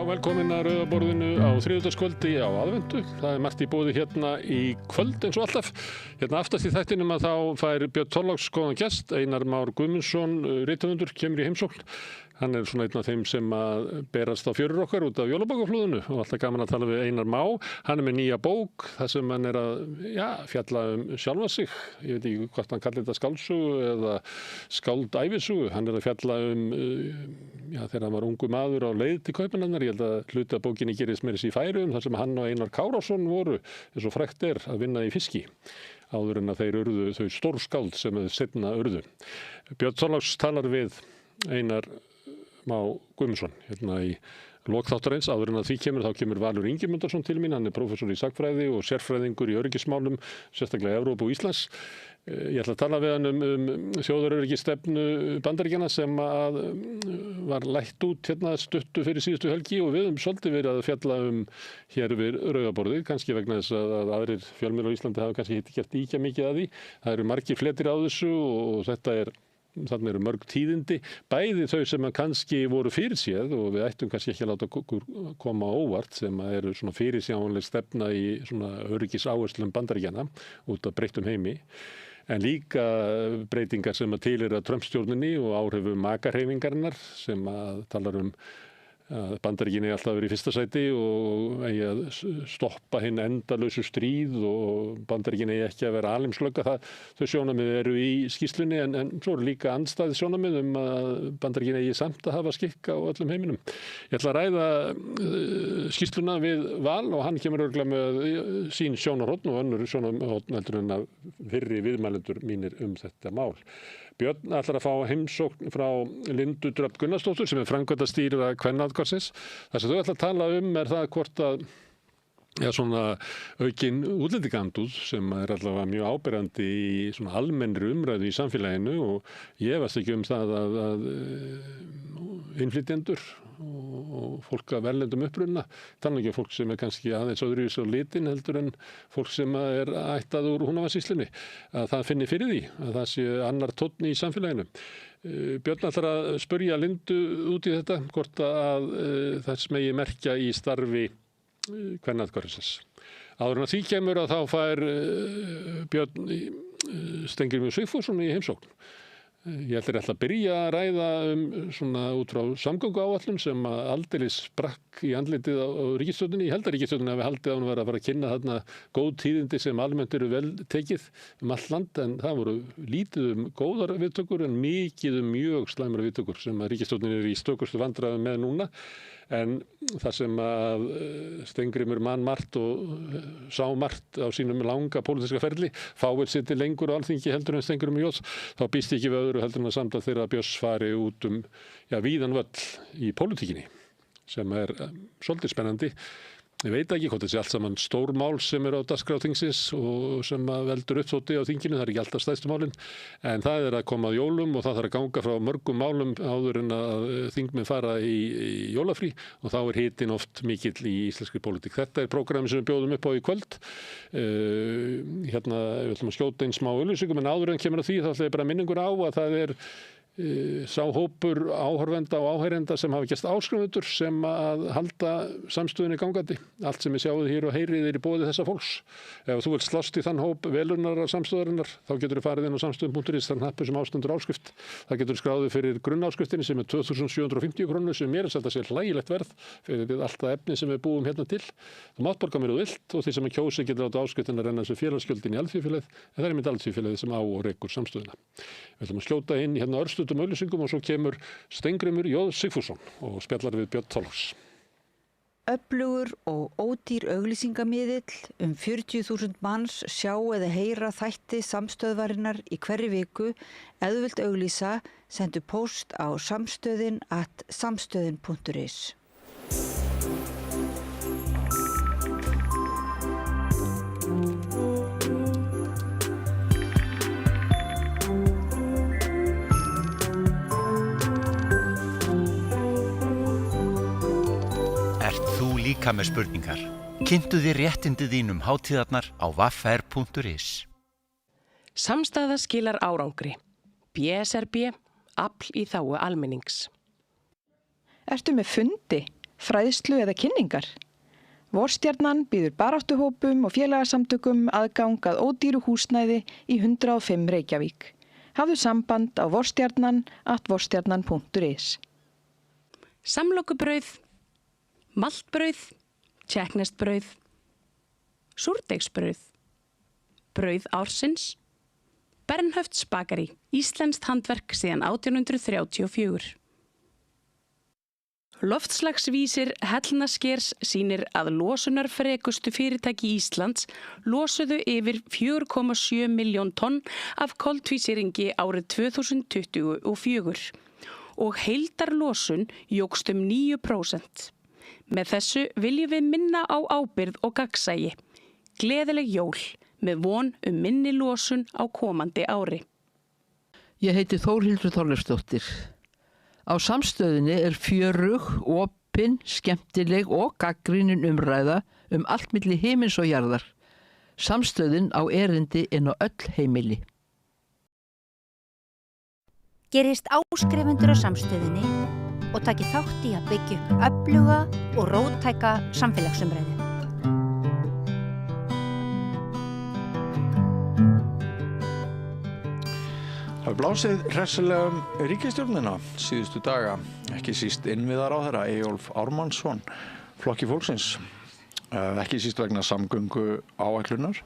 velkomin að Rauðaborðinu á þriðjudagskvöldi á aðventu. Það margt í boði hérna í kvöld eins og alltaf. Hérna aftast í þættinum að þá fær Björn Þorláks góðan gest. Einar Már Guðmundsson, rithöfundur, kemur í heimsókn. Hann svona einn af þeim sem að berast á fjörur okkar út af jólabókaflóðinu og alltaf gaman að tala við Einar Má. Hann með nýja bók, þar sem hann að fjalla sjálfa sig. Ég veit ekki hvort hann kallar þetta skáldsögu eða skáldævisögu. Hann að fjalla þegar hann var ungu maður á leið til Kaupmannahafnar. Ég held að hluti af bókinni gerist meira í Færeyjum, þar sem hann og Einar Kárason voru, eins og frægt að vinna í fiski. Áður en að þeir urðu þau stórskáld sem seinna urðu. Björn Þorláks talar við Einar Má Guðmundsson hérna í lok þáttarins. Áður en að því kemur, þá kemur Valur Ingimundarson til mín. Hann prófessor í sagnfræði og sérfræðingur í öryggismálum, sérstaklega Evrópu og Íslands. Ég ætla að tala við hann þjóðaröryggisstefnu Bandaríkjanna sem var lætt út hérna stuttu fyrir síðustu helgi og við svolítið verið að fjalla hér við Rauðaborðið, kannski vegna þess að aðrir fjölmiðlar á Íslandi hafa kannski ekki gert ýkja mikið að því. Það eru margir fletir á þessu og þannig eru mörg tíðindi, bæði þau sem kannski voru fyrirséð og við ættum kannski ekki að láta okkur koma á óvart sem eru svona fyrirsjáanleg stefna í svona öryggisáherslum Bandaríkjanna út af breyttum heimi. En líka breytingar sem tilheyra Trump-stjórninni og áhrifum makarhreyfingarinnar sem talar að Bandaríkin alltaf verið í fyrsta sæti og eigi að stoppa hinn endalausu stríð og Bandaríkin eigi ekki að vera alheimslögga. Þau sjónarmið eru í skýrslunni en svo eru líka andstæð sjónarmið að Bandaríkin eigi samt að hafa skikk á öllum heiminum. Ég ætla að ræða skýrsluna við Val og hann kemur örugglega með sín sjónarhorn og önnur sjónarhorn heldur en að fyrri viðmælendur mínir þetta mál. Björn ætlar að fá heimsókn frá Lindu Dröfn Gunnarsdóttur sem framkvæmdastýra Kvennaathvarfsins. Það sem þau ætla að tala það hvort að svona aukin útlendingaandúð sem allavega mjög áberandi í svona almennri umræðu í samfélaginu og ég efast ekki það að innflytjendur og fólk af erlendum uppruna, þannig ekki fólk sem kannski aðeins öðruvísi á litin heldur en fólk sem ættað úr Húnavatnssýslunni, að það finni fyrir því, að það sé annar tónn í samfélaginu. Björn ætlar að spyrja Lindu út í þetta, hvort að þess megi merkja í starfi Kvennaathvarfsins. Áður en að því kemur að þá fær Björn Steingrímur Sigfússon í heimsókn. Ég ætla að byrja að ræða svona út frá samgönguáætlun sem aldeilis sprakk í andlitið á ríkisstjórninni. Ég held að ríkisstjórninni hafi haldið að hún var að fara að kynna þarna góð tíðindi sem almennt eru vel tekið allt land en það voru lítið góðar viðtökur en mikið mjög slæmar viðtökur sem að ríkisstjórninni eru í stökustu vandræðum með núna. En það sem að Steingrímur man margt og sá margt á sínum langa pólitíska ferli, fáir sittir lengur á Alþingi heldur en Steingrímur Jóns, þá býst ekki við öðru heldur en að samtala þeirra Björns fari út víðan völl í pólitíkinni, sem svolítið spennandi. Ég veit ekki hvort þessi allt saman stór mál sem á dagskrá þingsins og sem veldur uppþoti á þinginu, það ekki alltaf stærstu málin, en það að koma að jólum og það þarf að ganga frá mörgum málum áður en að þingmenn fara í jólafrí og þá hitinn oft mikill í íslenskri pólitík. Þetta prógrami sem við bjóðum upp á í kvöld. Hérna, við ætlum að skjóta einn smá auglýsingum en áður en kemur að því þá ætla ég bara minningur á að það sá hópur áhorfenda og áheyrenda sem hafa gerst áskrifendur sem að halda samstöðunni gangandi. Allt sem við sjáum hér og heyrið í boði þessa fólks. Ef þú vilt slást í þann hóp velunar samstöðarinnar, þá getur þú farið inn á samstöðum.is, þann hnappur sem ástendur áskrift. Það getur skráðið fyrir grunnáskriftinni sem 2.750 krónur sem mér að sé hlægilegt verð fyrir allt það efni sem við búum hérna til. Þú mátt borga mér þú vilt og því sem kjósi getur átt áskriftin að renna sem félagsgjöldin í alþjóðfélagið, en það mynd alþjóðfélagið sem á og rekur samstöðuna. Við ætlum að skjóta inn hérna örstutum auglýsingum og svo kemur Steingrímur J. Sigfússon og spjallar við Björn Þorláks. Öflugur og ódýr auglýsingamiðill 40.000 manns sjá eða heyra þætti samstöðvarinnar í hverri viku. Ef þú vilt auglýsa, sendu póst á samstöðin@samstöðin.is. Líka með spurningar. Kynntu þér réttindi þín hátíðarnar á vafr.is. Samstaða skilar árangri. BSRB, afl í þágu almennings. Ertu með fundi? fræðslu eða kynningar. Vorstjarnan býður baráttuhópum og félagasamtökum aðgang að ódýru húsnæði í 105 Reykjavík. Hafðu samband á vorstjarnan@vorstjarnan.is. Samlokubrauð, maltbrauð, tékkneskt-brauð, súrdeigsbrauð, brauð ársins, Bernhöfts bakari, íslenskt handverk síðan 1834. Loftslagsvísir Hellnaskers sýnir að losunarfrekustu fyrirtæki Íslands losuðu yfir 4,7 milljón tonn af koltvísýringi árið 2024 og heildarlosun jókst 9%. Með þessu viljum við minna á ábyrgð og gagnsæi. Gleðileg jól með von minni losun á komandi ári. Ég heiti Þórhildur Þorleifsdóttir. Á Samstöðinni fjörug, opin, skemmtileg og gagnrýnin umræða allt milli himins og jarðar. Samstöðin á erindi inn á öll heimili. Gerist áskrifendur á Samstöðinni og taki þátt í að byggja upp öfluga og róttæka samfélagsumræðu. Það blásið hressilega ríkisstjórnina síðustu daga, ekki síst innviðaráðherra Eyjólf Ármannsson, Flokki fólksins, ekki síst vegna samgöngu áætlunar.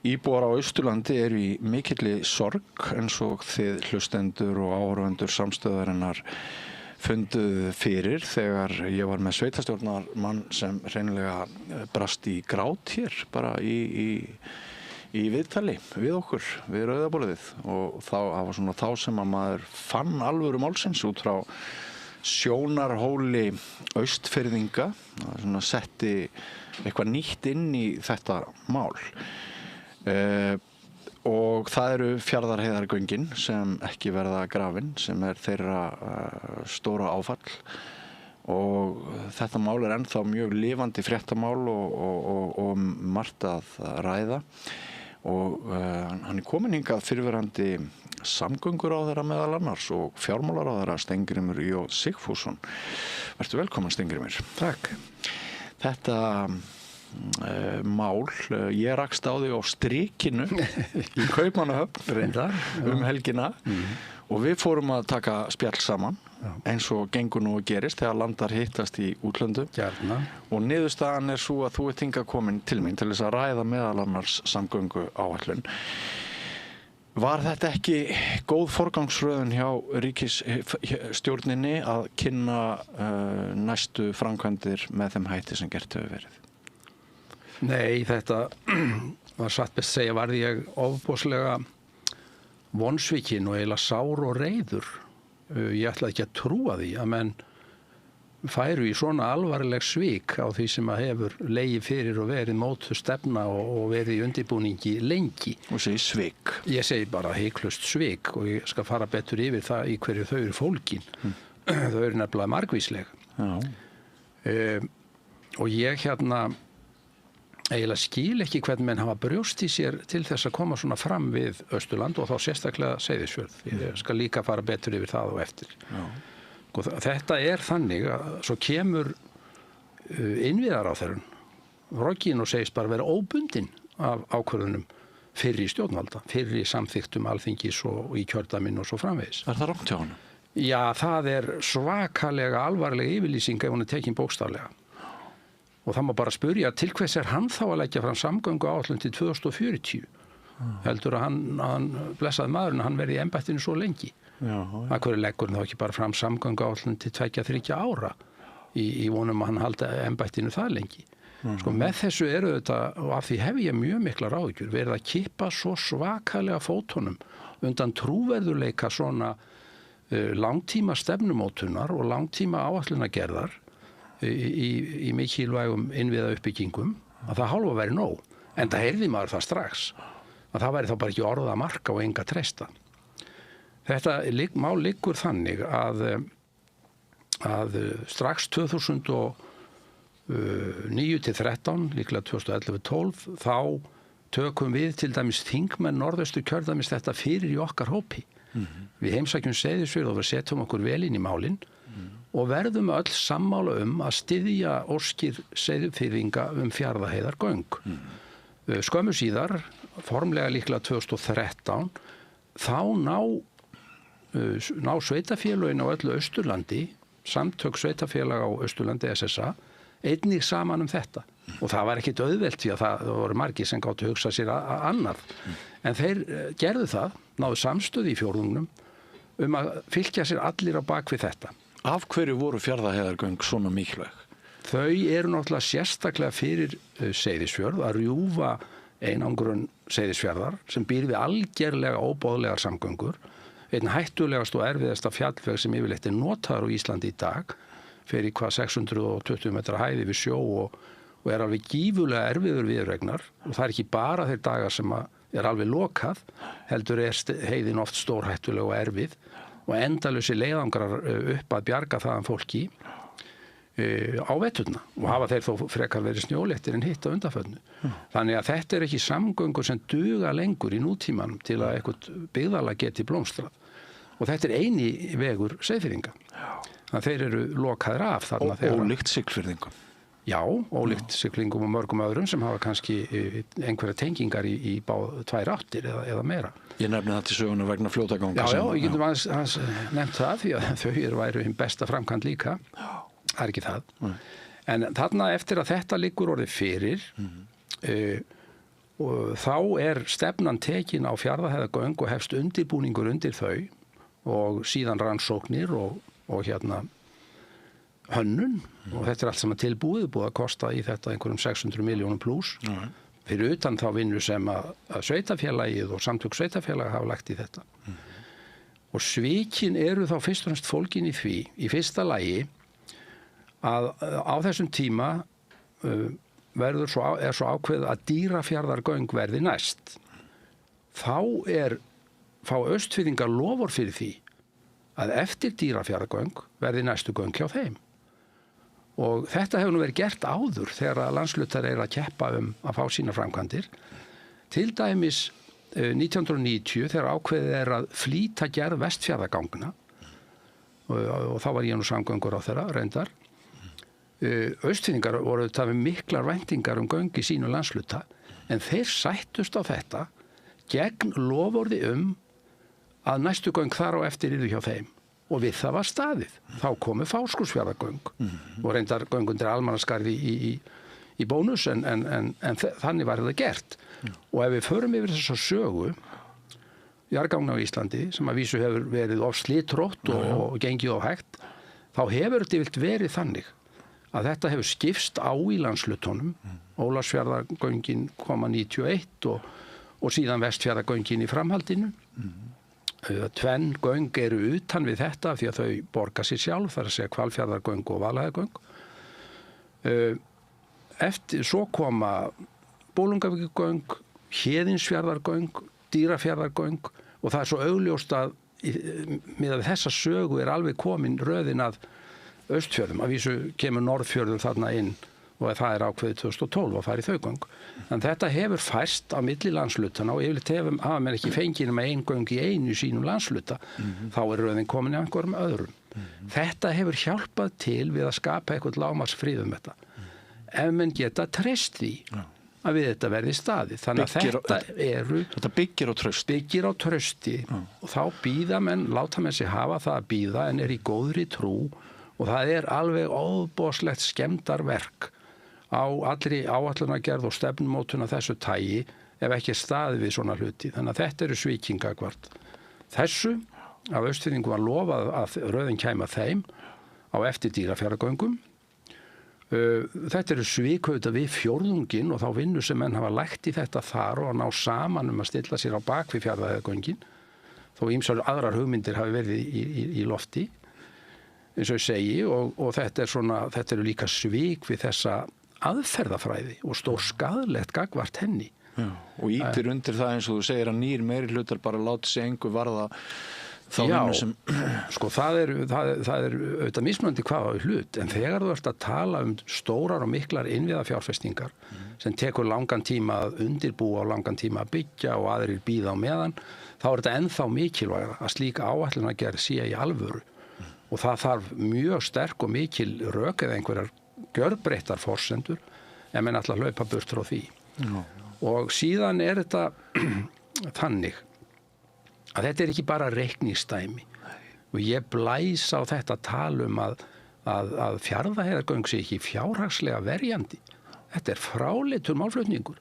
Íbúar á Austurlandi eru í mikilli sorg eins og þið hlustendur og áhorfendur Samstöðarinnar funduð fyrir þegar ég var með sveitarstjórnarmann sem hreinlega brast í grát hér, bara í viðtali við okkur, við Rauðaborðið, og það var svona þá sem að maður fann alvöru málsins út frá sjónarhóli Austfirðinga, svona setti eitthvað nýtt inn í þetta mál. Og það eru Fjarðarheiðargöngin sem ekki verða grafin, sem þeirra stóra áfall, og þetta mál ennþá mjög lifandi fréttamál og margt að ræða. Og hann kominn hingað fyrrverandi samgönguráðherra meðal annars og fjármálaráðherra Steingrímur J. Sigfússon. Vertu velkominn, Steingrímur. Takk. Þetta mál, ég rakst á því á Strikinu í Kaupmannahöfn helgina og við fórum að taka spjall saman eins og gengur nú og gerist þegar landar hittast í útlöndum. Gjarna. Og niðurstaðan svo að þú ert hingað komin til mín til þess að ræða meðal annars samgöngu áætlun. Var þetta ekki góð forgangsröðun hjá ríkisstjórninni að kynna næstu framkvæmdir með þeim hætti sem gert hefur verið? Nei, þetta var satt best segja, varði ég ofboðslega vonsvikinn og eiginlega sár og reiður. Ég ætlaði ekki að trúa því að menn færu í svona alvarleg svik á því sem að hefur legið fyrir og verið mótuð stefna og verið í undirbúningi lengi. Og segi svik? Ég segi bara hiklaust svik og ég skal fara betur yfir það í hverju þau eru fólkin. Þau eru nefnilega margvísleg. Og ég eiginlega skil ekki hvernig menn hafa brjóst í sér til þess að koma svona fram við Austurland og þá sérstaklega Seyðisfjörð. Ég skal líka fara betur yfir það og eftir. Og þetta þannig að svo kemur innviðaráðherrann rogginn og segist bara vera óbundinn af ákvörðunum fyrri stjórnvalda, fyrri samþykktum Alþingis og í kjördæminu og svo framvegis. Það rangt hjá honum? Já, það svakalega alvarleg yfirlýsing ef hún tekin bókstaflega. Og það má bara spyrja til hvers hann þá að leggja fram samgöngu áætlun til 2040. Heldur að hann blessaði maðurinn, hann verði í embættinu svo lengi. Að hverju leggur hann þá ekki bara fram samgöngu áætlun til 2-3 ára í vonum að hann halda embættinu það lengi. Sko með þessu þetta, og af því hef ég mjög miklar áhyggjur, verið að kippa svo svakalega fótunum undan trúverðuleika svona langtíma stefnumótunar og langtíma áætlunagerðar í mikilvægum innviða uppbyggingum að það hálfa væri nóg. En það heyrði maður það strax að það væri þá bara ekki orða að marka og enga treysta. Þetta mál liggur þannig að strax 2009-13, líklega 2011-12, þá tökum við til dæmis þingmenn Norðausturkjördæmis þetta fyrir í okkar hópi. Við heimsækjum Seyðisfjörð og við setjum okkur vel inn í málin og verðum öll sammála að styðja óskir Seyðfirðinga Fjarðarheiðargöng. Skömmu síðar, formlega líklega 2013, þá ná sveitafélögin á öllu Austurlandi, samtök sveitafélag á Austurlandi SSA, einnig saman þetta. Og það var ekkit auðvelt því að það voru margir sem gátu hugsað sér annað. En þeir gerðu það, náðu samstöðu í fjórðungnum að fylgja sér allir á bak við þetta. Af hverju voru Fjarðarheiðargöng svona mikilvæg? Þau eru náttúrulega sérstaklega fyrir Seyðisfjörð að rjúfa einangrun Seyðisfjarðar sem býr við algerlega óboðlegar samgöngur. Einn hættulegast og erfiðasta fjallveg sem yfirleitt notaður á Íslandi í dag fyrir 620 metra hæð yfir sjó og alveg gífurlega erfiður viðuregnar. Og það ekki bara þeir dagar sem alveg lokað, heldur heiðin oft stórhættuleg og erfið og endalausi leiðangrar upp að bjarga þaðan fólki á veturna og hafa þeir þó frekar verið snjóléttir en hitt á undanförnu. Þannig að þetta ekki samgöngur sem duga lengur í nútímanum til að eitthvað byggðarlag geti blómstrað. Og þetta eini vegur Seyðfirðinga. Þannig að þeir eru lokaðir af þarna. Ólíkt Siglfirðingum. Já, ólíkt Siglingum og mörgum öðrum sem hafa kannski einhverja tengingar í tvær áttir eða meira. Ég nefni það til söguna vegna fljótaganga. Já, ég getum aðeins nefnt það því að þau væru hinn besta framkvæmd líka. Það ekki það. En þarna eftir að þetta liggur orðið fyrir og þá stefnan tekin á Fjarðarheiðargöng og hefst undirbúningur undir þau og síðan rannsóknir og hönnun og þetta allt saman tilbúið að kosta í þetta einhverjum 600 milljónum pluss. Fyrir utan þá vinnu sem að sveitafélagið og samtök sveitafélaga hafa lagt í þetta. Og svikin eru þá fyrst og fremst fólgin í því, í fyrsta lagi að á þessum tíma er svo ákveðið að Dýrafjarðargöng verði næst. Þá fá Austfirðingar lofur fyrir því að eftir Dýrafjarðargöng verði næstu göng hjá þeim. Og þetta hefur nú verið gert áður þegar að landshlutar að keppa að fá sína framkvæmdir. Til dæmis 1990 þegar ákveðið að flýta gerð Vestfjarðargangna og þá var ég nú samgöngur á þeirra reyndar. Austfirðingar voru það með miklar væntingar göng í sínu landshluta en þeir sættust á þetta gegn loforði að næstu göng þar á eftir yrðu hjá þeim. Og við það var staðið. Þá komu Fáskrúðsfjarðargöng og reyndar göng undir Almannaskarði í bónus en þannig var þetta gert. Og ef við förum yfir þessa sögu jarðgangna á Íslandi sem að vísu hefur verið of slitrótt og gengið of hægt, þá hefur þetta vilt verið þannig að þetta hefur skipst á í landslutunum. Ólafsfjarðargöngin koma 91 og síðan Vestfjarðargöngin í framhaldinu. Tvenn göng eru utan við þetta því að þau borga sér sjálf, þar að segja Hvalfjarðargöng og Vaðlaheiðargöng. Svo koma Bolungarvíkurgöng, Héðinsfjarðargöng, Dýrafjarðargöng og það svo augljóst að með þessa sögu alveg komin röðin að Austfjörðum. Að vísu kemur Norðfjörður þarna inn og það ákveðið 2012 að fara í þau göng. En þetta hefur færst á milli landslutana og yfirleitt hafa menn ekki fengið með ein göng í einu sínum landsluta. Þá röðin komin í einhverjum öðrum. Þetta hefur hjálpað til við að skapa eitthvað lágmarksfrið þetta. Ef menn geta treyst því að við þetta verði staðið. Þannig að þetta byggir á trausti. Og þá bíða menn, láta menn sig hafa það að bíða en í góðri trú og það alveg óboðslegt skemmdarverk á allri áætlunargerð og stefnumótun af þessu tagi ef ekki staðið við svona hluti. Þannig að þetta eru svíkingagvart. Þessu af Austfirðingum var lofað að röðin kæma þeim á eftir Dýrafjarðargöngum. Þetta eru svíkauta við fjórðunginn og þá vinnu sem menn hafa lagt í þetta þar og að ná saman að stilla sér á bak við Fjarðarheiðargöngin. Þó ýmsar aðrar hugmyndir hafi verið í lofti, eins og ég segi, og þetta eru líka svík við þessa aðferðafræði og stór skaðlegt gagnvart henni. Já, og ítir undir það eins og þú segir að nýr meiri hlutar bara láti sig engu varða þá vinnu sem... Sko það er auðvitað mismunandi hvað á hlut, en þegar þú ert að tala stórar og miklar innviðafjárfestingar sem tekur langan tíma að undirbúa og langan tíma að byggja og aðrir bíða á meðan, þá er þetta ennþá mikilvægt að slík áætlunargerð sé í alvöru og það þarf mjög sterk og mikil rök eða einhverjar gjörbreyttar forsendur ef menn ætla að hlaupa burt frá því. Og síðan þetta þannig að þetta ekki bara reikningsdæmi og ég blæs á þetta tal að Fjarðarheiðargöng sé ekki fjárhagslega verjandi. Þetta fráleitur málflutningur.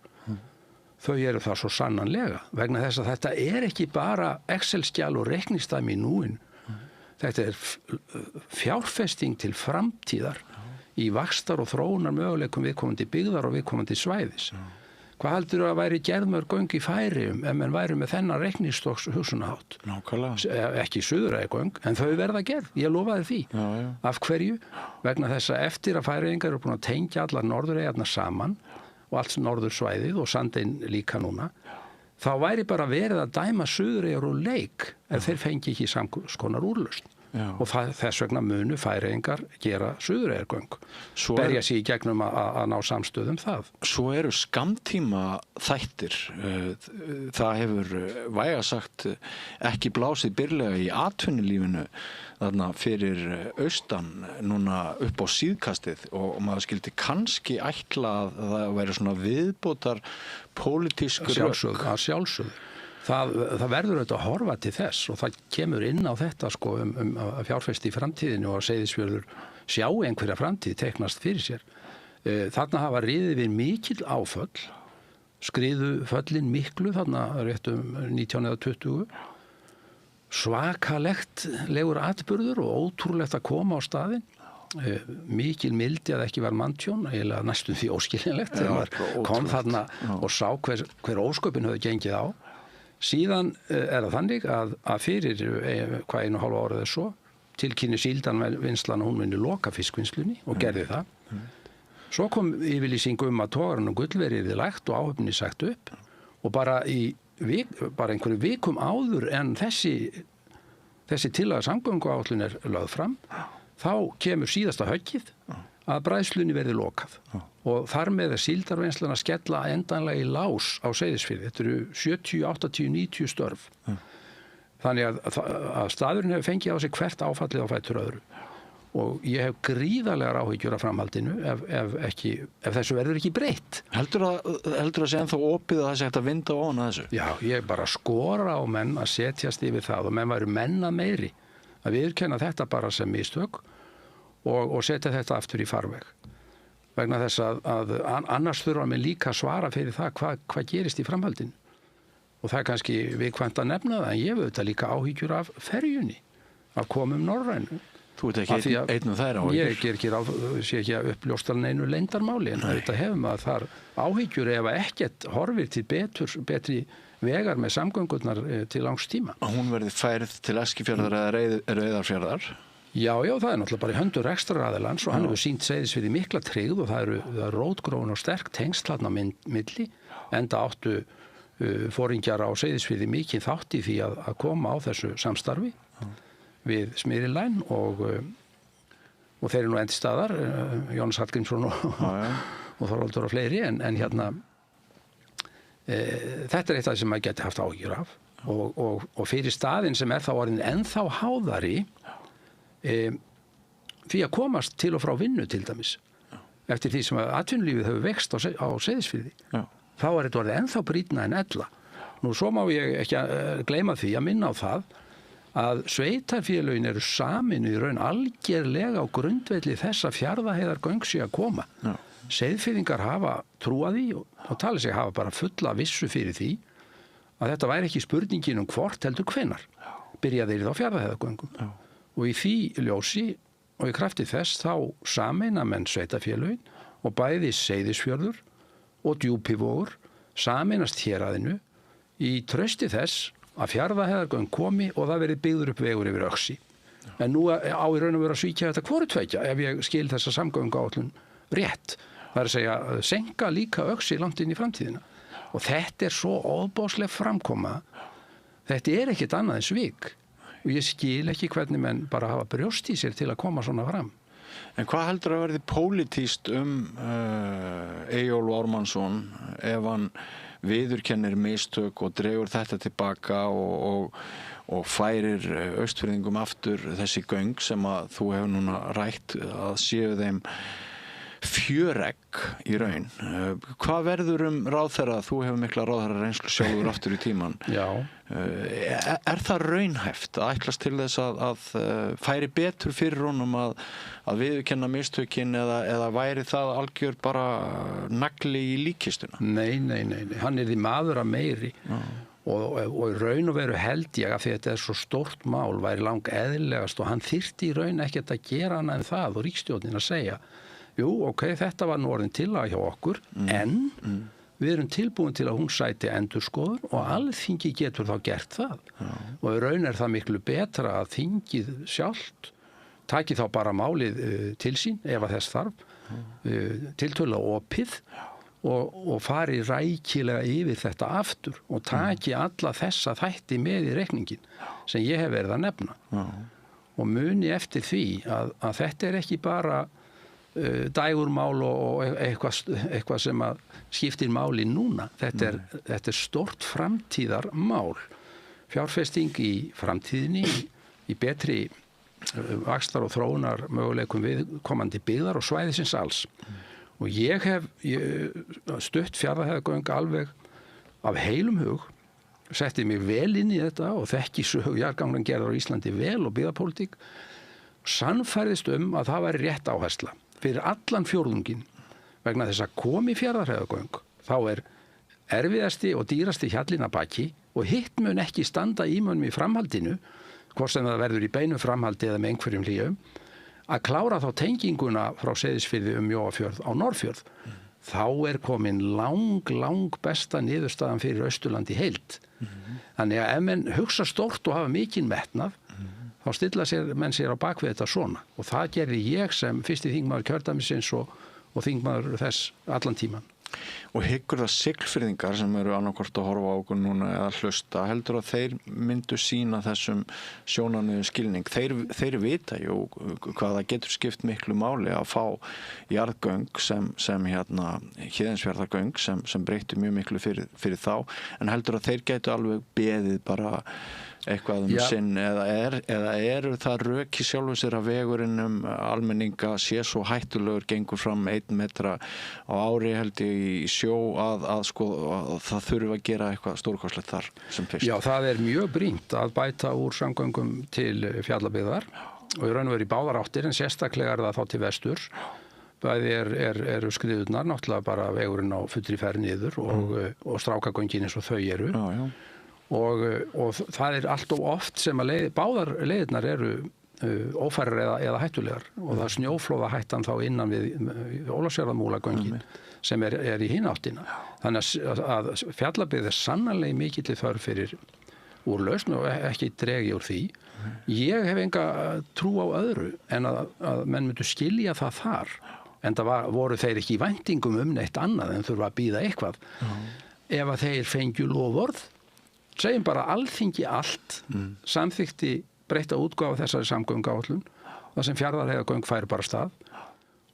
Þau eru það svo sannanlega vegna þess að þetta ekki bara Excel-skjal og reikningsdæmi í núinu. Þetta fjárfesting til framtíðar í vaxtar og þróunar möguleikum viðkomandi byggðar og viðkomandi svæðis. Hvað heldur að væri gerðmörg göng í Færeyjum ef menn væri með þennan reikningsstokks hugsunarhátt? Nákvæmlega. Ekki Suðureyjagöng, en þau verða gerð, ég lofaði því. Já. Af hverju? Vegna þess að eftir að Færeyingar eru búin að tengja allar norðureyjarnar saman og allt norðursvæðið og Sandinn líka núna, þá væri bara verið að dæma Suðureyjar úr leik ef þeir fengi ekki samskonar úrlausn. Og þess vegna munu Færeyingar gera Suðureyjargöng. Berja sig í gegnum að ná samstöðum það. Svo eru skammtíma þættir. Það hefur vægast sagt ekki blásið byrlega í atvinnulífinu þarna fyrir austan núna upp á síðkastið og maður skildi kannski ætla að það væri svona viðbótar pólitísk rök. Að sjálfsögðu. Það verður auðvitað að horfa til þess og það kemur inn á þetta sko að fjárfesti í framtíðinu og að Seyðisfjörður sjá einhverja framtíð teiknast fyrir sér. Þarna hafa riðið við mikil áföll, skriðu föllin miklu þarna rétt 19 eða 20, svakalegt legur atburður og ótrúlegt að koma á staðinn. Mikil mildi að ekki var manntjón, eiginlega næstum því óskiljanlegt þegar maður kom þarna og sá hver ósköpin höfðu gengið á. Síðan það þannig að fyrir hvað 1,5 árið svo tilkynni Síldarvinnslan að hún myndi loka fiskvinnslunni og gerði það. Svo kom yfirlýsing að togarinn og gullveri yrði lægt og áhöfninni sagt upp og bara einhverju vikum áður en þessi tillaga samgönguáætlun lögð fram, þá kemur síðasta höggið að bræðslunni verði lokað og þar með Síldarvinnslan að skella endanlega í lás á Seyðisfirði. Þetta eru 70, 80, 90 störf. Þannig að staðurinn hefur fengið á sig hvert áfallið á fætur öðru og ég hef gríðarlegar áhyggjur af framhaldinu ef þessu verður ekki breytt. Heldur að sé ennþá opið að það sé hægt að vinda ofan að þessu? Já, ég bara skora á menn að setjast yfir það og menn væru menn að meiri að viðurkenna þetta bara sem mistök og setja þetta aftur í farveg. Vegna þess að annars þurfa menn líka að svara fyrir það hvað gerist í framhaldinu. Og það kannski viðkvæmt að nefna það, en ég hef auðvitað líka áhyggjur af ferjunni, af komum Norrænu. Þú ert ekki einn þær áhyggjur? Ég sé ekki að uppljósta neinu leyndarmáli, en auðvitað hefum að þar áhyggjur ef ekkert horfir til betri vegar með samgöngurnar til langs tíma. Hún verði færð til Eskifjarðar eða Reyðarfjarðar? Já, það náttúrulega bara í höndur rekstraraðilans og hann hefur sýnt Seyðisfirði mikla tryggð og það eru rótgróin og sterk tengsl þarna milli, enda áttu foringjar á Seyðisfirði mikið þátt í því að koma á þessu samstarfi við Smyrilæn og þeir eru nú endstaðar, Jónas Hallgrímsson og Þorvaldur og fleiri, en hérna þetta eitt af það sem maður geti haft áhyggjur af og fyrir staðinn sem þá orðin ennþá háðari því að komast til og frá vinnu til dæmis eftir því sem að atvinnulífið hefur vext á Seyðisfirði. Þá þetta orðið ennþá brýnna en ella. Nú svo má ég ekki gleyma því að minna á það að sveitarfélögin eru samin í raun algerlega á grundvelli þess að Fjarðarheiðargöng sé að koma. Seyðfirðingar hafa trúað því og talið sig hafa bara fulla vissu fyrir því að þetta væri ekki spurningin hvort heldur hvenær byrjaði þeir á Fjarðarheiðargöngum. Og í því ljósi og í krafti þess þá sameina menn sveitarfélögin og bæði Seyðisfjörður og Djúpivogur sameinast héraðinu í trausti þess að Fjarðarheiðargöng komi og það verið byggður upp vegur yfir Öxi. En nú á í raun og veru að svíkja þetta hvoru tveggja ef ég skil þessa samgönguáætlun rétt. Það er að segja senka líka Öxi langt inn í framtíðina. Og þetta svo ofboðsleg framkoma. Þetta ekkert annað en svik. Og ég skil ekki hvernig menn bara hafa brjóst í sér til að koma svona fram. En hvað heldur að verði pólitískt Eyjólf Ármannsson ef hann viðurkennir mistök og dregur þetta tilbaka og færir Austfirðingum aftur þessi göng sem að þú hefur núna rætt að séu þeim fjöregg í raun. Hvað verður ráðherra? Þú hefur mikla ráðherra reynslu sjálfur aftur í tíman. Já. Er það raunhæft að ætlast til þess að færi betur fyrir honum að viðurkenna mistökin eða væri það algjör bara nagli í líkkistuna? Nei. Hann er því maður að meiri. Og í raun og veru held ég að því að þetta er svo stórt mál væri lang eðlilegast og hann þyrfti í raun ekkert að gera annað en það og ríkisstjórnin að segja jú, ok, þetta var nú orðin tillaga hjá okkur en við erum tilbúin til að hún sæti endurskoðun og Alþingi getur þá gert það og í raun er það miklu betra að þingið sjálft taki þá bara málið til sín ef að þess þarf tiltölulega opið og fari rækilega yfir þetta aftur og taki alla þessa þætti með í reikningin sem ég hef verið að nefna og muni eftir því að þetta er ekki bara dægurmál og eitthvað sem að skiptir máli núna. Þetta er stórt framtíðarmál. Fjárfesting í framtíðinni, í betri vaxtar og þróunar möguleikum viðkomandi byggðar og svæðisins alls. Og ég hef stutt Fjarðarheiðargöng alveg af heilum hug, setti mig vel inn í þetta og þekki sögu jarðgangagerðar á Íslandi vel og byggðapólitík, sannfærðist að það væri rétt áhersla fyrir allan fjórðunginn vegna þess að komi Fjarðarheiðargöng þá er erfiðasti og dýrasti hjallinn að baki og hitt mun ekki standa í mönnum í framhaldinu hvort sem það verður í beinu framhaldi eða með einhverjum hlýjum að klára þá tenginguna frá Seyðisfirði Mjóafjörð á Norðfjörð þá er komin lang besta niðurstaðan fyrir Austurlandi heild þannig að ef menn hugsa stórt og hafa mikinn metnað þá stilla menn sér á bakvið þetta svona og það gerði ég sem fyrsti þingmaður kjördæmisins og þingmaður þess allan tíman. Og hyggur það Siglfirðingar sem eru annarkvort að horfa á okkur núna eða hlusta heldur að þeir myndu sína þessum sjónarmiðum skilning. Þeir vita jú hvað það getur skipt miklu máli að fá jarðgöng sem Héðinsfjarðargöng sem breytti mjög miklu fyrir þá en heldur að þeir getur alveg beðið bara eitthvað sinn eða eru það rök í sjálfu sér að vegurinn almenninga sé svo hættulegur gengur fram 1 metra á ári held ég í sjó að það þurfi að gera eitthvað stórkostlegt þar sem fyrst. Já, það er mjög brýnt að bæta úr samgöngum til Fjallabyggðar og í raun og veru í báðar áttir en sérstaklega er það þá til vesturs. Bæði eru skriðurnar náttúrulega bara vegurinn á fullri ferð niður og strákagöngin eins og þau eru. Já. Og það er allt of oft sem að báðar leiðirnar eru ófærar eða hættulegar og það snjóflóða hættan þá innan við Ólafsfjarðarmúlagöngin sem er í hina áttina. Þannig að Fjallabyggð er sannarlega mikill þörf fyrir úrlausn og ekki dregi úr því. Ég hef enga trú á öðru en að menn myndu skilja það þar en það voru þeir ekki í væntingum neitt annað en þurfa að bíða eitthvað. Ef að þeir fengju loforð segjum bara Alþingi allt samþykti breytta útgáfu þessari samgönguáætlun þar sem Fjarðarheiðargöng færi bara stað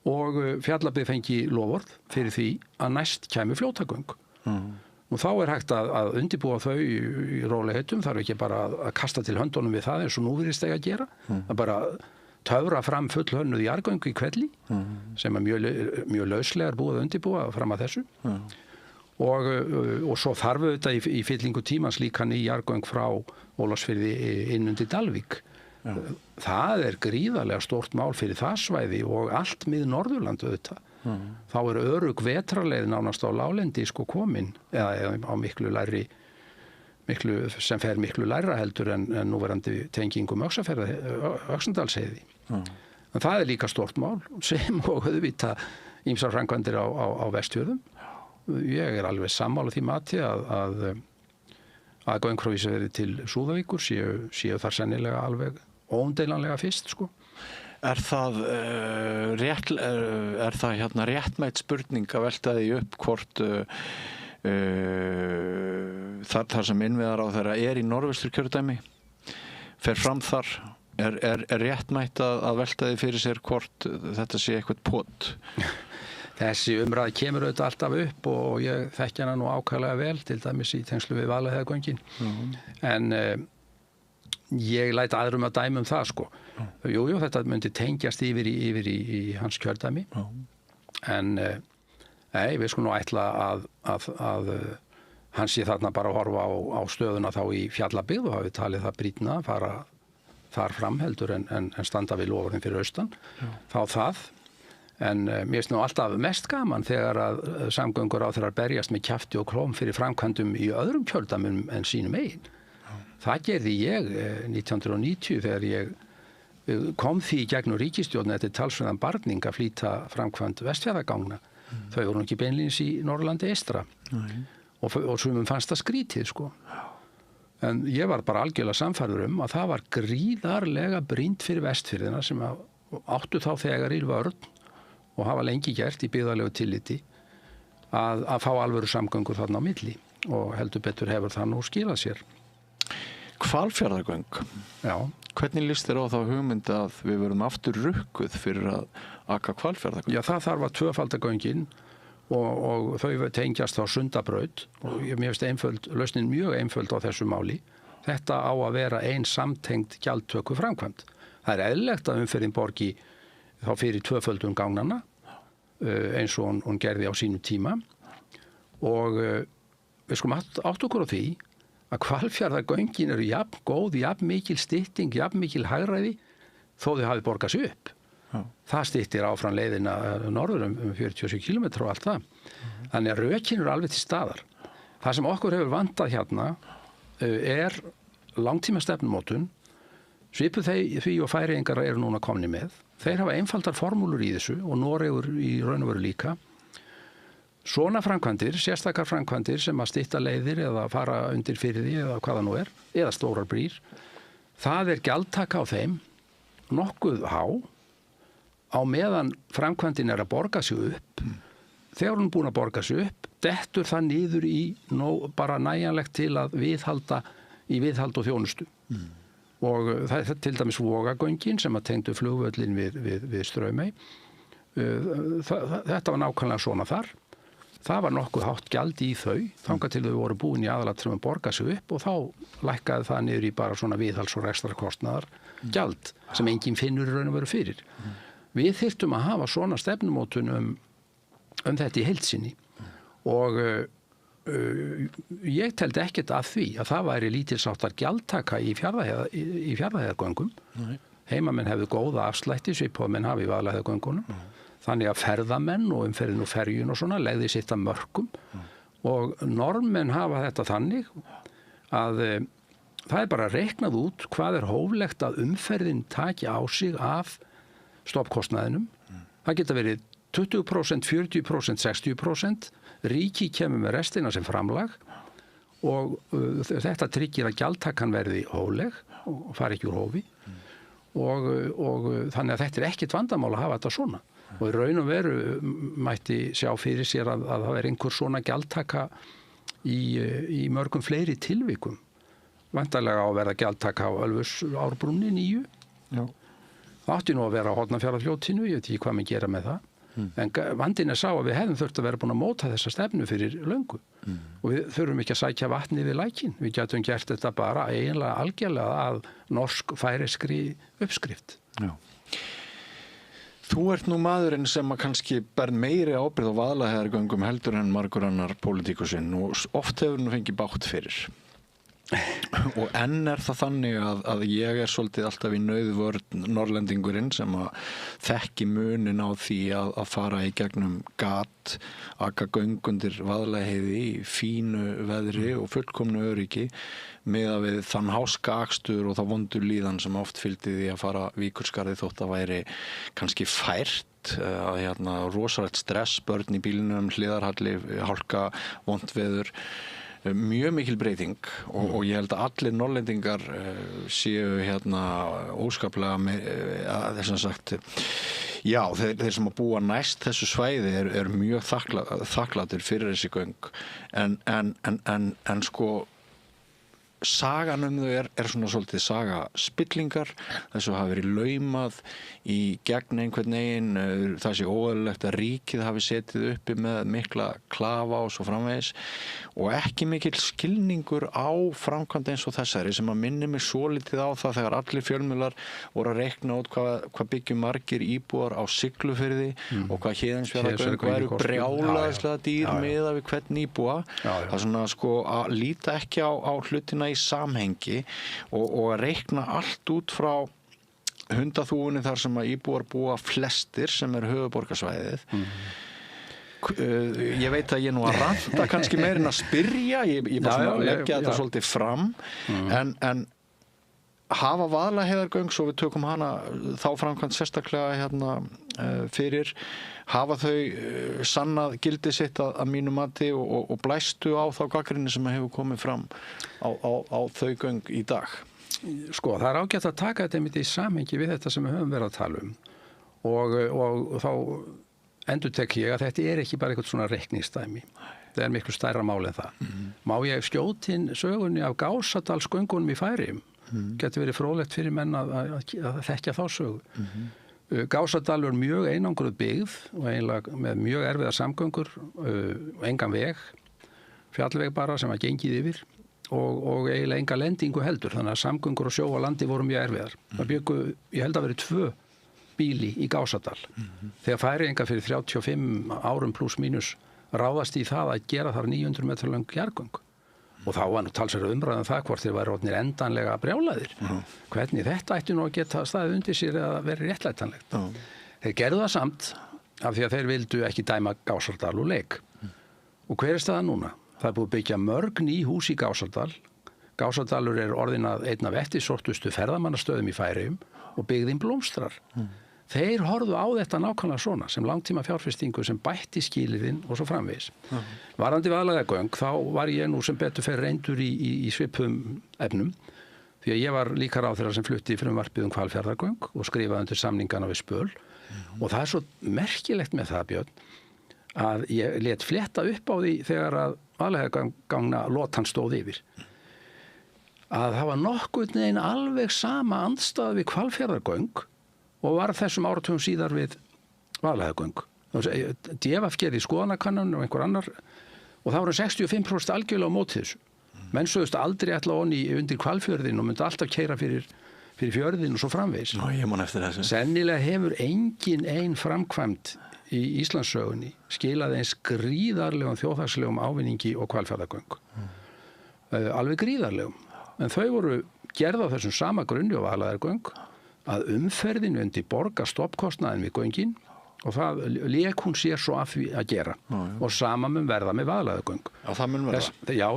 og Fjallabyggð fengi loforð fyrir því að næst kæmi fljótagöng og þá er hægt að undirbúa þau í rólegheitum, þarf ekki bara að kasta til höndunum við það eins og nú virðist eiga að gera að bara töfra fram fullhönnuð jarðgöng í Hvelli sem mjög lauslegar búið að undirbúa fram að þessu og svo þarf þetta í fyllingu tímans líka ný jarðgöng frá Ólafsfirði inn undir Dalvík. Það er gríðarlega stórt mál fyrir það svæði og allt mið Norðurland auðvitað. Þá er örugg vetrarleið nánast á láglendi komin eða á sem fer miklu lægra heldur en núverandi tengingum Öxnadalsheiði. En það er líka stórt mál sem og auðvitað ýmsar framkvæmdir á Vestfjörðum. Ég er alveg sammála því mati að göng frá Ísafirði til Súðavíkur séu þar sennilega alveg óumdeilanlega fyrst Er það réttmætt spurning að velta því upp hvort þar sem innviðaráðherra í Norðvesturkjördæmi fer fram þar er réttmætt að velta því fyrir sér hvort þetta sé eitthvað pot? Þessi umræð kemur auðvitað alltaf upp og ég þekki hana nú ákaflega vel, til dæmis í tengslu við Vaðlaheiðargöngin. En ég læt aðrum að dæma það, sko. Jú, þetta myndi tengjast yfir í hans kjördæmi. En nei, við skulum nú ætla að hann sé þarna bara að horfa á stöðuna þá í Fjallabyggð og hafi talið það brýnna að fara þar fram heldur en standa við loforðin fyrir austan. Þá það. En mér finnst nú alltaf mest gaman þegar að samgönguráðherrar berjast með kjafti og klóm fyrir framkvæmdum í öðrum kjördæmum en sínum eigin. Það gerði ég 1990 þegar ég kom því í gegnum ríkisstjórn eftir talsverðan barning að flýta framkvæmd Vestfjarðagangna. Þau voru ekki beinlínis í Norðurlandi eystra. Og sumum fannst það skrítið, sko. En ég var bara algjörlega sannfærður að það var gríðarlega brýnt fyrir Vestfirðina sem áttu þá þegar í vörn og hafa lengi gert í byggðarlegu tilliti að fá alvöru samgöngur þarna á milli og heldur betur hefur það nú skilað sér. Hvalfjarðargöng. Já. Hvernig líst þér á þá hugmynd að við verum aftur rukkuð fyrir að aka Hvalfjarðargöng? Já, það þarf að tvöfaldagöngin og þau tengjast á Sundabraut og mér finnst lausnin mjög einföld á þessu máli. Þetta á að vera ein samtengd gjaldtöku framkvæmd. Það er eðlilegt að umferðin borgi þá fyrir tvöföldun gangnanna eins og hún gerði á sínum tíma og við skulum átt okkur á því að Hvalfjarðargöngin eru jafn góð, jafn mikil stytting, jafn mikil hagræði þó þau hafi borgað sig upp. Það styttir áfram leiðina norður 47 km og allt það. Þannig að rökin eru alveg til staðar. Það sem okkur hefur vantað hérna er langtíma stefnumótun, svipuð því og Færeyingar eru núna komni með. Þeir hafa einfaldar formúlur í þessu og Noregur í raun og veru líka. Svona framkvæmdir, sérstakar framkvæmdir sem að stytta leiðir eða fara undir firði eða hvaða nú er, eða stórar brýr, það er gjaldtaka á þeim nokkuð há á meðan framkvæmdin er að borga sig upp. Þegar hún er búin að borga sig upp, dettur það niður í bara nægjanlegt til að viðhald og þjónustu. Og það er til dæmis Vogagöngin sem að tengdu flugvöllin við Straumey. Þetta var nákvæmlega svona þar. Það var nokkuð hátt gjald í þau, þangað til þau voru búin í aðalatriðum að borga sig upp og þá lækkaði það niður í bara svona viðhalds- og rekstrarkostnaðar gjald sem enginn finnur í raun og veru fyrir. Við þyrftum að hafa svona stefnumótun þetta í heild sinni og ég teldi ekkert að því að það væri lítilsáttar gjaldtaka í Fjarðarheiðargöngum. Heimamenn hefðu góða afslætti svipað menn hafi í Vaðlaheiðargöngunum. Þannig að ferðamenn og umferðin og ferjun og svona legði sitt að mörkum og Norðmenn hafa þetta þannig að það er bara reiknað út hvað er hóflegt að umferðin taki á sig af stoppkostnaðinum. Það geta verið 20%, 40%, 60%. Ríki kemur með restina sem framlag og þetta tryggir að gjaldtakan verði hófleg og fari ekki úr hófi og þannig að þetta er ekkert vandamál að hafa þetta svona. Og í raun og veru mætti sjá fyrir sér að það er einhver svona gjaldtaka í mörgum fleiri tilvikum. Væntanlega á að verða gjaldtaka á Ölfus árbrúnni 9. Já. Það átti nú að vera á Hornafjarðarfljótinu, ég veit ekki hvað maður gera með það. En vandinn er sá að við hefðum þurft að vera búin að móta þessa stefnu fyrir löngu. Og við þurfum ekki að sækja vatni við lækin. Við getum gert þetta bara eiginlega algjörlega að norsk-færeyskri uppskrift. Já. Þú ert nú maðurinn sem að kannski ber meiri ábyrgð á Vaðlaheiðargöngum heldur en margur annar pólitíkusinn og oft hefur nú fengið bátt fyrir. Og enn er það þannig að ég er svolítið alltaf í nauðvörn norrlendingurinn sem að þekki munin á því að fara í gegnum gat, aka göng undir Vaðlaheiði í fínu veðri og fullkomnu öryggi miðað við þann háska akstur og það vondur líðan sem oft fylgdi því að fara Víkurskarði þótt að væri kannski fært að rosalegt stress, börn í bílnum, hliðarhalli, hálka, vont veður. Mjög mikil breyting og ég held að allir norrlendingar séu óskaplega þess að sagt já, þeir sem að búa næst þessu svæði er mjög þakklátir fyrir þessi göng en sko sagan þau er svona svolítið saga spillingar, þessu hafi verið laumað í gegn einhvern veginn, það sé óeðlilegt að ríkið hafi setið uppi með mikla klafa og svo framvegis og ekki mikill skilningur á framkvæmd eins og þessari sem að minni mig svolítið á það þegar allir fjölmiðlar voru að reikna út hvað byggjum margir íbúar á Siglufirði og hvað Héðinsfjarðargöng væru brjálæðislega dýr miðað við hvern íbúa. Það er svona sko að líta ekki á hlutina í samhengi og að reikna allt út frá hundaþúfunni þar sem að íbúar búa flestir sem höfuðborgarsvæðið. Ég veit að ég nú að ranta kannski meira en að spyrja, ég bara svona leggja þetta svolítið fram en hafa Vaðlaheiðargöng, svo við tökum hana þá framkvæmt sérstaklega hérna fyrir, hafa þau sannað gildi sitt að mínu mati og blæstu á þá gagnrýni sem hefur komið fram á þau göng í dag? Sko, það er ágætt að taka þetta einmitt í samhengi við þetta sem við höfum verið að tala um og þá endurtek ég að þetta ekki bara eitthvað svona reikningsdæmi. Það er miklu stærra mál en það. Má ég skjóta inn sögunni af Gásadalsgöngunum í Færeyjum? Getur verið fróðlegt fyrir menn að þekkja þá sögu. Gásadalur er mjög einangruð byggð og eiginlega með mjög erfiðar samgöngur, engan veg, fjallveg bara sem að gengið yfir og eiginlega enga lendingu heldur, þannig að samgöngur og sjó og landi voru mjög erfiðar. Það byggu, ég held að verið 2 bíli í Gásadal. Þegar Færeyingar fyrir 35 árum pluss mínus ráðast í það að gera þar 900 metra löng jarðgöng. Og þá var nú talsverð umræðan það hvort þeir væru orðnir endanlega brjálaðir. Hvernig þetta ætti nú að geta staðið undir sér eða verið réttlætanlegt. Þeir gerðu það samt af því að þeir vildu ekki dæma Gásadal úr leik. Og hver er staðan núna? Það er búið að byggja mörg ný hús í Gásadal. Gásadalur er orðin að einn af eftirsortustu ferðamannastöðum í Færeyjum og byggðin blómstrar. Þeir horfðu á þetta nákvæmlega svona sem langtíma fjárfestingu sem bætti skilyrðin og svo framvegis. Varandi Vaðlaheiðargöng, þá var ég nú sem betur fer reyndur í svipum efnum því að ég var líka ráðherra sem flutti frumvarpið um Hvalfjarðargöng og skrifaði undir samningana við Spöl og það er svo merkilegt með það, Björn, að ég lét fletta upp á því þegar að Vaðlaheiðargangna lotan stóð yfir að það var nokkurn veginn alveg sama andstæða við Hvalfjarðargöng og var þessum áratugum síðar við Vaðlaheiðargöng. DFF gerði skoðanakönnun og einhver annar og það voru 65% algjörlega á móti þessu. Menn sögðust aldrei ætla onni undir Hvalfjörðin og myndi alltaf keyra fyrir fjörðin og svo framvegis. Ég man eftir þessu. Sennilega hefur engin ein framkvæmd í Íslandssögunni skilað eins gríðarlegum þjóðhagslegum ávinningi og Hvalfjarðargöng. Alveg gríðarlegum. En þau voru gerð á þessum sama grunni og Vaðlaheiðargöng að umferðin undir borga stoppkostnaðin við göngin og það lék hún sér svo af því að gera og sama mun verða með Vaðlaheiðargöng. Það mun verða? Já.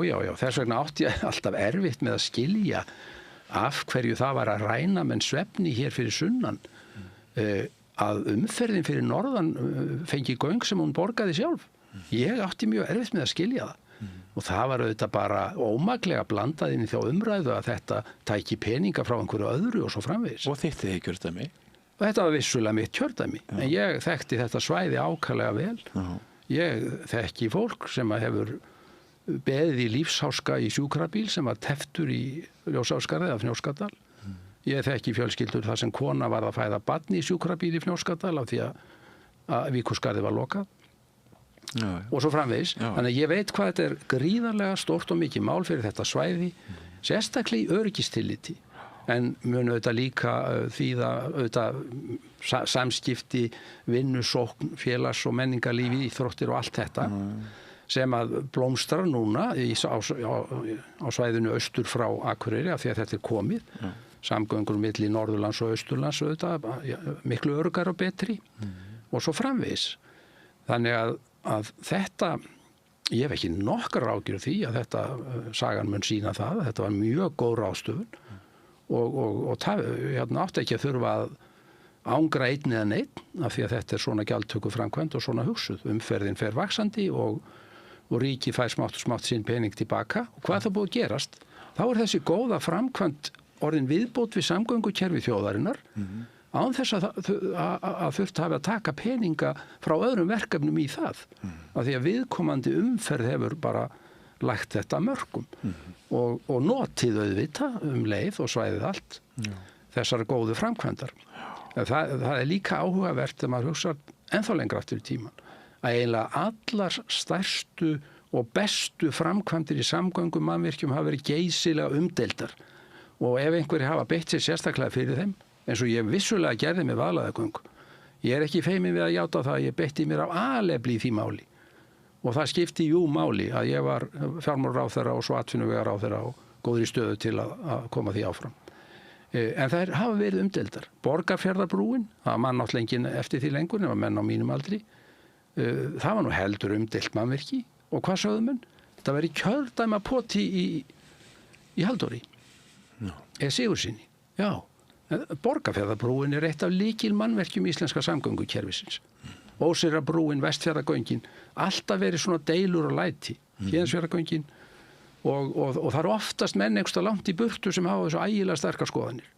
Þess vegna átti ég alltaf erfitt með að skilja af hverju það var að ræna menn svefni hér fyrir sunnan að umferðin fyrir norðan fengi göng sem hún borgaði sjálf. Ég átti mjög erfitt með að skilja það. Og það var auðvitað bara ómaklega blandað inn í þá umræðu að þetta tæki peninga frá einhverju öðru og svo framvegis. Og þitt þið kjördæmi? Og þetta var vissulega mitt kjördæmi. En ég þekkti þetta svæði ákaflega vel. Ég þekki fólk sem hefur beðið í lífsháska í sjúkrabíl sem var teftur í Ljósáskarði eða Fnjóskadal. Ég þekki fjölskyldur þar sem kona var að fæða barn í sjúkrabíl í Fnjóskadal af því að Víkurskarði var lokað. Og svo framvegis. Þannig að ég veit hvað þetta er gríðarlega stórt og mikið mál fyrir þetta svæði, sérstaklega í öryggistilliti. En mun auðvitað líka þýða auðvitað samskipti, vinnusókn, félags- og menningarlífi, íþróttir og allt þetta sem að blómstrar núna á svæðinu austur frá Akureyri af því að þetta er komið. Samgöngur milli Norðurlands og Austurlands auðvitað, miklu öruggari og betri og svo framvegis. Þannig að þetta, ég hef ekki nokkrar áhyggjur af því að þetta sagan mun sýna það, að þetta var mjög góð ráðstöfun og átti ekki að þurfa að ángra einn eða neinn af því að þetta er svona gjaldtöku framkvæmd og svona hugsuð. Umferðin fer vaxandi og ríki fær smátt og smátt sinn pening tilbaka. Og hvað það búið að gerast? Þá er þessi góða framkvæmd orðin viðbót við samgöngukerfi þjóðarinnar án þess að þurft hafi að taka peninga frá öðrum verkefnum í það. Af því að viðkomandi umferð hefur bara lagt þetta að mörkum og notið auðvitað leið og svæðið allt þessar góðu framkvæmdar. Það er líka áhugavert þegar maður hugsa ennþá lengra aftur í tíman að eiginlega allar stærstu og bestu framkvæmdir í samgöngum mannvirkjum hafa verið geysilega umdeildar og ef einhverjir hafa beitt sér sérstaklega fyrir þeim eins og ég vissulega gerði með Vaðlaheiðargöng. Ég er ekki feiminn við að játa það að ég beitti mér af alefli í því máli og það skipti máli að ég var fjármálaráðherra og svo atvinnuvegaráðherra og góður í stöðu til að koma því áfram. En þær hafa verið umdeildar. Borgarfjarðarbrúin, það mann átt lengin eftir því lengur, nema menn á mínum aldri. Það var nú heldur umdeilt mannvirki og hvað sögðu menn? Það væri kjördæma poti í Halldóri. Sigurðssyni. Já. Borgarfjarðarbrúin er eitt af lykil mannverkjum íslenska samgöngukerfisins. Óseyrarbrúin, Vestfjarðargöngin, alltaf verið svona deilur og læti. Héðinsfjarðargöngin og það eru oftast menn einhversta langt í burtu sem hafa þessu ægilega sterkar skoðanir.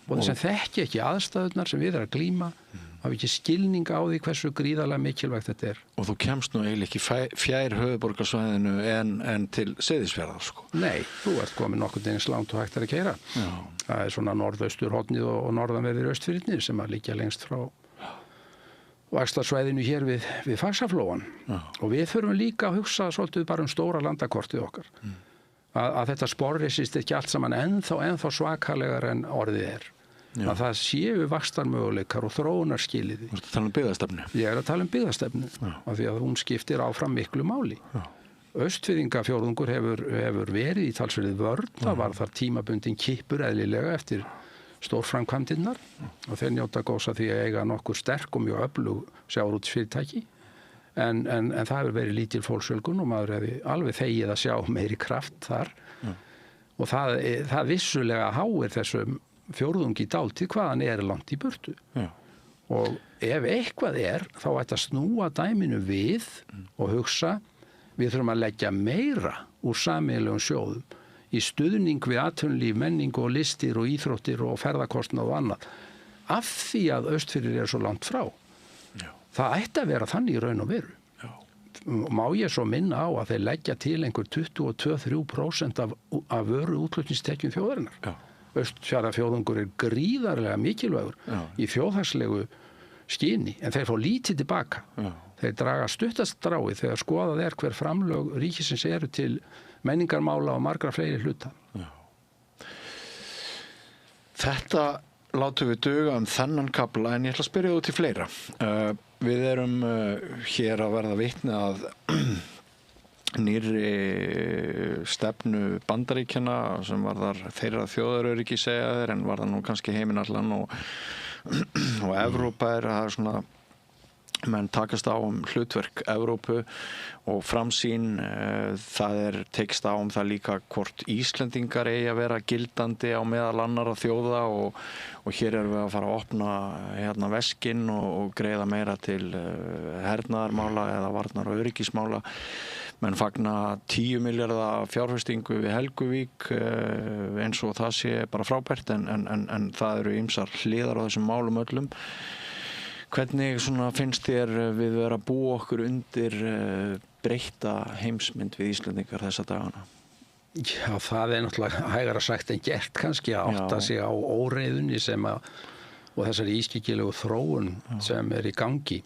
Og þess að þekki ekki aðstæðurnar sem við að glíma, hafa ekki skilninga á því hversu gríðarlega mikilvægt þetta er. Og þú kemst nú eiginlega ekki fjær höfuðborgarsvæðinu en til Seyðisfjarðar, sko. Nei, þú ert komin nokkurn veginn slangt og hægt að keyra. Það er svona norðausturhornið og norðanverðir Austfirðirnir sem að liggja lengst frá vaxtarsvæðinu hér við Faxaflóan. Og við þurfum líka að hugsa svolítið bara stóra landakortið okkar. Að þetta sporrisist ekki allt saman ennþá svakalegar en orðið er. Að það séu vaxtarmöguleikar og þróunarskilyrði. Þú ert að tala um byggðastefnu? Ég er að tala um byggðastefnu, af því að hún skiptir áfram miklu máli. Austfirðingafjórðungur hefur verið í talsverið vörn, það var þar tímabundin kippur eðlilega eftir stórframkvæmdirnar og þeir njóta góðs að því að eiga nokkur sterk og mjög öflug sjávarútvegsfyrirtæki. En það hefur verið lítil fólksfjölgun og maður hefði alveg þegið að sjá meiri kraft þar. Og það vissulega háir þessum fjórðungi dálítið hvaðan er langt í burtu. Og ef eitthvað þá ætti að snúa dæminu við og hugsa, við þurfum að leggja meira úr sameiginlegum sjóðum í stuðning við atvinnulíf, menningu og listir og íþróttir og ferðakostnað og annað. Af því að Austfirðir svo langt frá. Það ætti að vera þannig í raun og veru. Má ég svo minna á að þeir leggja til einhver 22-23% af vöru útflutningstekjum þjóðarinnar. Austfjarðarfjórðungur er gríðarlega mikilvægur í þjóðhagslegu skyni, en þeir fá lítið tilbaka. Þeir draga stuttast stráið þegar skoðað er hver framlög ríkisins eru til menningarmála og margra fleiri hluta. Þetta látum við duga þennan kafla, en ég ætla að spyrja út í fleira. Við erum hér að verða vitni að nýrri stefnu Bandaríkjanna sem varðar þeirra þjóðaröryggi segja þeir, en varðar nú kannski heiminn allan og Evrópa það er svona menn takast á hlutverk Evrópu og framsýn, það tekst á það líka hvort Íslendingar eigi að vera gildandi á meðal annarra þjóða og hér erum við að fara að opna veskinn og greiða meira til hernaðarmála eða varnar- og öryggismála. Menn fagna 10 milljarða fjárfestingu við Helguvík eins og það sé bara frábært en það eru ýmsar hliðar á þessum málum öllum. Hvernig finnst þér við vera að búa okkur undir breytta heimsmynd við Íslendingar þessa dagana? Já, það er náttúrulega hægara sagt en gert kannski að átta sig á óreiðunni og þessari ískyggilegu þróun sem er í gangi.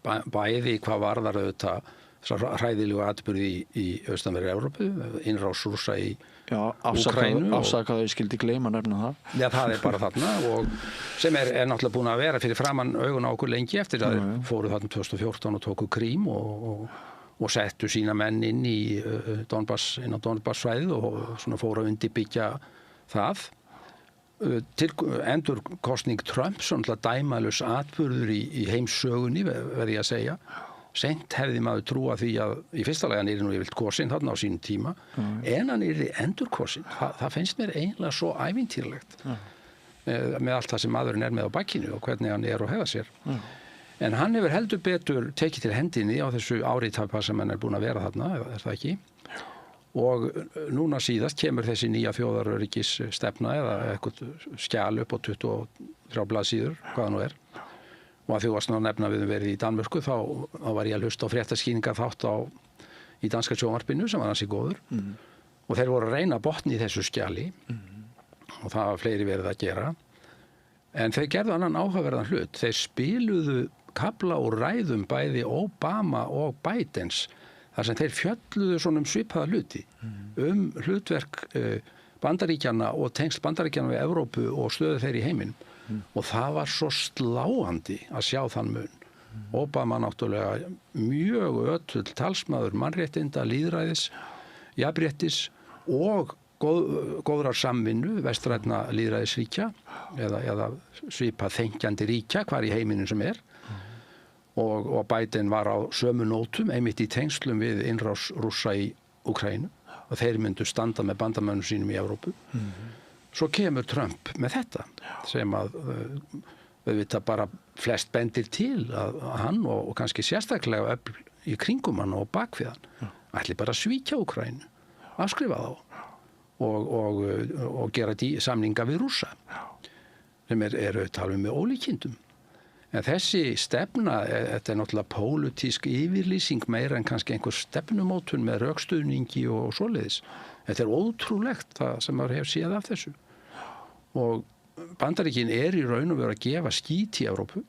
Bæði hvað varðar auðvitað þessar hræðilegu atburði í austanverðri Evrópu, innrás Rússa í Úkraínu. Afsakaðu, ég skildi gleyma nefna það. Já, það er bara þarna og sem er náttúrulega búin að vera fyrir framann augun á okkur lengi eftir að þeir fóru þarna 2014 og tóku Krím og settu sína menn inn í Donbass-svæðið og svona fóru að undirbyggja það. Til endurkosning Trump, svona dæmalus atburður í heimssögunni, verði ég að segja. Seint hefði maður trúa því að í fyrsta lagi hann nú yfirleitt kosinn þarna á sínum tíma en hann endurkosinn. Það finnst mér eiginlega svo ævintýrlegt með allt það sem maðurinn er með á bakkinu og hvernig hann er og hefða sér. En hann hefur heldur betur tekið til hendinni á þessu áritapa sem hann er búin að vera þarna, er það ekki? Og núna síðast kemur þessi nýja þjóðaröryggis stefna eða eitthvað skjal upp á 23 blaðsíður, hvað nú er. Og að því varst að nefna við verið í Danmörku þá var ég að hlusta á fréttaskýringar þátt í danska sjónvarpinu sem var ansi góður og þeir voru að reyna botni í þessu skjali og það var fleiri verið að gera. En þeir gerðu annan áhugaverðan hlut. Þeir spiluðu kafla úr ræðum bæði Obama og Bidens þar sem þeir fjölluðu svona svipaða hluti hlutverk Bandaríkjanna og tengsl Bandaríkjanna við Evrópu og stöðu þeir í heiminum og það var svo sláandi að sjá þann mun. Obama náttúrulega mjög ötull talsmaður mannréttinda, lýðræðis, jafnréttis og góðrar samvinnu vestrænna lýðræðisríkja eða svipað þenkjandi ríkja hvar í heiminum sem og Biden var á sömu nótum einmitt í tengslum við innrás Rússa í Úkraínu og þeir myndu standa með bandamönnum sínum í Evrópu. Svo kemur Trump með þetta sem að auðvitað bara flest bendir til að hann og kannski sérstaklega öfl í kringum hann og bakvið hann ætli bara að svíkja Úkraínu, afskrifa þá og gera samninga við Rússa sem auðvitað alveg með ólíkindum. En þessi stefna, þetta náttúrulega pólitísk yfirlýsing meira en kannski einhver stefnumótun með rökstuðningi og svoleiðis. Þetta ótrúlegt það sem maður hefur séð af þessu. Og Bandaríkin í raun og veru að gefa skít í Evrópu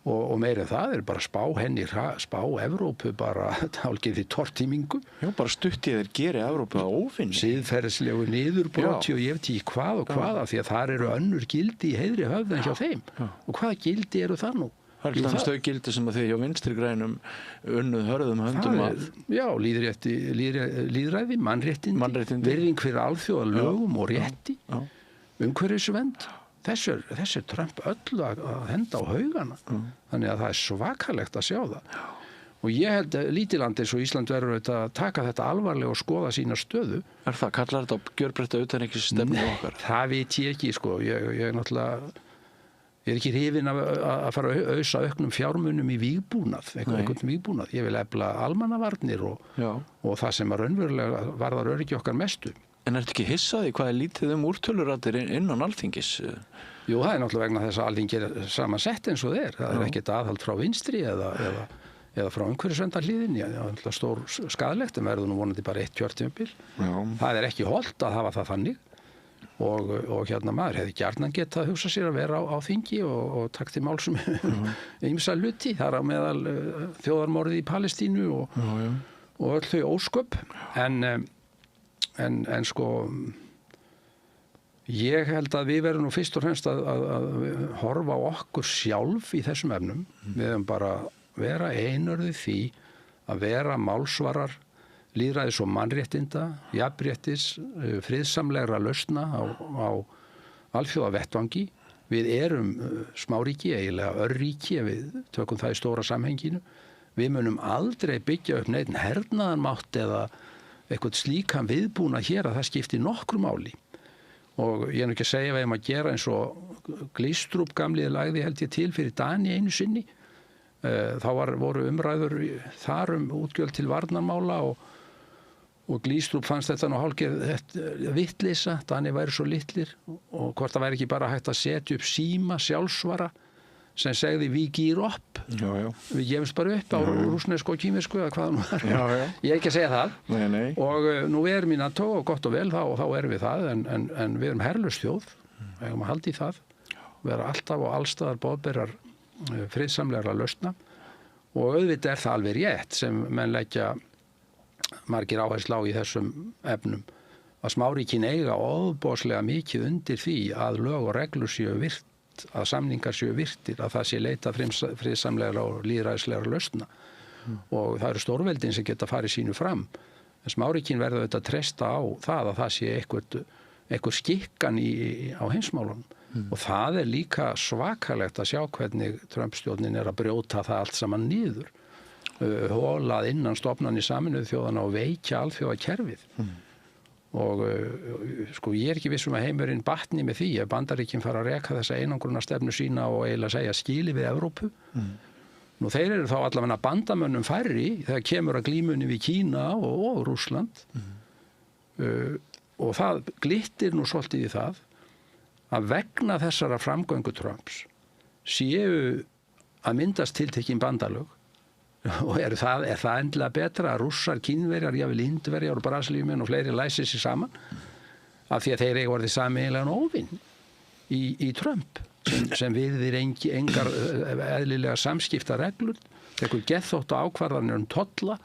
og meira en það bara spá henni, spá Evrópu bara tálgið í tortímingu. Já, bara stuttið geri Evrópu að ófinni. Siðferðislegu niðurbroti og ég veit ekki hvað og hvaða því að þar eru önnur gildi í heiðri höfð en hjá þeim. Og hvaða gildi eru það nú? Það er þau gildi sem að þið hjá vinstri grænum unnuð hörðum höndum að... Já, lýðræði, mannréttindi, virðing fyrir alþjóðalögum og rétti, umhverfisvernd. Þessi Trump öll að henda á haugana. Þannig að það er svakalegt að sjá það. Og ég held að lítilandi eins og Ísland verður að taka þetta alvarlega og skoða sína stöðu. Það kallar þetta á gjörbreytta utanríkisstefnu okkar? Það veit ég ekki, sko. Ég náttúrulega... Ég ekki hrifinn að fara að ausa auknum fjármunum í vígbúnað, einhvern vígbúnað. Ég vil efla almannavarnir og það sem að raunverulega varðar öryggi okkar mestu. En ertu ekki hissaði hvað lítið úrtöluraddir innan Alþingis? Jú, það náttúrulega vegna þess að Alþingi samansett eins og það er ekkert aðhald frá vinstri eða frá umhverfisverndarhlíðinni. Það er stór skaðlegt en verður nú vonandi bara eitt kjörtímabil. Það er ekki hollt að hafa það þannig og hérna maður hefði gjarnan getað að hugsa sér að vera á þingi og taka til máls ýmsa hluti. Það er á meðal þjóðarmorðið í Palestínu og öll þau ósköp en sko ég held að við verðum nú fyrst og fremst að horfa á okkur sjálf í þessum efnum. Við höfum bara vera einörði því að vera málsvarar lýðræðis og mannréttinda, jafnréttis, friðsamlegra lausna á alþjóðavettvangi. Við erum smáríki, eiginlega örríki, ef við tökum það í stóra samhenginu. Við munum aldrei byggja upp neitt hernaðarmátt eða eitthvað slíkan viðbúna hér að það skipti nokkru máli. Og ég nú ekki að segja hvað ég maður gera eins og Glistrup gamliði lagði held ég til fyrir Dani einu sinni. Þá voru umræður þar útgjöld til varnarmála og Glistrup fannst þetta nú hálfgerð vitleysa, Dani væri svo litlir og hvort það væri ekki bara hægt að setja upp síma sjálfsvara sem segði við gýr upp, við gefumst bara upp á rússnesku og kýmversku eða hvað nú var. Ég er ekki að segja það. Nei. Og nú erum í NATO og gott og vel þá erum við það en við erum herlaus þjóð, við erum að halda í það, vera alltaf og allstaðar boðberar friðsamlegra lausna og auðvitað er það alveg rétt sem menn leggja margir áherslu á í þessum efnum að smáríkin eiga ofboðslega mikið undir því að lög og reglur séu virt, að samningar séu virtir, að það sé leita friðsamlegra og lýðræðislegra lausna og það eru stórveldin sem geta farið sínu fram. En smáríkin verða auðvitað að treysta á það að það sé eitthvað skikkan á heimsmálunum. Og það er líka svakalegt að sjá hvernig Trump-stjórnin er að brjóta það allt saman niður. Holað innan stofnanir Sameinuðu þjóðanna og veikja alþjóðakerfið. Og sko ég er ekki viss að heimurinn batni með því ef Bandaríkin fara að reka þessa einangrunarstefnu sína og eiginlega segja skili við Evrópu. Nú þeir eru þá allavega bandamönnum færri þegar kemur að glímunni við Kína og Rússland. Og það glittir nú svolítið í það að vegna þessara framgöngu Trumps séu að myndast tiltekin bandalög Og er það endilega betra að Rússar, Kínverjar, jável Indverjar og Brasilíumenn og fleiri læsi sig saman af því að þeir eiga orðið sameiginlegan óvinn í Trump sem virðir engar eðlilega samskiptareglur, tekur geðþótta ákvarðanir tolla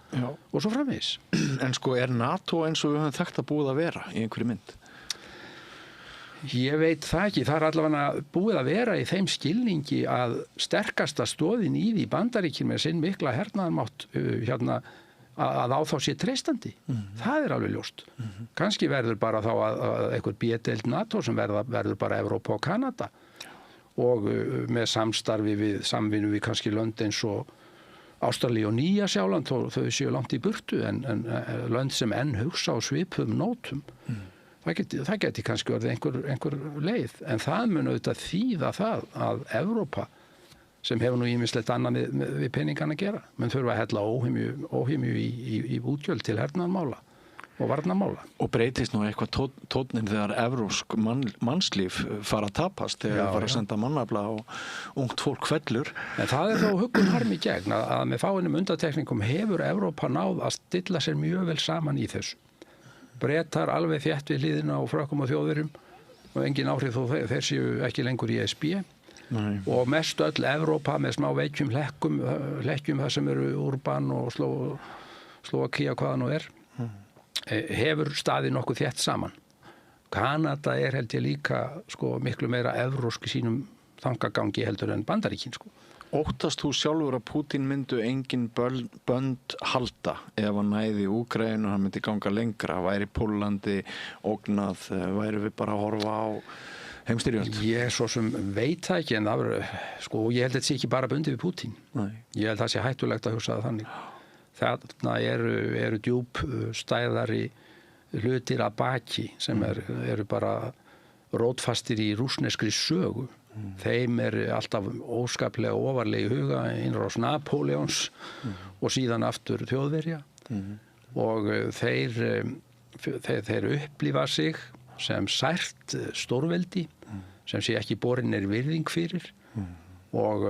og svo framvegis. En sko NATO eins og við höfum þekkt að búið að vera í einhverju mynd? Ég veit það ekki, það allavega búið að vera í þeim skilningi að sterkasta stoðin í því Bandaríkin með sinn mikla hernaðarmátt að á þá sé treystandi. Það er alveg ljóst. Kannski verður bara þá að einhver B-deild NATO sem verður bara Evrópa og Kanada og með samvinnu við kannski lönd eins og Ástralía og Nýja-Sjáland, þau séu langt í burtu en lönd sem enn hugsa á svipuðum nótum. Það geti kannski orðið einhver leið, en það mun auðvitað þýða það að Evrópa, sem hefur nú ýmislegt annað við peningana að gera, mun þurfa að hella óhemju í útgjöld til hernaðarmála og varnarmála. Og breytist nú eitthvað tónnin þegar evrópsk mannslíf fara að tapast, þegar fara að senda mannafla og ungt fólk fellur. En það er þó huggun harmi gegn að með fáinum undantekningum hefur Evrópa náð að stilla sér mjög vel saman í þessu. Bretar alveg þétt við hliðina á Frökkum og Þjóðverjum og engin áhrif þó þeir séu ekki lengur í ESB. Nei. Og mest öll Evrópa með smá veikjum hlekkjum það sem eru Urban og Slóvakía hvaða nú er, hefur staðið nokkuð þétt saman. Kanada er held ég líka miklu meira evrósk í sínum þangagangi heldur en Bandaríkin Óttast þú sjálfur að Pútín myndu engin bönd halda ef hann næði Úkraínu, hann myndi ganga lengra, væri Póllandi ógnað, væri við bara að horfa á heimstyrjöld? Ég svo sem veit það ekki, en það verður, ég held að þetta sé ekki bara bundið við Pútín. Nei. Ég held að það sé hættulegt að hugsa það þannig. Þarna eru djúpstæðari hlutir að baki sem eru bara rótfastir í rússneskri sögu. Þeim alltaf óskaplega ofarlega í huga innrás Napóleons og síðan aftur Þjóðverja og þeir upplifa sig sem sært stórveldi sem sé ekki borin virðing fyrir og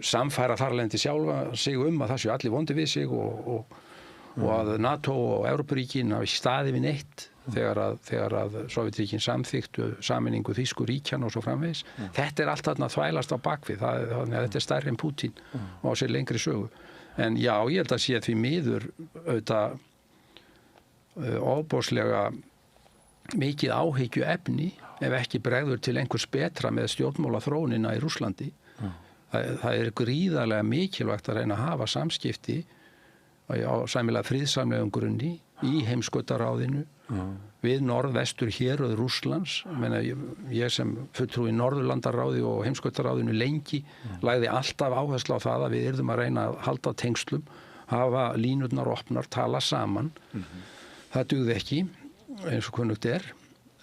samfæra þarlendi sjálfa sig að það séu allir vondi við sig og að NATO og Evrópuríkin hafi staðið við neitt þegar að Sovétríkin samþyktu sameiningu þýsku ríkjanna og svo framvegis. Þetta allt þarna þvælast á bakvið, þannig að þetta stærri en Pútín og á sér lengri sögu. En já, ég held að sé því miður auðvitað ofboðslega mikið áhyggju efni ef ekki bregður til einhvers betra með stjórnmálaþróunina í Rússlandi. Það gríðarlega mikilvægt að reyna að hafa samskipti á sæmilega friðsamlegum grunni í heimskautaráðinu við norðvestur héröð Rússlands. Ég sem fulltrúi Norðurlandaráði og heimskautaráðinu lengi lagði alltaf áherslu á það að við yrðum að reyna að halda tengslum, hafa línurnar opnar, tala saman. Það dugði ekki eins og kunnugt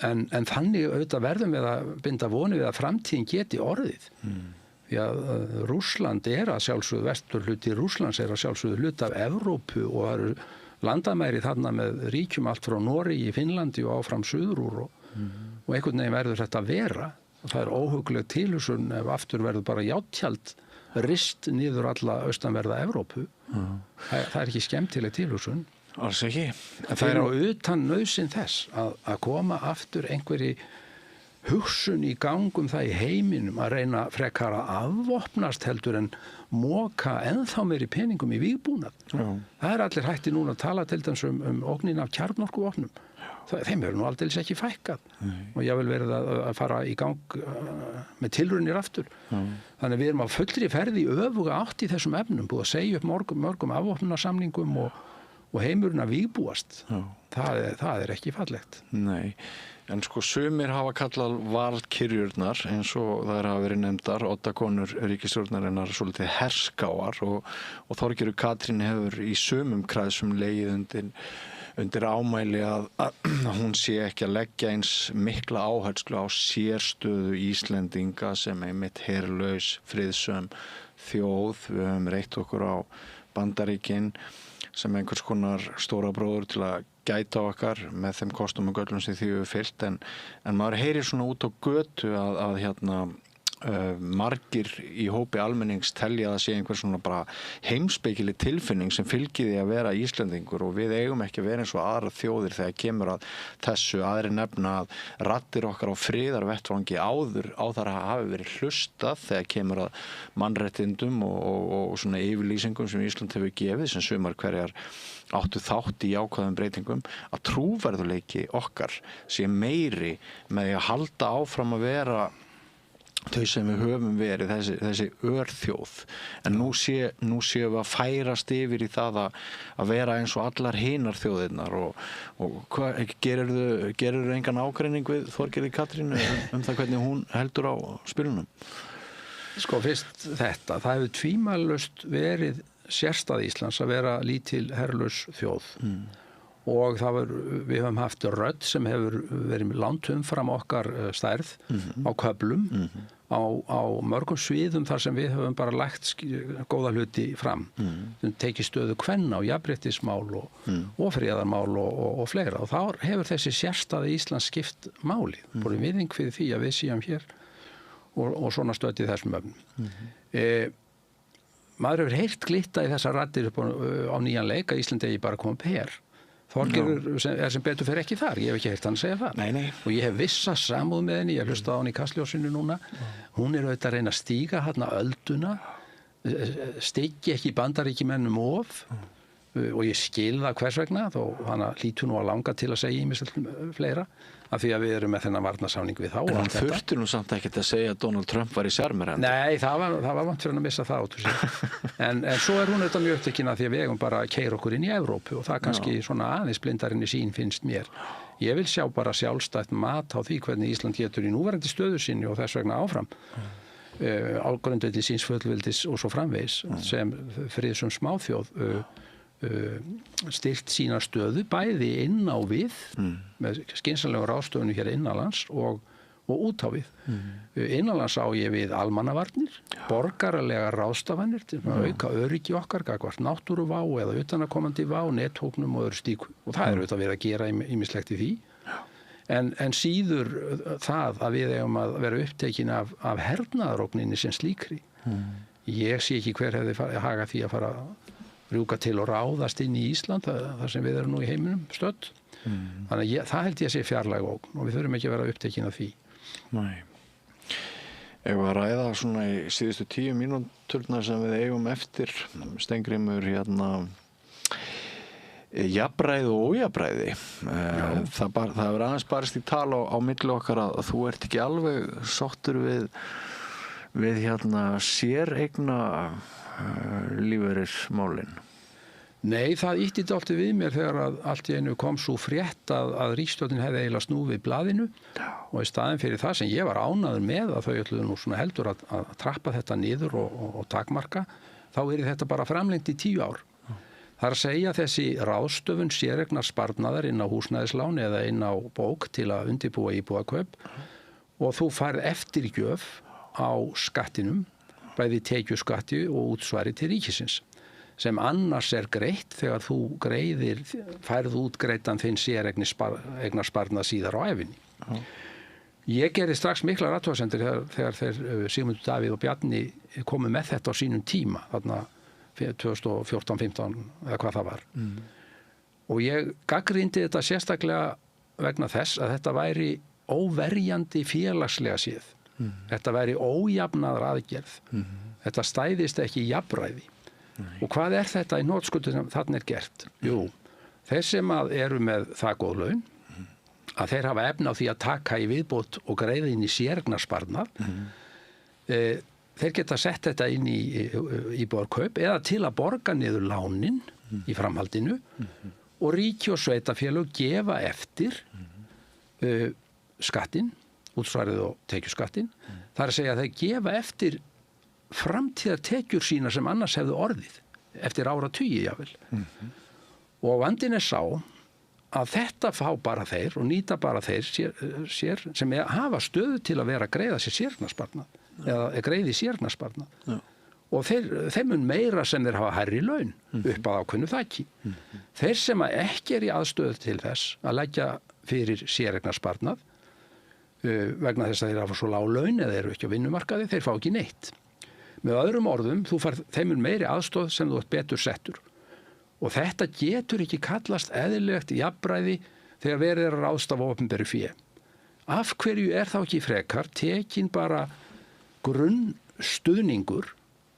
en þannig auðvitað verðum við að binda voni við að framtíðin geti orðið. Því að Rússland að sjálfsögðu, vesturhluti Rússlands að sjálfsögðu hluti af Evrópu og það eru landamæri þarna með ríkjum allt frá Noregi, Finnlandi og áfram suður úr og einhvern veginn verður þetta að vera. Og það óhugleg tilhugsun ef aftur verður bara játjald rist niður alla austanverða Evrópu. Það ekki skemmtileg tilhugsun. Alls ekki. Það á utan nauðsyn þess að koma aftur einhverji hugsun í gangum það í heiminum að reyna frekar að afvopnast heldur en moka ennþá meiri peningum í vígbúnað. Það allir hætti núna að tala til dæmis ógnin af kjarnorkuvopnum. Þeim hefur nú aldeilis ekki fækkað og ég vil verið að fara í gang með tilraunir aftur. Þannig við erum á fullri ferði öfuga átt í þessum efnum, búið að segja upp mörgum afvopnunarsamningum og heimurinn að vígbúast. Það ekki fallegt. Nei. En sumir hafa kallað valkyrjurnar eins og þær hafa verið nefndar, oddakonur ríkisstjórnarinnar svolítið herskáar og Þorgerður Katrín hefur í sumum kræðsum legið undir ámæli að hún sé ekki að leggja eins mikla áherslu á sérstöðu Íslendinga sem einmitt herlaus, friðsöm þjóð. Við höfum reitt okkur á Bandaríkin sem einhvers konar stóra bróður til að gæta okkar með þeim kostum og göllum sem því við fyllt en maður heyrir svona út á götu að margir í hópi almennings telja að það sé einhver svona bara heimspekileg tilfinning sem fylgir því að vera Íslendingur og við eigum ekki að vera eins og aðra þjóðir þegar kemur að þessu, aðri nefna að raddir okkar á friðarvettvangi áður á þar að hafi verið hlustað þegar kemur að mannréttindum og svona yfirlýsingum sem Ísland hefur gefið sem sumar hverjar áttu þátt í jákvæðum breytingum, að trúverðuleiki okkar sé meiri með því að halda áfram að vera þau sem við höfum verið, þessi örþjóð. En nú séum við að færast yfir í það að vera eins og allar hinar þjóðirnar og gerirðu engan ágreining við Þorgerði Katrínu það hvernig hún heldur á spilunum? Sko fyrst þetta, það hefur tvímælalaust verið sérstað Íslands að vera lítil herlaus þjóð. Og við höfum haft rödd sem hefur verið langt umfram okkar stærð á köflum, á mörgum sviðum þar sem við höfum bara lagt góða hluti fram. Tekið stöðu kvenna og jafnréttismál og friðarmál og fleira. Og þá hefur þessi sérstaða Íslands skipt máli. Bara virðing fyrir því að við séum hér og svona stödd í þessum öfnum. Maður hefur heyrt glitta í þessar raddir á nýjan leik að Íslandi eigi bara að koma upp her. Þorgerður sem betur fyrir ekki þar, ég hef ekki heyrt hann segja það. Nei. Og ég hef vissa samúð með henni, ég hlusta á hann í Kastljósinu núna. Hún auðvitað að reyna að stíga hérna ölduna, stigi ekki Bandaríkjamennum of og ég skil það hvers vegna, þó hana hlýtur nú að langa til að segja ýmislegt fleira, af því að við erum með þennan varnarsamning við þá. En hann þurfti nú samt ekkert að segja að Donald Trump var í sjarmer. Nei, það var vant fyrir hann að missa það út úr sér. En svo hún auðvitað mjög upptekin af því að við eigum bara að keyra okkur inn í Evrópu og það kannski svona aðeins blindarinn í sín finnst mér. Ég vil sjá bara sjálfstætt mat á því hvernig Ísland getur í núverandi stöðu sinni og þess vegna áfram. Á grundvelli síns fullveldis og svo framvegis sem friðsum smáþjóð styrkt sína stöðu bæði inn á við með skynsamlega ráðstöfunu hér innanlands og út á við. Innanlands á ég við almannavarnir, borgaralega ráðstafanir til að auka öryggi okkar gagnvart náttúruvá eða utanakomandi vá, nethóknum og öðru stíku. Og það auðvitað verið að gera ýmislegt í því. En síður það að við eigum að vera upptekin af hernaðarógninni sem slíkri. Ég sé ekki hver hefði hagað því að fara rjúka til og ráðast inn í Ísland þar sem við erum nú í heiminum stödd. Þannig að það held ég að sé fjarlæg ógn og við þurfum ekki að vera upptekin af því. Nei. Ef við að ræða svona í síðustu 10 mínúturna sem við eigum eftir, Steingrímur, jafnræði og ójafnræði. Það hefur aðeins barist í tal á milli okkar að þú ert ekki alveg sáttur við séreigna lífeyrismálin. Nei, það ítti dálítið við mér þegar að allt í einu kom svo frétt að ríkisstjórnin hefði eiginlega snúið blaðinu og í staðinn fyrir það sem ég var ánægður með að þau ætluðu nú svona heldur að trappa þetta niður og takmarka, þá þetta bara framlengt í 10 ár. Það er að segja þessi ráðstöfun séreignarsparnaðar inn á húsnæðislán eða inn á bók til að undirbúa íbúðakaup og þú færð eftirgjöf á skattinum, bæði tekjuskatti og útsvari til ríkisins, sem annars greitt þegar þú færð út greittan þinn séreignarsparnað síðar á ævinni. Ég gerði strax miklar athugasemdir þegar þeir Sigmundur Davíð og Bjarni komu með þetta á sínum tíma, þarna 2014-15 eða hvað það var. Og ég gagnrýndi þetta sérstaklega vegna þess að þetta væri óverjandi félagslega séð. Þetta væri ójafnaðar aðgerð. Þetta stæðist ekki jafnræði. Og hvað þetta í hnotskurn sem þarna gert? Jú, þeir sem eru með það góð laun, að þeir hafa efni á því að taka í viðbót og greiða inn í séreignarsparnað, þeir geta sett þetta inn í íbúðarkaup eða til að borga niður lánin í framhaldinu og ríki og sveitafélög gefa eftir skattinn, útsvarið og tekjuskattin. Það er að segja að þeir gefa eftir framtíðar tekjur sína sem annars hefðu orðið eftir áratugi jafnvel. Og vandinn sá að þetta fá bara þeir og nýta bara þeir sér sem hafa stöðu til að vera að greiða sér séreignarsparnað eða greiði séreignarsparnað. Og þeir mun meira sem þeir hafa hærri laun upp að ákveðnu þaki. Þeir sem ekki í aðstöðu til þess að leggja fyrir séreignarsparnað vegna þess að þeir hafa svo lág laun eða eru ekki á vinnumarkaði, þeir fá ekki neitt. Með öðrum orðum, þú fær þeim meiri aðstoð sem þú ert betur settur. Og þetta getur ekki kallast eðlilegt jafnræði þegar verið að ráðstafa opinberu fé. Af hverju þá ekki frekar tekin bara grunnstuðningur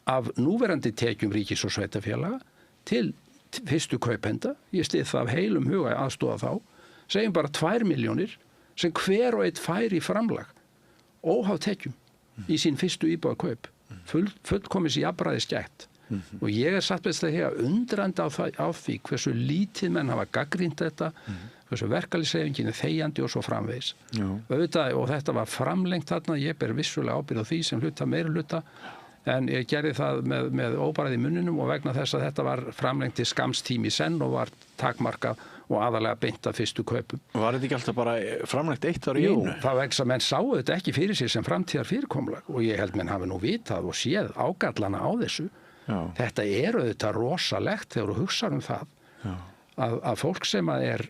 af núverandi tekjum ríkis og sveitarfélaga til fyrstu kaupenda, ég styð það af heilum huga aðstoða þá, segjum bara 2 milljónir sem hver og einn fær í framlag, óháð tekjum í sín fyrstu íbúðarkaup, fullkomis jafnræðis gætt. Og ég satt best að hega undrandi á því hversu lítið menn hafa gagnrýnt þetta, hversu verkalýðshreyfingin þegjandi og svo framvegis. Og þetta var framlengt þarna, ég ber vissulega ábyrgð á því sem hluta meiri hluta, en ég gerði það með óbarað í munninum og vegna þess að þetta var framlengt til skamstími senn og var takmarkað og aðalega beint af fyrstu kaupum. Var þetta ekki alltaf bara framlengt 1 ár í einu? Jú, það vegna að menn sáu þetta ekki fyrir sér sem framtíðar fyrirkomulag og ég held menn hafi nú vitað og séð ágallana á þessu. Þetta auðvitað rosalegt þegar þú hugsar það að fólk sem er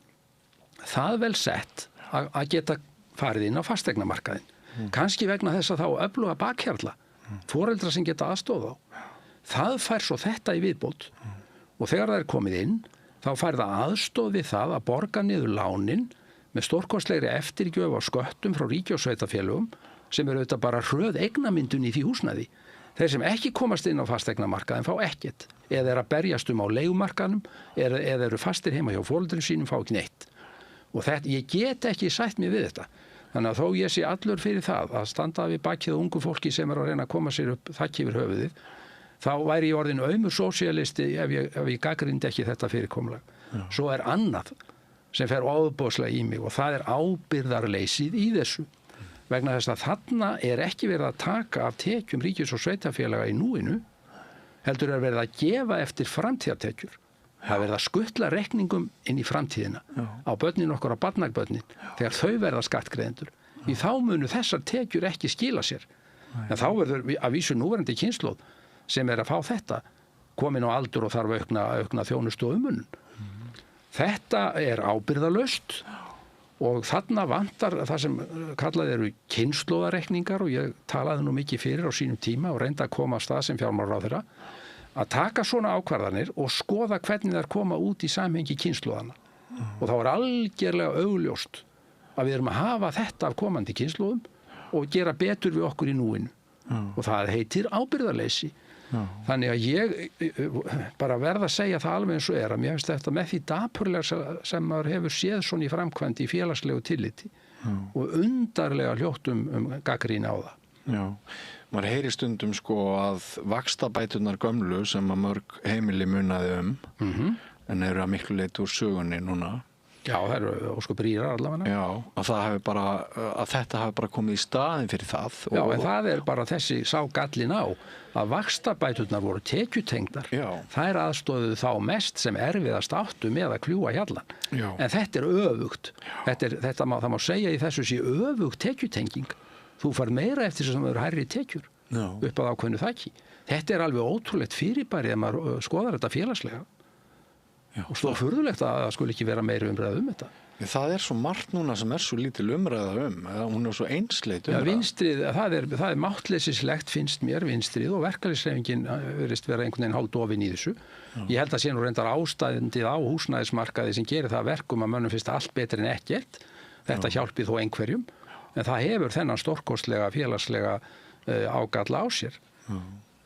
það vel sett að geta farið inn á fasteignamarkaðin, kannski vegna þess að þá öfluga bakhjarla, foreldra sem geta aðstoða á, það fær svo þetta í viðbót og þegar það komið inn þá fær það aðstoð við það að borga niður lánin með stórkostlegri eftirgjöf á sköttum frá ríki og sveitafélögum sem auðvitað bara hröð eignamyndun í því húsnæði. Þeir sem ekki komast inn á fasteignamarkaðin fá ekkert eða að berjast á leigumarkaðnum eða eru fastir heima hjá foreldrum sínum fá ekki neitt. Og þetta, ég get ekki sætt mig við þetta. Þannig að þó ég sé allur fyrir það að standa við bakið á ungu fólki sem að reyna að koma sér upp þakki yfir höfuðið, þá væri ég orðin aumur sósíalisti ef ég gagnrýndi ekki þetta fyrirkomulag. Svo annað sem fer ofboðslega í mig og það ábyrgðarleysið í þessu. Vegna þess að þarna ekki verið að taka af tekjum ríkis og sveitafélaga í núinu, heldur verið að gefa eftir framtíðartekjur. Það verið að skuttla reikningum inn í framtíðina á börnin okkar, á barnagbörnin, þegar þau verða skattgreiðendur. Í þá munu þessar tekjur ekki skila sér. En þá verður að vísu núverandi kynslóð sem að fá þetta komin á aldur og þarf aukna þjónustu og umönnun. Þetta ábyrgðarlaust og þarna vantar það sem kallað eru kynslóðareikningar og ég talaði nú mikið fyrir á sínum tíma og reyndi að koma að stað sem fjármálaráðherra að taka svona ákvarðanir og skoða hvernig þær koma út í samhengi kynslóðana. Og þá algerlega augljóst að við erum að hafa þetta af komandi kynslóðum og gera betur við okkur í núinu. Og það heitir ábyrgðarleysi. Þannig að ég bara verð að segja það alveg eins og að mér finnst þetta með því dapurlega sem maður hefur séð svona í framkvæmdi í félagslegu tilliti og undarlega hljótt gagnrýni á það. Já, maður heyri stundum að vaxtabæturnar gömlu sem að mörg heimili munaði en eru að miklu leyti úr sögunni núna. Já, það eru ósköp rýrar allavega. Já, að þetta hafi bara komið í staðinn fyrir það. Já, en það bara þessi gallin á að vaxtabæturnar voru tekjutengdar. Þær aðstóðu þá mest sem erfiðast áttu með að kljúa hjallan. En þetta öfugt. Það má segja í þessu sé öfugt tekjutenging. Þú fær meira eftir sem eru hærri tekjur upp að ákveðnu þakki. Þetta alveg ótrúlegt fyrirbæri ef maður skoðar þetta félagslega. Og svo furðulegt að það skuli ekki vera meiri umræða þetta. Það svo margt núna sem svo lítil umræða hún svo einsleit umræða. Vinstrið, það máttleysislegt finnst mér vinstrið og verkalýðshreyfingin virðist vera einhvern veginn hálfdofin í þessu. Ég held að sé nú reyndar ástæðindið á húsnæðismarkaði sem gerir það verkum að mönnum finnst allt betur en ekkert. Þetta hjálpi þó einhverjum. En það hefur þennan stórkostlega félagslega ágalla á sér.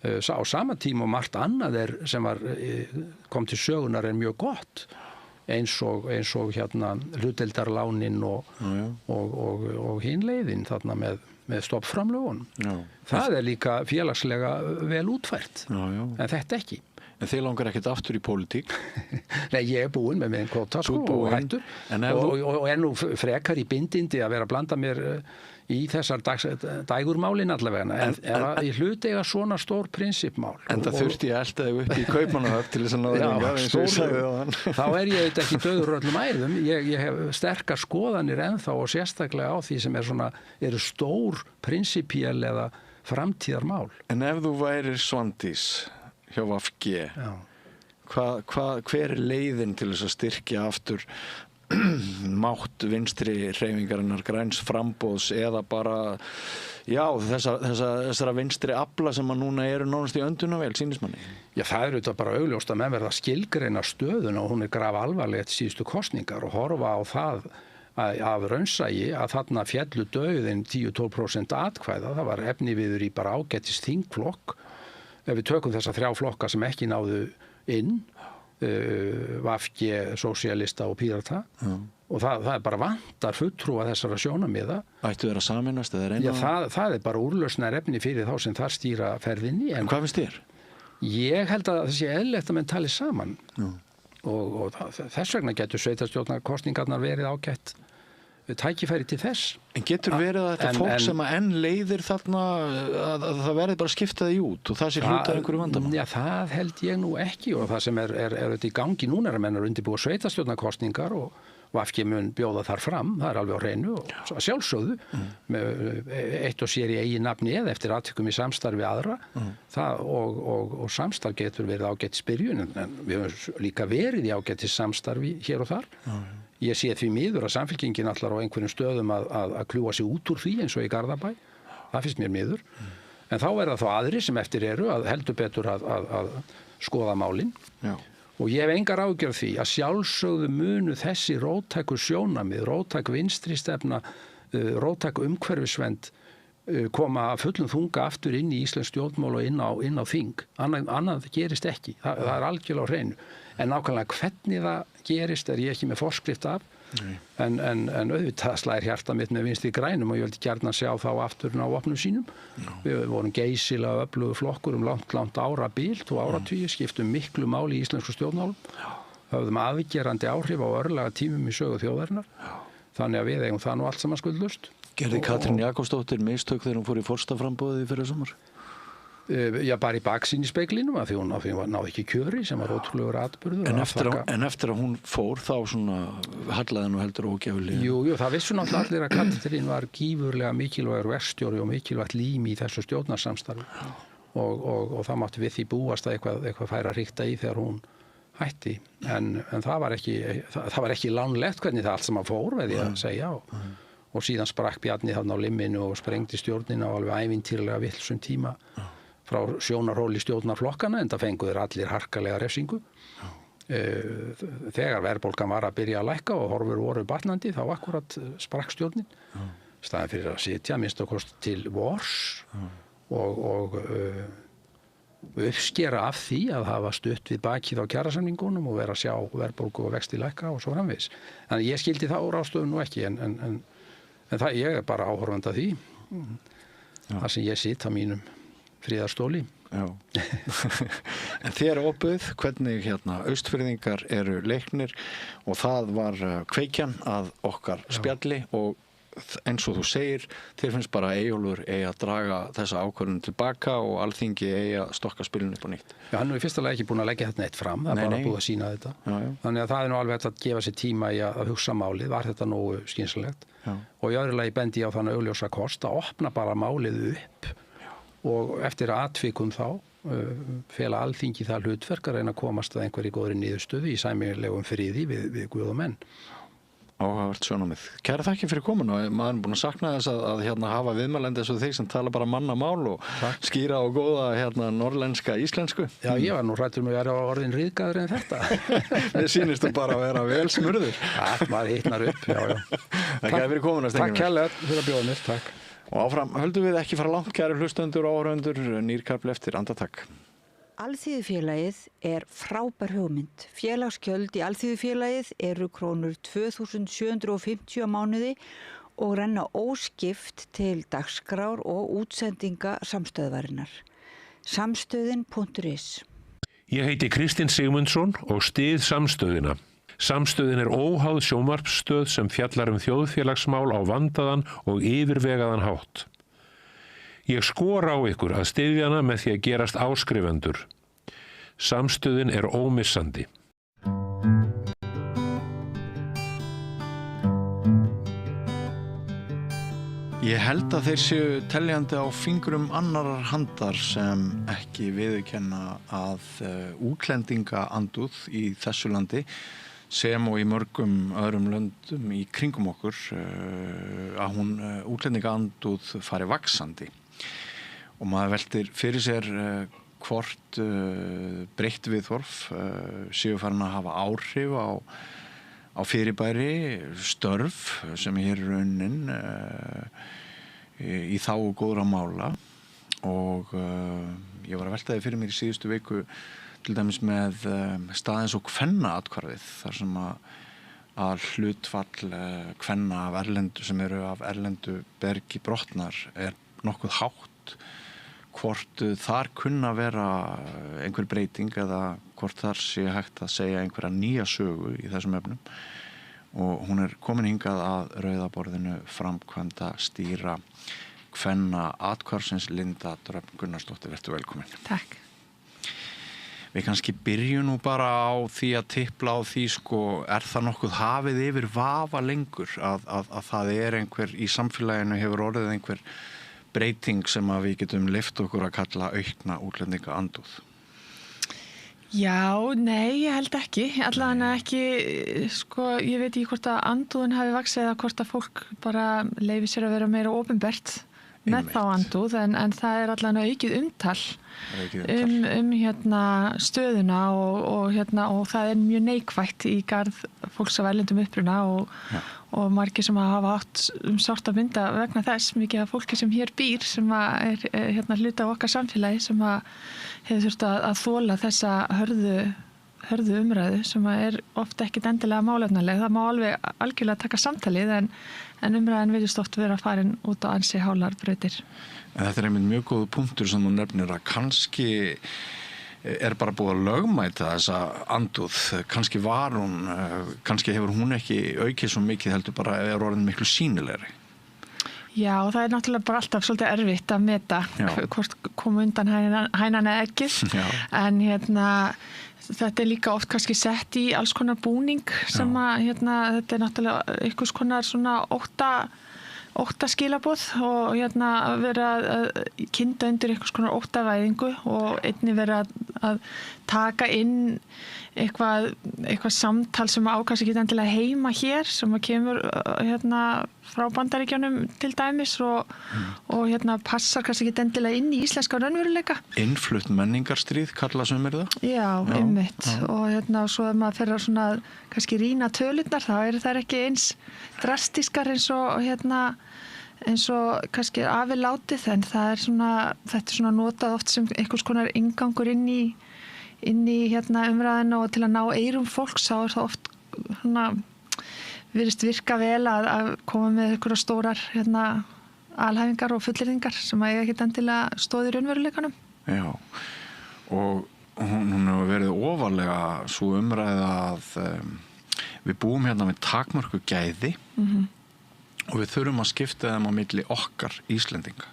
Á sama tíma og margt annað sem kom til sögunar mjög gott eins og hlutdeildarlánin og hin leiðin þarna með stoppframlögunum. Það líka félagslega vel útfært en þetta ekki. En þið langar ekkert aftur í pólitík? Nei, ég búinn með minn kvóta og hættur og nú frekar í bindindi að vera að blanda mér í þessar dægurmálin allavega en í hlut eiga svona stór prinsipmál. En það þurfti ég elda þig upp í Kaupmannahöfn til þess að náða þá ég auðvitað ekki döður öllum æðum. Ég hef sterkar skoðanir ennþá og sérstaklega á því sem eru stór prinsipíal eða framtíðarmál. En ef þú værir Svandís hjá VG, hver leiðin til þess að styrkja aftur mátt vinstri hreyfingarinnar græns framboðs eða bara, já, þessara vinstri afla sem að núna eru nánast í öndunavél, sýnist manni? Já, það auðvitað bara augljóst að menn verða að skilgreina stöðuna og hún grafalvarleg eftir síðustu kosningar og horfa á það af raunsæi að þarna féllu dauðin 10-12% atkvæða. Það var efniviður í bara ágætis þingflokk. Ef við tökum þessa 3 flokka sem ekki náðu inn, VFG, Sósíalista og Pírata, og það er bara vantar fulltrúa þessara sjónarmiða. Ættu þeir að sameinast eða reyna? Já, það er bara úrlausnar efni fyrir þá sem þar stýra ferðinni. En hvað finnst þér? Ég held að það sé eðlilegt að menn tali saman. Og þess vegna getur sveitarstjórnarkosningarnar verið ágætt tækifæri til þess. En getur verið að þetta fólk sem að enn leiðir þarna að það verði bara skiptaði út og það sé hluta einhverju vandamál? Já, það held ég nú ekki og það sem er þetta í gangi núna er að menn undirbúa sveitarstjórnarkosningar og VFG mun bjóða þar fram, það er alveg á hreinu og sjálfsögðu með eitt og sér í eigin nafni eða eftir atvikum í samstarfi aðra og samstarf getur verið ágætis byrjun en við höfum líka verið í ágætis samstarfi hér og þar. Ég sé því miður að Samfylkingin allar á einhverjum stöðum að kljúa sig út úr því eins og í Garðabæ. Það finnst mér miður. En þá er það þá aðrir sem eftir eru að heldur betur að skoða málin. Já. Og ég hef engar ágjörð því að sjálfsögðu munu þessi róttæku sjónarmið, róttæk vinstri stefna, róttæk umhverfisvernd koma að fullum þunga aftur inn í íslensk stjórnmál og inn á þing. Annað gerist ekki. Það er algjörlega á hreinu. En nákvæmlega hvernig það gerist er ég ekki með forskrift af. En auðvitað slær hjarta mitt með vinstri grænum og ég vildi gjarnan sjá þá aftur á opnum sínum. Við vorum geysilega öflugur flokkur langt árabil, 2 áratugi, skiptum miklu máli í íslensku stjórnmálum. Höfðum afgerandi áhrif á örlaga tímum í sögu þjóðarinnar. Þannig að við eigum það nú allt saman skuldlaust. Gerði Katrín Jakobsdóttir mistök þegar hún fór í forstaframboðið í fyrra sumar? Já, bara í baksýn í speglinum af því hún náði ekki kjöri sem var ótrúlegur atburður. En eftir að hún fór þá svona hallaði nú heldur ógæfulega? Jú, það vissu náttúrulega allir að Katrín var gífurlega mikilvægur verkstjóri og mikilvægt lím í þessu stjórnarsamstarfi og það mátti við því búast að eitthvað færi að ríkta í þegar hún hætti. En það var ekki lánlegt hvernig það allt saman fór, veð ég að segja og síðan sprakk Bjarni þarna á limminu og sprengdi stjórnina á alveg ævintýrlega villsum tíma frá sjónarhóli stjórnarflokkana en það fengu þeir allir harkalega refsingu. Þegar verðbólgan var að byrja að lækka og horfur voru batnandi þá akkurat sprakk stjórnin. Staðan fyrir að sitja minnst og kost til vors og uppskera af því að hafa stutt við bakið á kjarasamningunum og vera að sjá verðbólgu og vexti lækka og svo framvegis. Þannig ég skildi það úr ástöðum nú ekki en það ég er bara áhorfandi að því. Það sem ég sitt á mínum friðarstóli. Já. En þér opið, hvernig Austfirðingar eru leiknir og það var kveikjan að okkar spjalli og eins og þú segir, þér finnst bara að Eyjólfur eigi að draga þessa ákvörðun tilbaka og Alþingi eigi að stokka spilinu upp á nýtt. Já, hann er í fyrsta lagi ekki búin að leggja þetta neitt fram, það er bara búið að sýna þetta. Já. Þannig að það er nú alveg hægt að gefa sér tíma í að hugsa málið, var þetta nógu skynsamlegt. Og í öðru lagi bendi ég á þann augljósa kost að opna bara málið upp og eftir atvikum þá fela Alþingi það hlutverk að reyna að komast að einhverju góðri niðurstöðu í sæmilegum friði við Guð og menn. Áhugavert sjónarmið. Kæra þakki fyrir komuna. Maður er búin að sakna þess að hafa viðmælandi eins og þig sem tala bara mannamál og skýra og góða norrlenska íslensku. Já, ég var nú hræddur með að vera orðin ryðgaður en þetta. Mér sýnist þú bara að vera vel smurður. Já, maður hittnar upp. Já. Takk fyrir komuna, Steingrímur. Takk kærlega fyrir að bjóða mér. Takk. Og áfram höldum við ekki fara langt, kæru hlustendur og áhorfendur, nýrkafli eftir andartak. Alþýðufélagið er frábær hugmynd. Félagsgjöld í Alþýðufélagið eru krónur 2.750 á mánuði og renna óskipt til dagskrár og útsendinga samstöðvarinnar. Samstöðin.is. Ég heiti Kristinn Sigmundsson og styð Samstöðina. Samstöðin er óháð sjónvarpsstöð sem fjallar þjóðfélagsmál á vandaðan og yfirvegaðan hátt. Ég skora á ykkur að styðja hana með því að gerast áskrifendur. Samstöðin er ómissandi. Ég held að þeir séu teljandi á fingrum annarar handar sem ekki viðurkenna að útlendingaandúð í þessu landi sem og í mörgum öðrum löndum í kringum okkur að hún útlendingaandúð fari vaxandi og maður veltir fyrir sér hvort breytt viðhorf séu farin að hafa áhrif á fyrirbæri störf sem hér er unnin í þágu góðra mála og ég var að velta því fyrir mér í síðustu viku til dæmis með staðins og kvennaatkvarðið þar sem að hlutfall kvenna af erlendu sem eru af erlendu bergi brotnar nokkuð hátt hvort þar kunna vera einhver breyting eða hvort þar sé hægt að segja einhverja nýja sögu í þessum efnum og hún komin hingað að Rauða borðinu framkvæmda stýra kvenna atkvarðsins Linda Dröfn Gunnarsdóttir, vertu velkomin. Takk. Við kannski byrjum nú bara á því að tipla á því það nokkuð hafið yfir vafa lengur að það einhver í samfélaginu hefur orðið einhver breyting sem að við getum leyft okkur að kalla aukna útlendingaandúð? Já, nei, ég held ekki. Allavega ekki, ég veit ekki hvort að andúðin hafi vaxið eða hvort að fólk bara leyfi sér að vera meira opinbert með þá andúð, en það allavega aukið umtal stöðuna og það mjög neikvætt í garð fólks af erlendum uppruna og margir sem hafa átt sárt að mynda vegna þess, mikið af fólki sem hér býr sem hluta af okkar samfélagi sem hefur þurft að þola þessa hörðu umræðu sem oft ekkit endilega málefnaleg. Það má alveg algjörlega taka samtalið en umræðan virðist oft vera farin út á ansi hálar brautir. Þetta einmitt mjög góðu punktur sem þú nefnir að kannski bara búið að lögmæta þessa andúð. Kannski kannski hefur hún ekki aukið svo mikið heldur bara orðin miklu sýnilegri. Já, það náttúrulega bara alltaf svolítið erfitt að meta hvort koma undan hænan eða ekkið. En þetta líka oft kannski sett í alls konar búning sem að þetta náttúrulega einhvers konar svona óttaskilaboð og vera að kynda undir einhvers konar óttavæðingu og einnig vera að taka inn eitthvað samtal sem ákast ekki endilega heima hér sem að kemur frá Bandaríkjunum til dæmis og passar kannski ekki endilega inn í íslenska raunveruleika. Innflutt menningarstríð kalla sem það? Já, einmitt. Og svo ef maður fer að svona kannski rýna tölurnar þá þær ekki eins drastískar eins og kannski afilátið en þetta er svona notað oft sem einhvers konar inngangur inn í umræðinu og til að ná eyrum fólks þá það oft virðist virka vel að koma með einhverja stórar alhæfingar og fullyrðingar sem að ekki endilega stóð í raunveruleikanum. Já, og hún hefur verið ofarlega svo umræða að við búum með takmörku gæði og við þurfum að skipta þeim á milli okkar Íslendinga.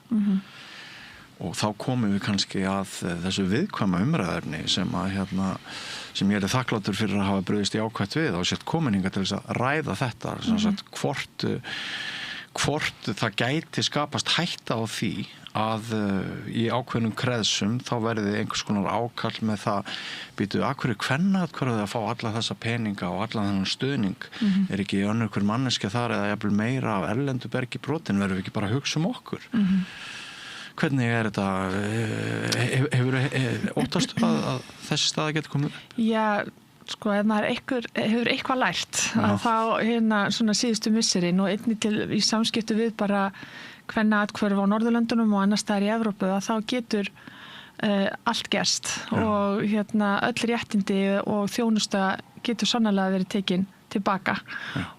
Og þá komum við kannski að þessu viðkvæma umræðarni sem ég þakklátur fyrir að hafa brugðist jákvætt við og sett kominninga til þess að ræða þetta hvort það gæti skapast hætta á því að í ákveðnum kreðsum þá verði einhvers konar ákall með það býtu akkur kvennaatkvarðið að fá alla þessa peninga og allan þennan stuðning ekki önnur hver manneskja þar eða jafnvel meira af erlendu bergi brotin verðum við ekki bara að hugsa okkur. Hvernig þetta? Hefur óttastu að þessi staða getur komið? Já, ef maður hefur eitthvað lært að þá svona síðustu misserin og einnig í samskiptu við bara kvennaatkvörf á Norðurlöndunum og annars staðar í Evrópu að þá getur allt gerst og öll réttindi og þjónusta getur sannarlega verið tekin tilbaka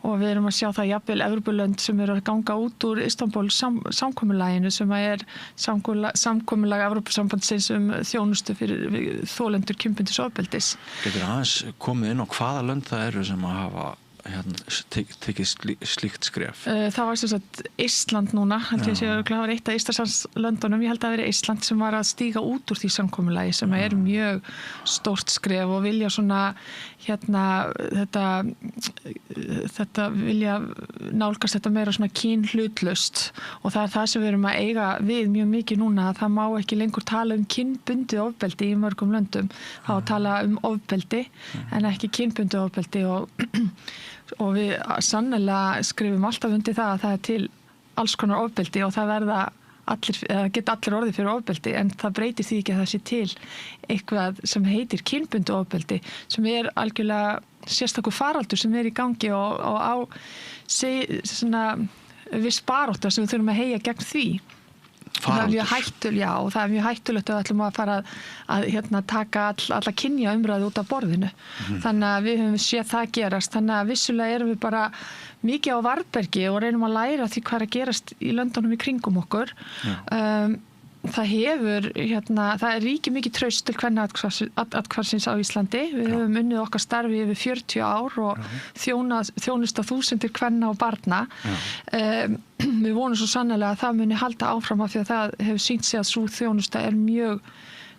og við erum að sjá það jafnvel Evrópulönd sem eru að ganga út úr Istanbul samkomulaginu sem samkomulag Evrópusambandsins þjónustu fyrir þolendur kynbundins ofbeldis. Getur aðeins komið inn á hvaða lönd það eru sem að hafa tekið slíkt skref? Það var sem sagt Ísland núna, held ég að það var eitt af Íslandslöndunum, ég held að það veri Ísland sem var að stíga út úr því samkomulagi sem er mjög stórt skref og vilja svona þetta vilja nálgast þetta meira svona kynhlutlaust og það er það sem við erum að eiga við mjög mikið núna, að það má ekki lengur tala kynbundið ofbeldi í mörgum löndum, þá að tala ofbeldi en ekki kynbundið ofbeldi og við sannlega skrifum alltaf undir það að það er til alls konar ofbeldi og það geta allir orðið fyrir ofbeldi en það breytir því ekki að það sé til eitthvað sem heitir kynbundið ofbeldi sem er algjörlega sérstakur faraldur sem er í gangi og á svona viss barátta sem við þurfum að heyja gegn því. Það er mjög hættulegt að við ætlum að fara að taka alla kynja umræðu út af borðinu. Þannig að við höfum séð það gerast. Þannig að vissulega erum við bara mikið á varðbergi og reynum að læra því hvað er að gerast í löndunum í kringum okkur. Það hefur, það er ríkið mikið traust til kvennaathvarfsins á Íslandi. Við höfum unnið okkar starfi yfir 40 ár og þjónusta þúsundir kvenna og barna. Við vonum svo sannlega að það muni halda áfram af því að það hefur sýnt sig að sú þjónusta er mjög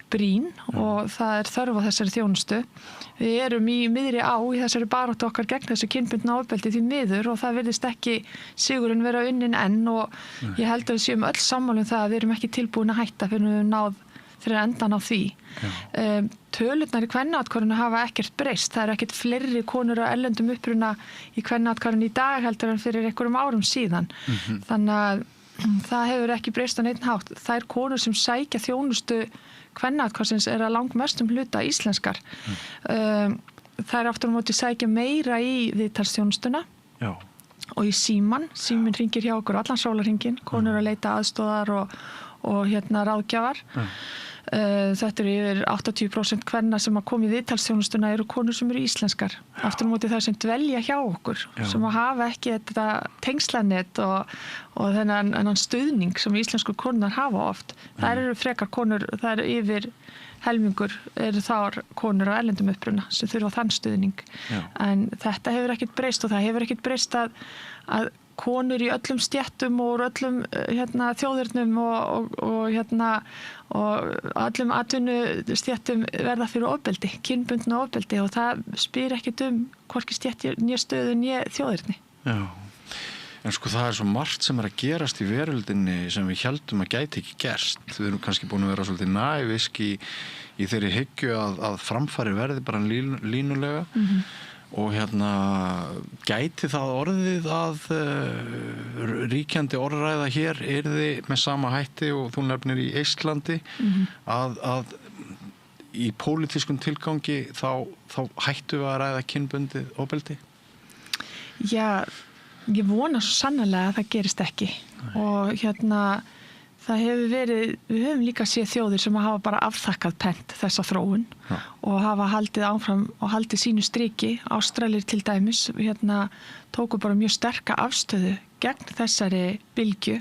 brýn og það er þörf á þessari þjónustu. Við erum í miðri á í þessari baráttu okkar gegn þessu kynbundna ofbeldi því miður og það virðist ekki sigurinn vera unnin enn og ég held að við séum öll sammála um það að við erum ekki tilbúin að hætta fyrir við náð fyrir endan á því. Tölurnar í kvennaathvarfinu hafa ekkert breyst. Það eru ekkert fleiri konur á erlendum uppruna í kvennaathvarfinu í dag heldur en fyrir einhverjum árum síðan. Þannig að það hefur ekki breyst á neinn hátt. Það er konur sem sækja þjónustu kvennaathvarfsins er að langmestum hluta íslenskar. Það er aftur á móti sækja meira í viðtalsþjónustuna og í síman hringir hjá okkur allan sólarhringinn, konur að leita aðstoðar og ráðgjafar. Þetta eru yfir 80% kvenna sem að koma í viðtalsþjónustuna eru konur sem eru íslenskar. Aftur á móti það sem dvelja hjá okkur, sem að hafa ekki þetta tengslanett og þennan stuðning sem íslenskur konunar hafa oft. Það eru frekar konur, það eru yfir helmingur eru þar konur á erlendum uppruna sem þurfa þann stuðning. En þetta hefur ekkert breyst og það hefur ekkert breyst að konur í öllum stéttum og öllum þjóðurnum og öllum atvinnustéttum verða fyrir ofbeldi, kynbundna ofbeldi og það spyr ekkert hvorki stétti né stöðu né þjóðurni. Já, en sko það er svo margt sem er að gerast í veröldinni sem við heldum að gæti ekki gerst. Við erum kannski búin að vera svolítið nævisk í þeirri hyggju að framfæri verði bara línulega. Og gæti það orðið að ríkjandi orðræða hér yrði með sama hætti og þú nefnir í Eistlandi að í pólitískum tilgangi þá hættu við að ræða kynbundið ofbeldi? Já, ég vona svo sannarlega að það gerist ekki. Og það hefur verið, við höfum líka séð þjóðir sem hafa bara afþakkað pent þessa þróun og hafa haldið áfram og haldið sínu striki. Ástralir til dæmis, tóku bara mjög sterka afstöðu gegn þessari bylgju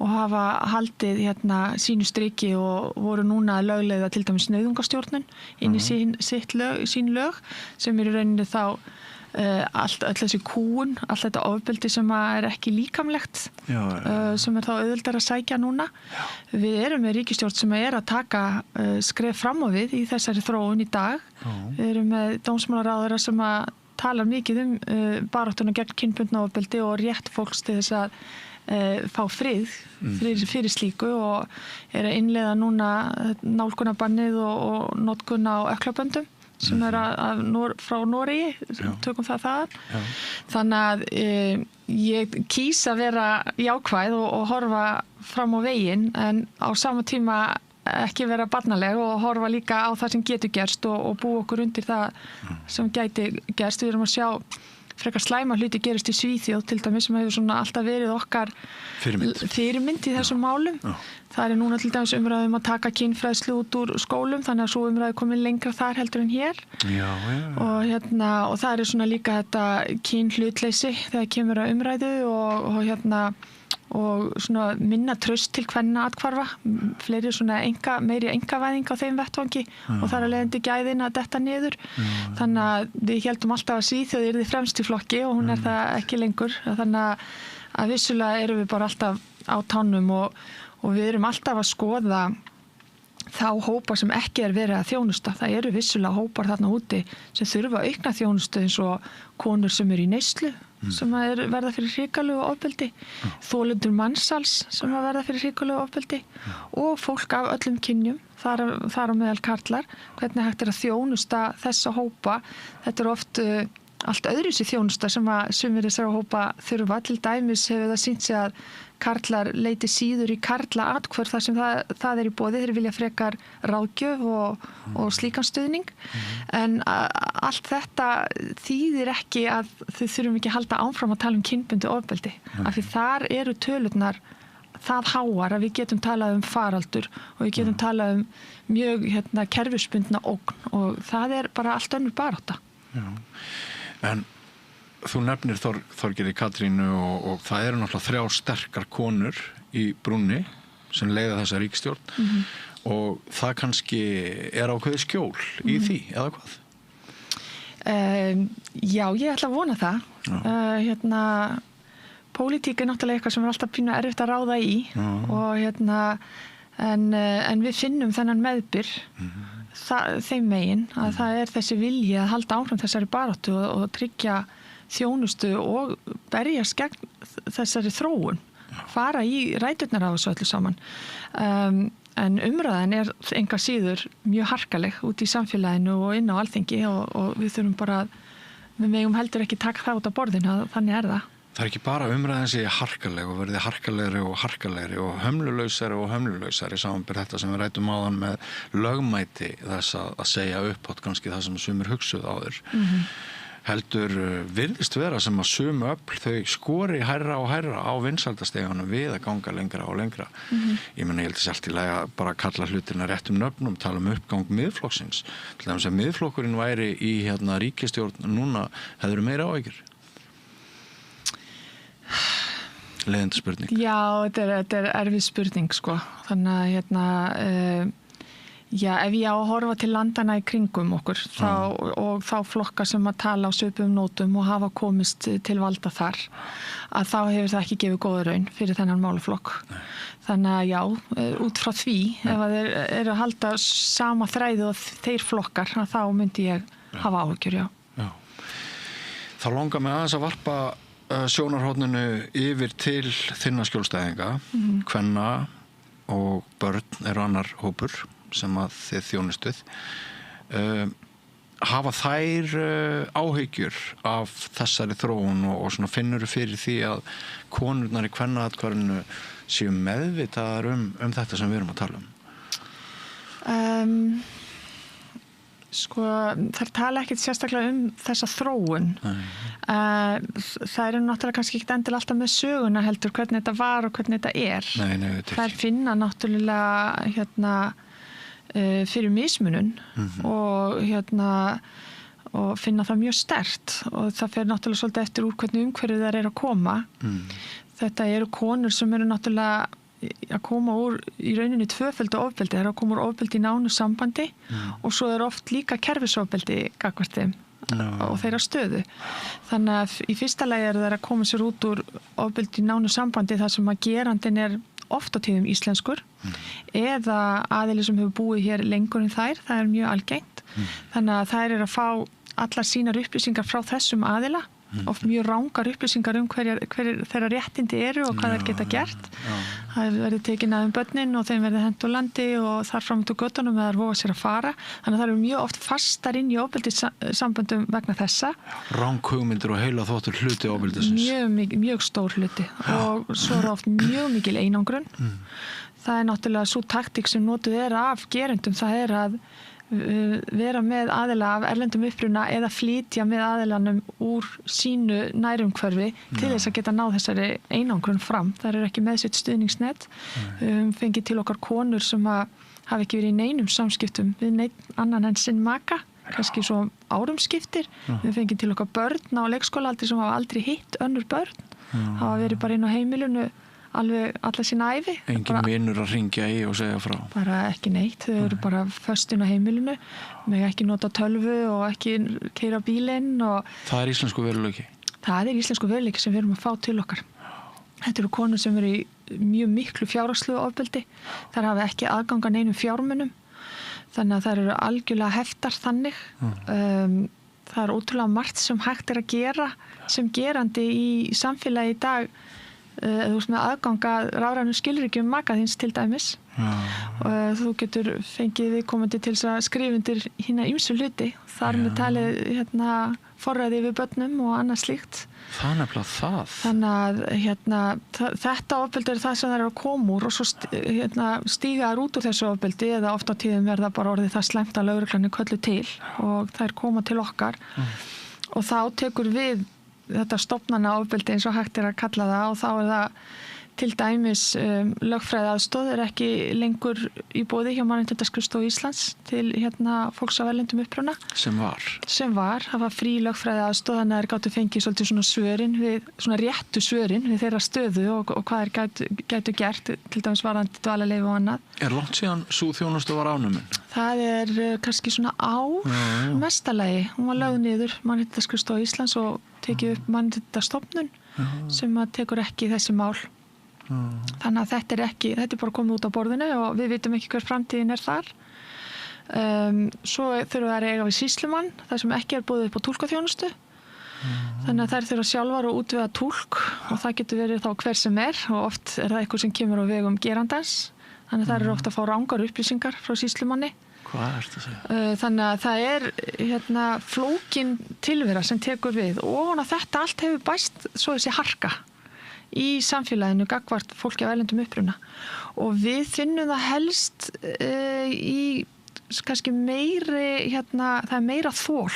og hafa haldið sínu striki og voru núna að lögleiða til dæmis nauðungastjórnun inn í sín lög sem eru rauninni þá öll þessi kúun, allt þetta ofbeldi sem er ekki líkamlegt sem er þá auðveldar að sækja núna. Við erum með ríkisstjórn sem er að taka skref fram á við í þessari þróun í dag. Við erum með dómsmálaráðherra sem að tala mikið baráttuna gegn kynbundna ofbeldi og rétt fólks til þess að fá frið fyrir slíku og er að innleiða núna nálgunarbannið og notkun á ökklaböndum sem er frá Noregi, tökum það þaðan. Þannig að ég kýs að vera jákvæð og horfa fram á veginn en á sama tíma ekki vera barnaleg og horfa líka á það sem getur gerst og búa okkur undir það sem gæti gerst. Við erum að sjá frekar slæma hluti gerist í Svíþjóð til dæmis sem hefur svona alltaf verið okkar fyrirmynd í þessum málum. Það er núna til dæmis umræðum að taka kynfræðslu út úr skólum þannig að svo umræði komin lengra þar heldur en hér. Og það er svona líka þetta kynhlutleysi þegar kemur að umræðu og svona minna traust til kvenna atkvarfa, fleiri svona meiri engavæðing á þeim vettvangi og þar að leiðandi gæðin að detta niður. Þannig að við heldum alltaf að Svíþjóð yrði fremst í flokki og hún það ekki lengur. Þannig að vissulega erum við bara alltaf á tánum og við erum alltaf að skoða þá hópa sem ekki verið að þjónusta. Það eru vissulega hópar þarna úti sem þurfa að aukna þjónustu eins og konur sem eru í neyslu, sem verða fyrir hrikalegu ofbeldi, þolendur mansals sem verða fyrir hrikalegu ofbeldi og fólk af öllum kynjum, þar á meðal karlar, hvernig hægt að þjónusta þessa hópa. Þetta oft allt öðruvísi þjónusta sem sumir þessara hópa þurfa. Til dæmis hefur það sýnt sig að karlar leiti síður í karla atkvörð þar sem það í boði. Þeir vilja frekar ráðgjöf og slíkan stuðning. En allt þetta þýðir ekki að þau þurfum ekki að halda áfram að tala um kynbundið ofbeldi. Af því þar eru tölurnar það háar að við getum talað um faraldur og við getum talað um mjög kerfisbundna ógn og það bara allt önnur barátta. Já. En þú nefnir Þorgerði Katrínu og það eru náttúrulega 3 sterkar konur í brúnni sem leiða þessa ríkisstjórn og það kannski ákveðið skjól í því, eða hvað? Já, ég ætla að vona það. Pólitík náttúrulega eitthvað sem alltaf pínu erfitt að ráða í og en við finnum þennan meðbyr þeim megin að það þessi vilji að halda áfram þessari baráttu og tryggja þjónustu og berjast gegn þessari þróun, fara í ræturnar á þessu öllu saman. En umræðan enga síður mjög harkaleg út í samfélaginu og inn á Alþingi og við þurfum bara, við megum heldur ekki taka það út á borðinu, þannig það. Það ekki bara umræðan sé harkaleg og verði harkalegri og hömlulausari samanber þetta sem við rætum áðan með lögmæti þess að segja upphátt kannski það sem sumir hugsuð áður. Heldur virðist vera sem að sumu öfl þau skori hærra og hærra á vinsældasteganum við að ganga lengra og lengra. Ég meina, ég held þess allt í lagi að bara kalla hlutina réttum nöfnum, tala um uppgang miðflokksins. Til dæmis að miðflokkurinn væri í ríkisstjórn núna, hefur meira áhyggjur? Leiðandi spurning. Já, þetta erfið spurning sko. Þannig að ef ég á að horfa til landana í kringum okkur og þá flokka sem að tala á svipum nótum og hafa komist til valda þar, að þá hefur það ekki gefið góða raun fyrir þennan málaflokk. Þannig að já, út frá því, ef þeir eru að halda sama þræði og þeir flokkar, þá myndi ég hafa áhyggjur, já. Þá langar mig aðeins að varpa sjónarhorninu yfir til þinna skjólstæðinga, kvenna og börn annar hópur sem að þið þjónustuð. Hafa þær áhyggjur af þessari þróun og svona finnur fyrir því að konurnar í kvennaatkvarðinu séu meðvitaðar um þetta sem við erum að tala um? Sko, þær tala ekkert sérstaklega um þessa þróun. Það eru náttúrulega kannski ekkert endilega alltaf með söguna heldur hvernig þetta var og hvernig þetta er. Nei, þær finna náttúrulega fyrir mismunun og finna það mjög sterkt og það fer náttúrulega svolítið eftir úr hvernig umhverfið þær að koma. Þetta eru konur sem eru náttúrulega að koma úr í rauninni tvöföldu ofbeldi. Það að koma úr ofbeldi í nánu sambandi og svo oft líka kerfisofbeldi gagnvart þeim og þeirra stöðu. Þannig að í fyrsta lagi það að koma sér út úr ofbeldi í nánu sambandi þar sem að gerandin oft á tíðum íslenskur eða aðili sem hefur búið hér lengur en þær, það mjög algengt. Þannig að þær að fá allar sínar upplýsingar frá þessum aðila, oft mjög rangar upplýsingar hverjar þeirra réttindi eru og hvað þær geta gert. Það verður tekin að börnin og þeim verður hent úr landi og þar fram út úr göttunum eða þær voga sér að fara. Þannig að það eru mjög oft fastar inn í ofbeldissamböndum vegna þessa. Ranghugmyndir og heila þóttur hluti ofbeldisins. Mjög stór hluti og svo oft mjög mikil einangrun. Það náttúrulega svo taktík sem notuð af gerendum, það að vera með aðila af erlendum uppruna eða flytja með aðilanum úr sínu nærumhverfi til þess að geta náð þessari einangrun fram. Það ekki með sitt stuðningsnet. Fengið til okkar konur sem hafa ekki verið í neinum samskiptum við neinn annan en sinn maka, kannski svo árum skiptir. Við fengið til okkar börn á leikskólaaldri sem hafa aldrei hitt önnur börn, hafa verið bara inn á heimilinu alveg alla sína ævi. Engin vinur að ringja í og segja frá. Bara ekki neitt, þau eru bara föstin á heimilinu, með ekki nota tölvu og ekki keyra bílinn. Það er íslensku veruleiki? Það er íslensku veruleiki sem við erum að fá til okkar. Þetta eru konur sem eru í mjög miklu fjárhagslegu ofbeldi, þær hafa ekki aðgang að neinum fjármunum, þannig að þær eru algjörlega heftar þannig. Það er ótrúlega margt sem hægt að gera sem gerandi í samfélagi í dag, þú veist með aðgang að rafrænum skilríkjum maka þíns til dæmis. Þú getur fengið viðkomandi til að skrifa undir hina ýmsu hluti, þar með talið forræði yfir börnum og annað slíkt. Það er nefnilega það. Þannig að þetta ofbeldi er það sem það er að koma úr og svo stíga þær út úr þessu ofbeldi eða oft á tíðum er það bara orðið það slæmt að lögreglan er kölluð til og þær koma til okkar og þá tekur við þetta stofnana ofbeldi eins og hægt er að kalla það og þá er það til dæmis lögfræðiaðstoð er ekki lengur í boði hjá Mannréttindaskrifstofu Íslands til fólks af erlendum uppruna. Sem var? Sem var. Það var frí lögfræðiaðstoð þannig að þeir gátu fengið svolítið svona svörin svona réttu svörin við þeirra stöðu og hvað þeir gætu gert til dæmis varðandi dvalarleyfi og annað. Er langt síðan sú þjónustu var afnumin? Það er kannski svona ár mestalagi. Hún var lögð niður Mannréttindaskrifstofu Íslands og tekið upp Mannréttindastofnun sem að tekur ekki þessi mál. Þannig að þetta er bara komið út á borðinu og við vitum ekki hver framtíðin er þar. Svo þurfum við að eiga við sýslumann, þar sem ekki er boðið upp á túlkaþjónustu. Þannig að þær þurfa sjálfar að útvega túlk og það getur verið þá hver sem er og oft er það eitthvað sem kemur á vegum gerandans. Þannig að þær eru ofta að fá rangar upplýsingar frá sýslumanni. Hvað ertu að segja? Þannig að það er flókin tilvera sem tekur við og þetta allt hefur bæst svo þessi harka í samfélaginu gagnvart fólki af erlendum uppruna og við finnum það helst í kannski meiri það er meira þol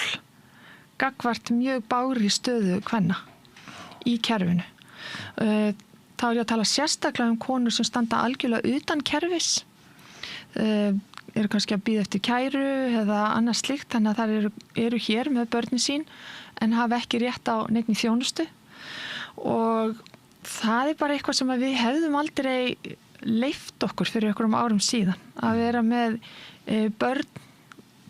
gagnvart mjög bágri stöðu kvenna í kerfinu. Þá er ég að tala sérstaklega konur sem standa algjörlega utan kerfis, eru kannski að bíða eftir kæru eða annað slíkt, þannig að þær eru hér með börnin sín en hafa ekki rétt á neinni þjónustu og það er bara eitthvað sem við hefðum aldrei leyft okkur fyrir einhverjum árum síðan að vera með börn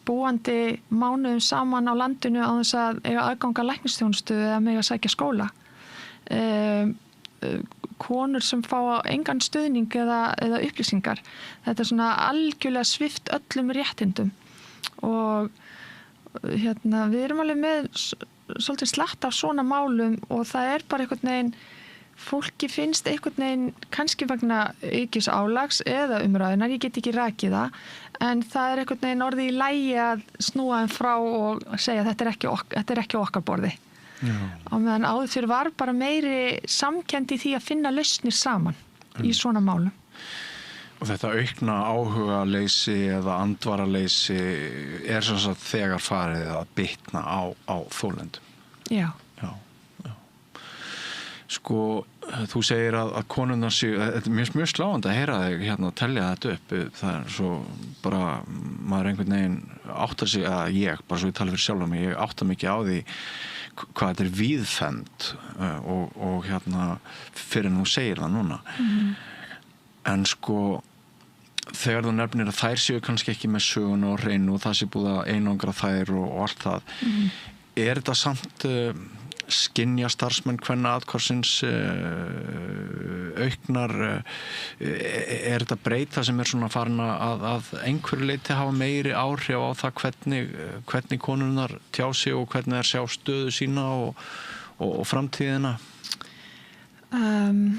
búandi mánuðum saman á landinu á þess að eiga aðgang að læknisþjónustu eða mega sækja skóla. Konur sem fá engan stuðning eða upplýsingar. Þetta er svona algjörlega svipt öllum réttindum og við erum alveg með svolítið slatt af svona málum og það er bara einhvern veginn fólki finnst einhvern veginn kannski vegna aukins álags eða umræðunar, ég get ekki rakið það, en það er einhvern veginn orðið í lagi að snúa þeim frá og segja þetta er ekki okkar borði. Á meðan áður fyrir var bara meiri samkennd í því að finna lausnir saman í svona málum. Og þetta aukna áhugaleysi eða andvaraleysi er sem sagt þegar farið að bitna á þolendum. Já. Sko, þú segir að konurnar séu, þetta er mjög sláandi að heyra þig telja þetta upp, það er svo bara, maður einhvern veginn áttar sig að bara svo ég tala fyrir sjálf mig, ég áttar mikið á því hvað þetta er víðfemt og fyrir en þú segir það núna. En sko, þegar þú nefnir að þær séu kannski ekki með sögun og hreinu og það sé búið að einangra þær og allt það, er þetta samt skynja starfsmenn kvennaathvarfsins auknar, er þetta breyta sem er svona farin að einhverju leyti hafa meiri áhrif á það hvernig konurnar tjá sig og hvernig þær sjá stöðu sína og framtíðina? Það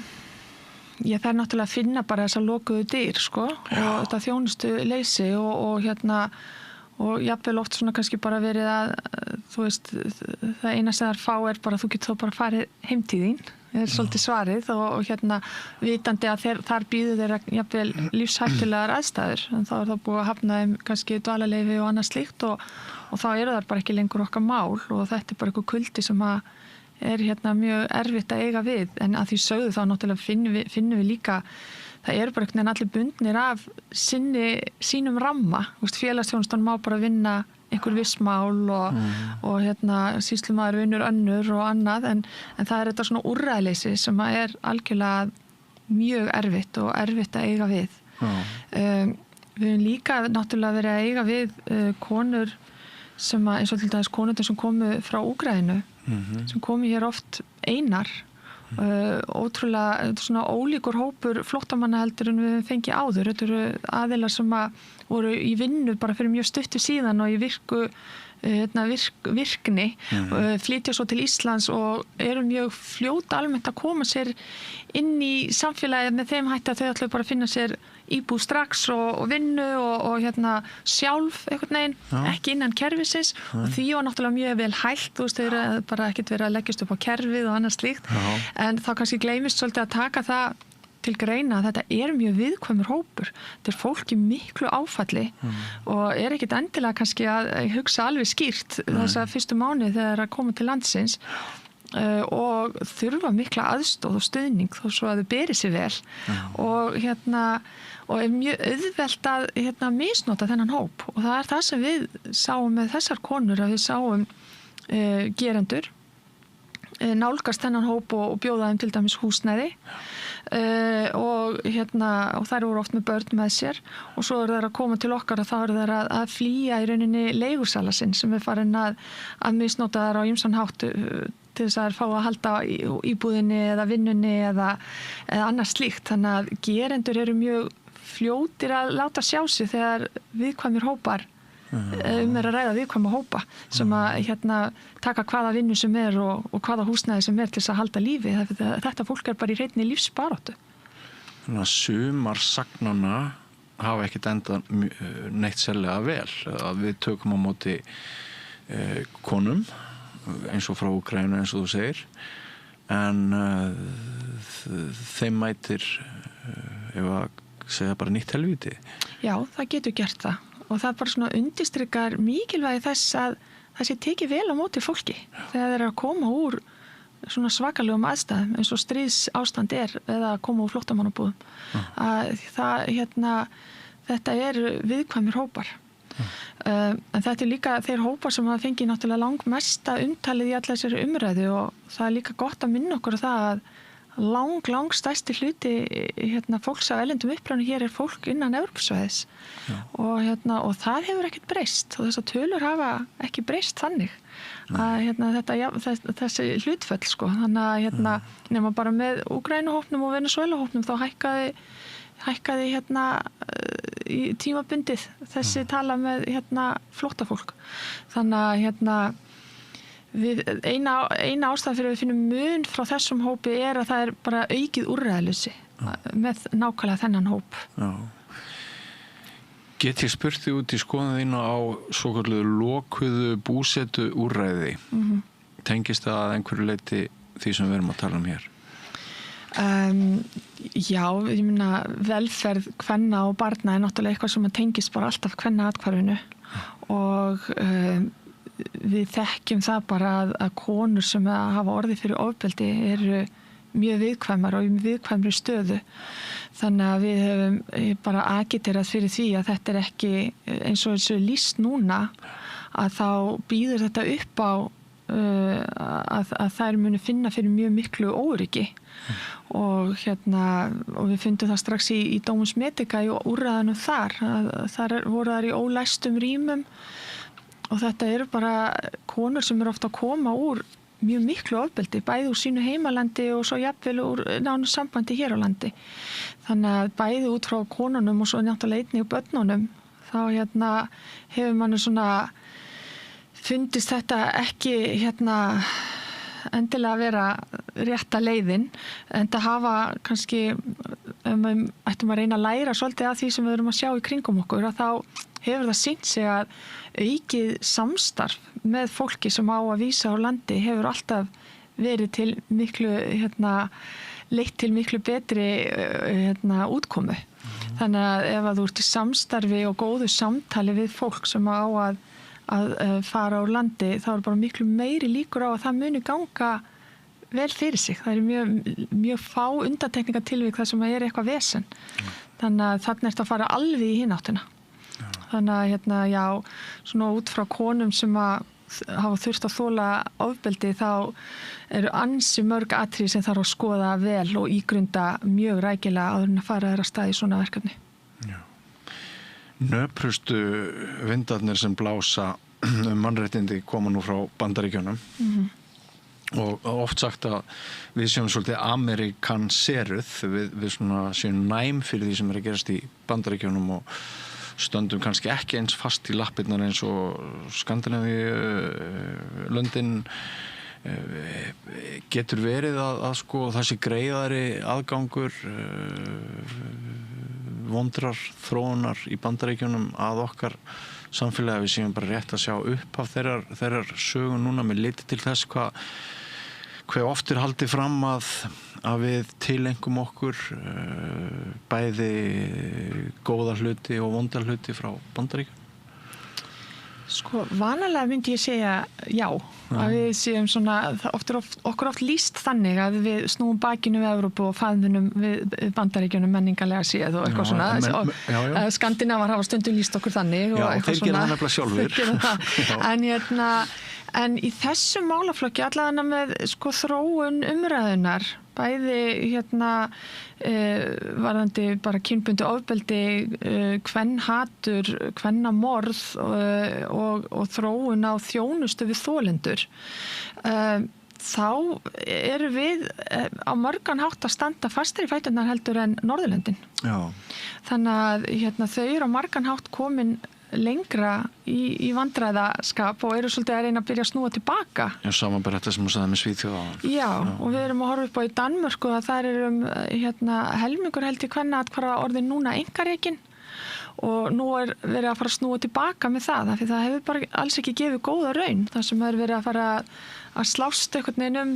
er náttúrulega að finna bara þessa lokuðu dyr og þetta þjónustu leysi og jafnvel oft svona kannski bara verið að þú veist, það eina sem þær fá er bara þú getur þá bara farið heim til þín, það er svolítið svarið og vitandi að þar býðu þeirra jafnvel lífshættulegar aðstæður en þá er það búið að hafna þeim kannski dvalarleyfi og annað slíkt og þá eru þær bara ekki lengur okkar mál og þetta er bara eitthvað kuldi sem er mjög erfitt að eiga við en að því sögðu þá náttúrulega finnum við líka það eru bara einhvern veginn allir bundnir af sínum ramma. Félagsþjónustan má bara vinna einhver viss mál og sýslumaður vinnur önnur og annað en það er þetta svona úrræðleysi sem er algjörlega mjög erfitt og erfitt að eiga við. Við höfum líka náttúrulega verið að eiga við konur sem eins og til dæmis konur sem komu frá Úkraínu, sem komu hér oft einar, ótrúlega svona ólíkur hópur flóttamanna heldur en við fengið áður. Þetta eru aðilar sem voru í vinnu bara fyrir mjög stuttu síðan og í virkni, flytja svo til Íslands og eru mjög fljót almennt að koma sér inn í samfélagið með þeim hætti að þau ætlu bara að finna sér íbúð strax og vinnu og sjálf einhvern veginn, ekki innan kerfisins og því var náttúrulega mjög vel hælt, þú veist, þau eru bara ekkert verið að leggjast upp á kerfið og annað slíkt, en þá kannski gleymist svolítið að taka það til greina að þetta er mjög viðkvæmur hópur. Þetta er fólk í miklu áfalli og er ekkert endilega kannski að hugsa alveg skýrt þessa fyrstu mánuði þegar að koma til landsins og þurfa mikla aðstoð og stuðning þó svo að þau beri sig vel og og er mjög auðvelt að misnota þennan hóp og það er það sem við sáum með þessar konur, að við sáum gerendur nálgast þennan hóp og bjóða þeim til dæmis húsnæði og þær voru oft með börn með sér og svo eru þær að koma til okkar og þá eru þær að flýja í rauninni leigursala sinn sem er farin að misnota þær á ýmsan hátt til þess að fá að halda íbúðinni eða vinnunni eða annars slíkt. Þannig að gerendur eru mjög fljótir að láta sjá sig þegar viðkvæmir hópar er að ræða viðkvæma hópa sem að taka hvaða vinnu sem er og hvaða húsnæði sem er til þess að halda lífi. Þetta fólk er bara í hreinni lífsbaráttu. Þannig að sumar sagnanna hafa ekkert endað neitt sérlega vel. Að við tökum á móti konum eins og frá Úkraínu eins og þú segir en þeim mætir ef að segja bara nýtt helvíti. Já, það getur gert það og það bara svona undirstrykar mikilvægi þess að það sé tekið vel á móti fólki þegar þeir eru að koma úr svona svakalegum aðstæðum eins og stríðs ástand eða að koma úr flóttamannabúðum að þetta er viðkvæmir hópar. En þetta er líka þeir hópar sem hafa fengið náttúrulega langmesta umtalið í allar þessari umræðu og það er líka gott að minna okkur það að lang stærsti hluti fólks af erlendum upprænum hér er fólk innan Evrópusvæðis og það hefur ekkert breyst og þessar tölur hafa ekki breyst þannig að þessi hlutföll sko, þannig að nema bara með Úkraínuhópnum og Venezuelahópnum þá hækkaði í tímabundið þessi tala með flóttafólk. Þannig að eina ástæða fyrir að við finnum mun frá þessum hópi er að það er bara aukið úrræðaleysi með nákvæmlega þennan hóp. Já. Get ég spurt þig út í skoðun þína á svokölluðu lokuðu búsetu úrræði? Tengist það að einhverju leyti því sem við erum að tala um hér? Já, ég meina velferð kvenna og barna er náttúrulega eitthvað sem tengist bara alltaf kvennaathvarfinu og við þekkjum það bara að konur sem hafa orðið fyrir ofbeldi eru mjög viðkvæmar og í viðkvæmri stöðu. Þannig að við höfum bara agiterað fyrir því að þetta er ekki eins og þessu lýst núna að þá býður þetta upp á að þær muni finna fyrir mjög miklu óöryggi og við fundum það strax í Domus Medica í úrræðanum þar voru þær í ólæstum rýmum og þetta eru bara konur sem eru ofta að koma úr mjög miklu ofbeldi, bæði úr sínu heimalandi og svo jafnvel úr nánu sambandi hér á landi. Þannig að bæði út frá konunum og svo náttúrulega einnig úr börnunum þá hefur manni svona fundist þetta ekki endilega að vera rétta leiðin en það hafa kannski ættum að reyna að læra svolítið af því sem við erum að sjá í kringum okkur að þá hefur það sýnt sig að aukið samstarf með fólki sem á að vísa á landi hefur alltaf verið til miklu leitt til miklu betri útkomu. Þannig að ef að þú ert í samstarfi og góðu samtali við fólk sem á að fara úr landi þá er bara miklu meiri líkur á að það muni ganga vel fyrir sig. Það er mjög fá undantekningatilvik þar sem er eitthvað vesen. Þannig að þarna ertu að fara alveg í hinn áttina. Þannig að svona út frá konum sem að hafa þurft að þola ofbeldi þá eru ansi mörg atriði sem þarf að skoða vel og ígrunda mjög rækilega áður en að fara þeirra stað í svona verkefni. Já. Nöprustu vindarnir sem blása mannréttindi koma nú frá Bandaríkjunum og oft sagt að við séum svolítið amerikanseruð, við svona séum næm fyrir því sem að gerast í Bandaríkjunum og stöndum kannski ekki eins fast í lappirnar eins og Skandinavíu löndin. Getur verið að sko þessi greiðari aðgangur vondrar þróunar í Bandaríkjunum að okkar samfélagi, við séum bara rétt að sjá upp af þeirrar sögu núna með liti til þess hve oft haldið fram að við tilengum okkur bæði góða hluti og vonda hluti frá Bandaríkjunum. Sko, vanalega myndi ég segja já. Að við séum svona, okkur oft lýst þannig að við snúum bakinu við Evrópu og faðmunum við Bandaríkjunum menningarlega séð og eitthvað svona. Skandinavar hafa stundum lýst okkur þannig. Já, og þeir gera það nefnilega sjálfur. En í þessum málaflokki allavega með sko þróun umræðunar, bæði varðandi bara kynbundið ofbeldi, kvenhatur, kvennamorð og þróun á þjónustu við þolendur. Þá eru við á margan hátt að standa fastar í fæturnar heldur en Norðurlöndin. Já. Þannig að þau eru á margan hátt komin lengra í vandræðaskap og eru svolítið að reyna að byrja að snúa tilbaka. Já, samanber þetta sem þú sagði með Svíþjóð áðan. Já, og við erum að horfa upp á í Danmörku að það eru helmingur held í kvennaatkvæða orðin núna einkarekin og nú verið að fara að snúa tilbaka með það, af því það hefur bara alls ekki gefið góða raun, það sem verið að fara að slást einhvern veginn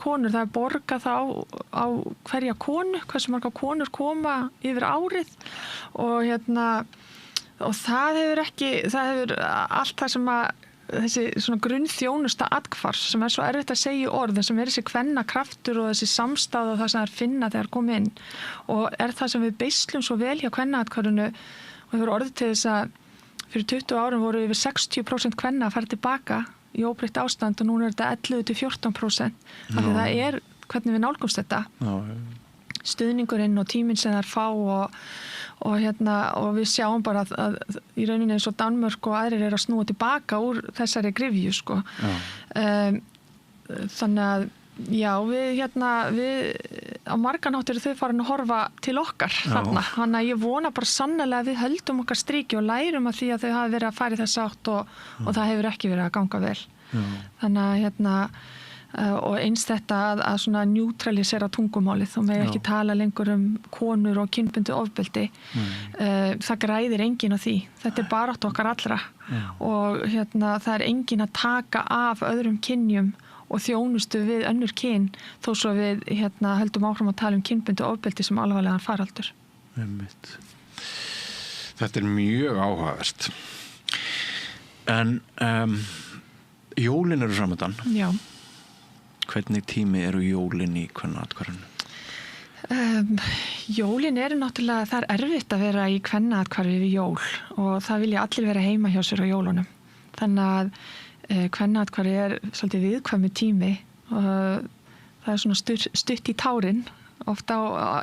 konur, það borgað þá á hverja konu, hversu marga konur koma yfir árið og það hefur allt það sem að þessi svona grunnþjónusta atkvars sem svo erfitt að segja orð, sem þessi kvennakraftur og þessi samstáð og það sem finna þegar koma inn og það sem við beislum svo vel hjá kvennaatkvarinu og hefur orðið til þess að fyrir 20 árum voru yfir 60% kvenna að fara tilbaka í óbreytt ástand og núna þetta 11-14%. Þannig það hvernig við nálgumst þetta. Stuðningurinn og tíminn sem þær fá og við sjáum bara að í rauninni eins og Danmörk og aðrir eru að snúa tilbaka úr þessari gryfju sko. Þannig að já, við á margan hátt eru þau farin að horfa til okkar þarna. Þannig að ég vona bara sannlega að við höldum okkar striki og lærum að því að þau hafa verið að fara í þess átt og það hefur ekki verið að ganga vel. Þannig að og eins þetta að svona neutralisera tungumálið og með ekki tala lengur konur og kynbundið ofbeldi. Það græðir enginn á því. Þetta baráttu okkar allra og það enginn að taka af öðrum kynjum og þjónustu við önnur kyn þó svo við höldum áfram að tala kynbundið ofbeldi sem alvarlegan faraldur. Þetta mjög áhugavert. En jólin eru framundan. Já. Hvernig tími eru jólin í kvennaatkvarinu? Jólin eru náttúrulega, það erfitt að vera í kvennaatkvarfi við jól og það vilja allir vera heima hjá sér á jólunum. Þannig að kvennaatkvarfi svolítið viðkvæmur tími og það svona stutt í tárin ofta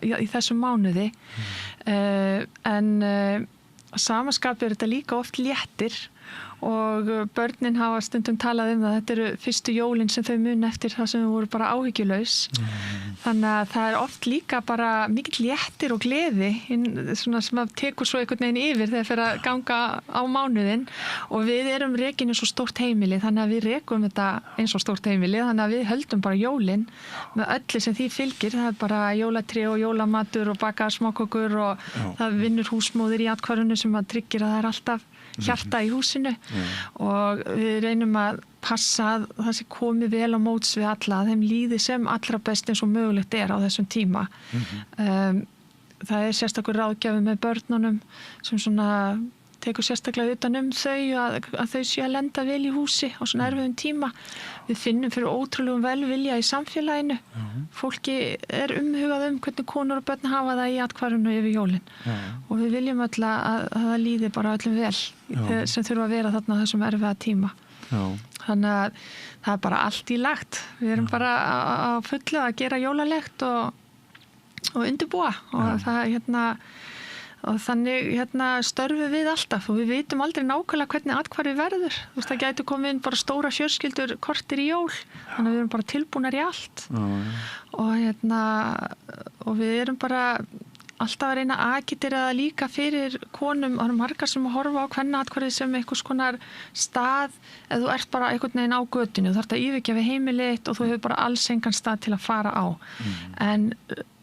í þessum mánuði. En samaskapið þetta líka oft léttir og börnin hafa stundum talað að þetta eru fyrstu jólin sem þau mun eftir það sem þau voru bara áhyggjulaus. Þannig að það oft líka bara mikill léttir og gleði svona sem að tekur svo einhvern veginn yfir þegar fyrir að ganga á mánuðin og við erum rekin eins og stórt heimili þannig að við rekum þetta eins og stórt heimili þannig að við höldum bara jólin með öllu sem því fylgir. Það bara jólatrí og jólamatur og baka smákökur og það vinnur húsmóðir í atkvarinu sem að tryggir að það alltaf hjarta í húsinu og við reynum að passa að það sé komið vel á móts við alla, að þeim líði sem allra best eins og mögulegt á þessum tíma. Það sérstakur ráðgjafi með börnunum sem svona tekur sérstaklega utan þau að þau séu að lenda vel í húsi á svona erfiðum tíma. Við finnum fyrir ótrúlegum velvilja í samfélaginu. Fólki umhugað hvernig konur og börn hafa það í atkvarinu yfir jólin. Og við viljum öll að það líði bara öllum vel sem þurfa að vera þarna á þessum erfiða tíma. Þannig að það er bara allt í lagt. Við erum bara á fullu að gera jólalegt og undirbúa og það og þannig störfum við alltaf og við vitum aldrei nákvæmlega hvernig atkvæði verður. Þú veist, það gæti komið inn bara stóra fjölskyldur kortir í jól, þannig að við erum bara tilbúnar í allt. Og við erum bara alltaf að reyna að agitera það líka fyrir konum, og það eru margar sem að horfa á kvennaatkvæði sem einhvers konar stað, eða þú ert bara einhvern veginn á götunni, þú þarft að yfirgefa heimilið og þú hefur bara alls engan stað til að fara á. En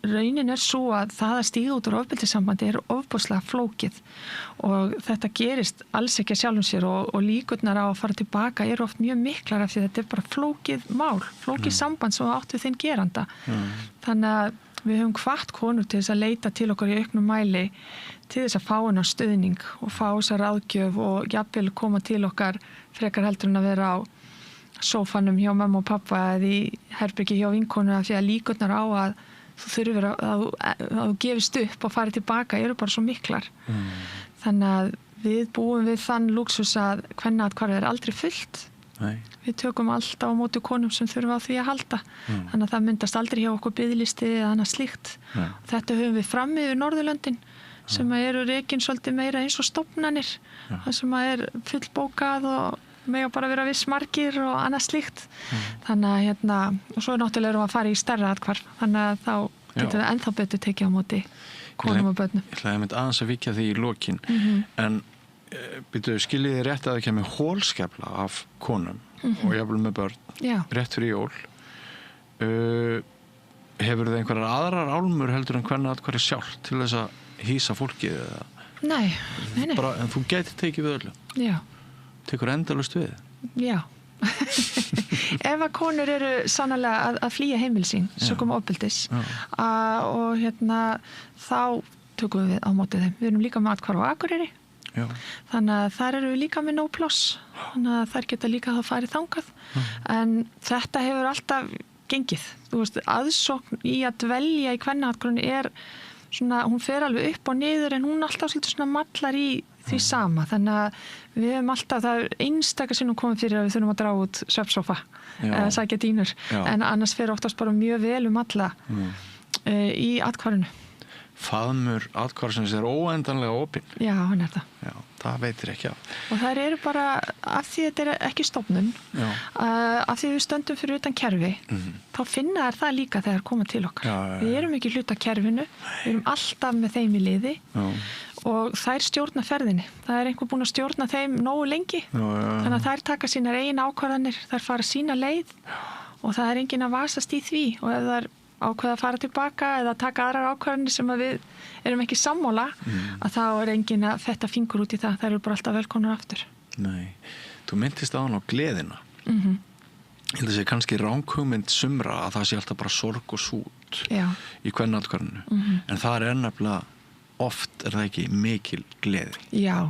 raunin er svo að það að stíga út úr ofbeldissambandi er ofboðslega flókið og þetta gerist alls ekki að sjálfum sér og líkurnar á að fara tilbaka eru oft mjög miklar af því þetta er bara flókið mál, flókið samband sem átt við þinn geranda. Þannig að við höfum hvatt konur til þess að leita til okkar í auknum mæli til þess að fá hennar stuðning og fá þessa ráðgjöf og jafnvel koma til okkar frekar heldur en að vera á sófanum hjá mamma og pappa eða í herbergi hjá vinkonuna því að líkurnar á að þú þurfir að þú gefist upp og farið tilbaka eru bara svo miklar. Þannig að við búum við þann lúksus að kvennaatkvæði er aldrei fullt. Við tökum alltaf á móti konum sem þurfa á því að halda. Þannig að það myndast aldrei hjá okkur biðlisti eða annað slíkt. Þetta höfum við fram yfir Norðurlöndin sem eru rekin svolítið meira eins og stofnanir. Það sem er fullbókað og mega bara vera viss margir og annað slíkt. Þannig að og svo náttúrulega erum við að fara í stærra atkvarf. Þannig að þá getum við ennþá betur tekið á móti konum og börnum. Ég ætlaði aðeins að vikja því í lokin. En skiljið þið rétt að það kemur hólskefla af konum og jafnvel með börn rétt fyrir jól. Hefur þið einhverjar aðrar álmur heldur en kvennaatkvæði sjálft til þess að hýsa fólkið? Nei. Bara, en þú getur tekið við öllu? Já. Tekur endalaust við? Já. Ef að konur eru sannarlega að flýja heimil sín sökum ofbeldis og þá tökum við á móti þeim. Við erum líka með atkvarf á Akureyri. Þannig að þar eru við líka með nóg pláss. Þannig að þær geta líka þá farið þangað. En þetta hefur alltaf gengið. Þú veist, aðsókn í að dvelja í kvennaatkvæðinu er svona, hún fer alveg upp og niður en hún alltaf svolítið svona mallar í því sama. Þannig að við hefum alltaf, það er einstakar sinnum komið fyrir að við þurfum að draga út svefnsófa eða sækja dýnur. En annars fer oftast bara mjög vel alla í atkvæðinu. Faðmur atkvæðsins er óendanlega opinn. Já, hann er það. Já, það veitir ekki af. Og það eru bara, af því þetta er ekki stofnun, af því við stöndum fyrir utan kerfi, þá finna þær það líka þegar koma til okkar. Við erum ekki hluta kerfinu, við erum alltaf með þeim í liði og þær stjórna ferðinni. Það er einhver búin að stjórna þeim nógu lengi, þannig að þær taka sínar eigin ákvarðanir, þær fara sína leið og það er enginn að vasast í því og ef þær ákveða að fara tilbaka eða taka aðrar ákvarðanir sem að við erum ekki sammála að þá er enginn að fetta fingur út í það. Það eru bara alltaf velkomnar aftur. Nei, þú myndist á hann á gleðina. Ég held að sé kannski ranghugmynd sumra að það sé alltaf bara sorg og sút í kvennaatkvæðinu. En það er nefnilega oft er það ekki mikil gleði. Já,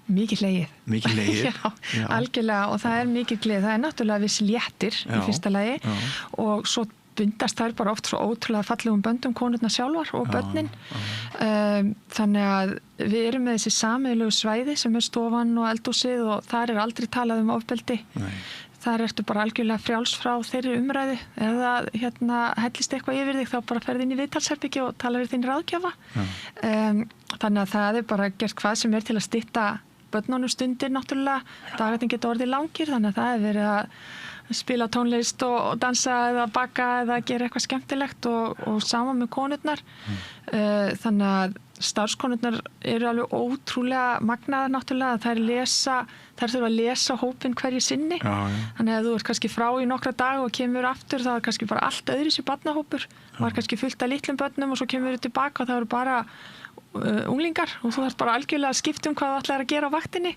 mikil hlegið. Mikil hlegið. Já, algjörlega og það er mikil gleði. Það er náttúrulega viss léttir í fyrsta lagi og svo bundast þær bara oft svo ótrúlega fallegum böndum konurnar sjálfar og börnin. Þannig að við erum með þessi sameiginlegu svæði sem er stofan og eldhúsið og þar er aldrei talað um ofbeldi. Þar ertu bara algjörlega frjáls frá þeirri umræðu. Eða hellist eitthvað yfir þig þá bara ferð inn í viðtalsherbyggi og talar við þín ráðgjafa. Þannig að það er bara gert hvað sem er til að stytta börnunum stundir náttúrulega. Dagarnir geta orðið langir þannig að það er verið að spila tónlist og dansa eða baka eða gera eitthvað skemmtilegt og sama með konurnar. Þannig að starfskonurnar eru alveg ótrúlega magnaðar náttúrulega. Þær þurfa að lesa hópinn hverju sinni. Þannig að þú ert kannski frá í nokkra dag og kemur aftur, þá er kannski bara allt öðruvísi barnahópur. Það var kannski fullt af litlum börnum og svo kemur við tilbaka og það eru bara unglingar og þú þarf bara algjörlega að skipta hvað þú ætlar að gera á vaktinni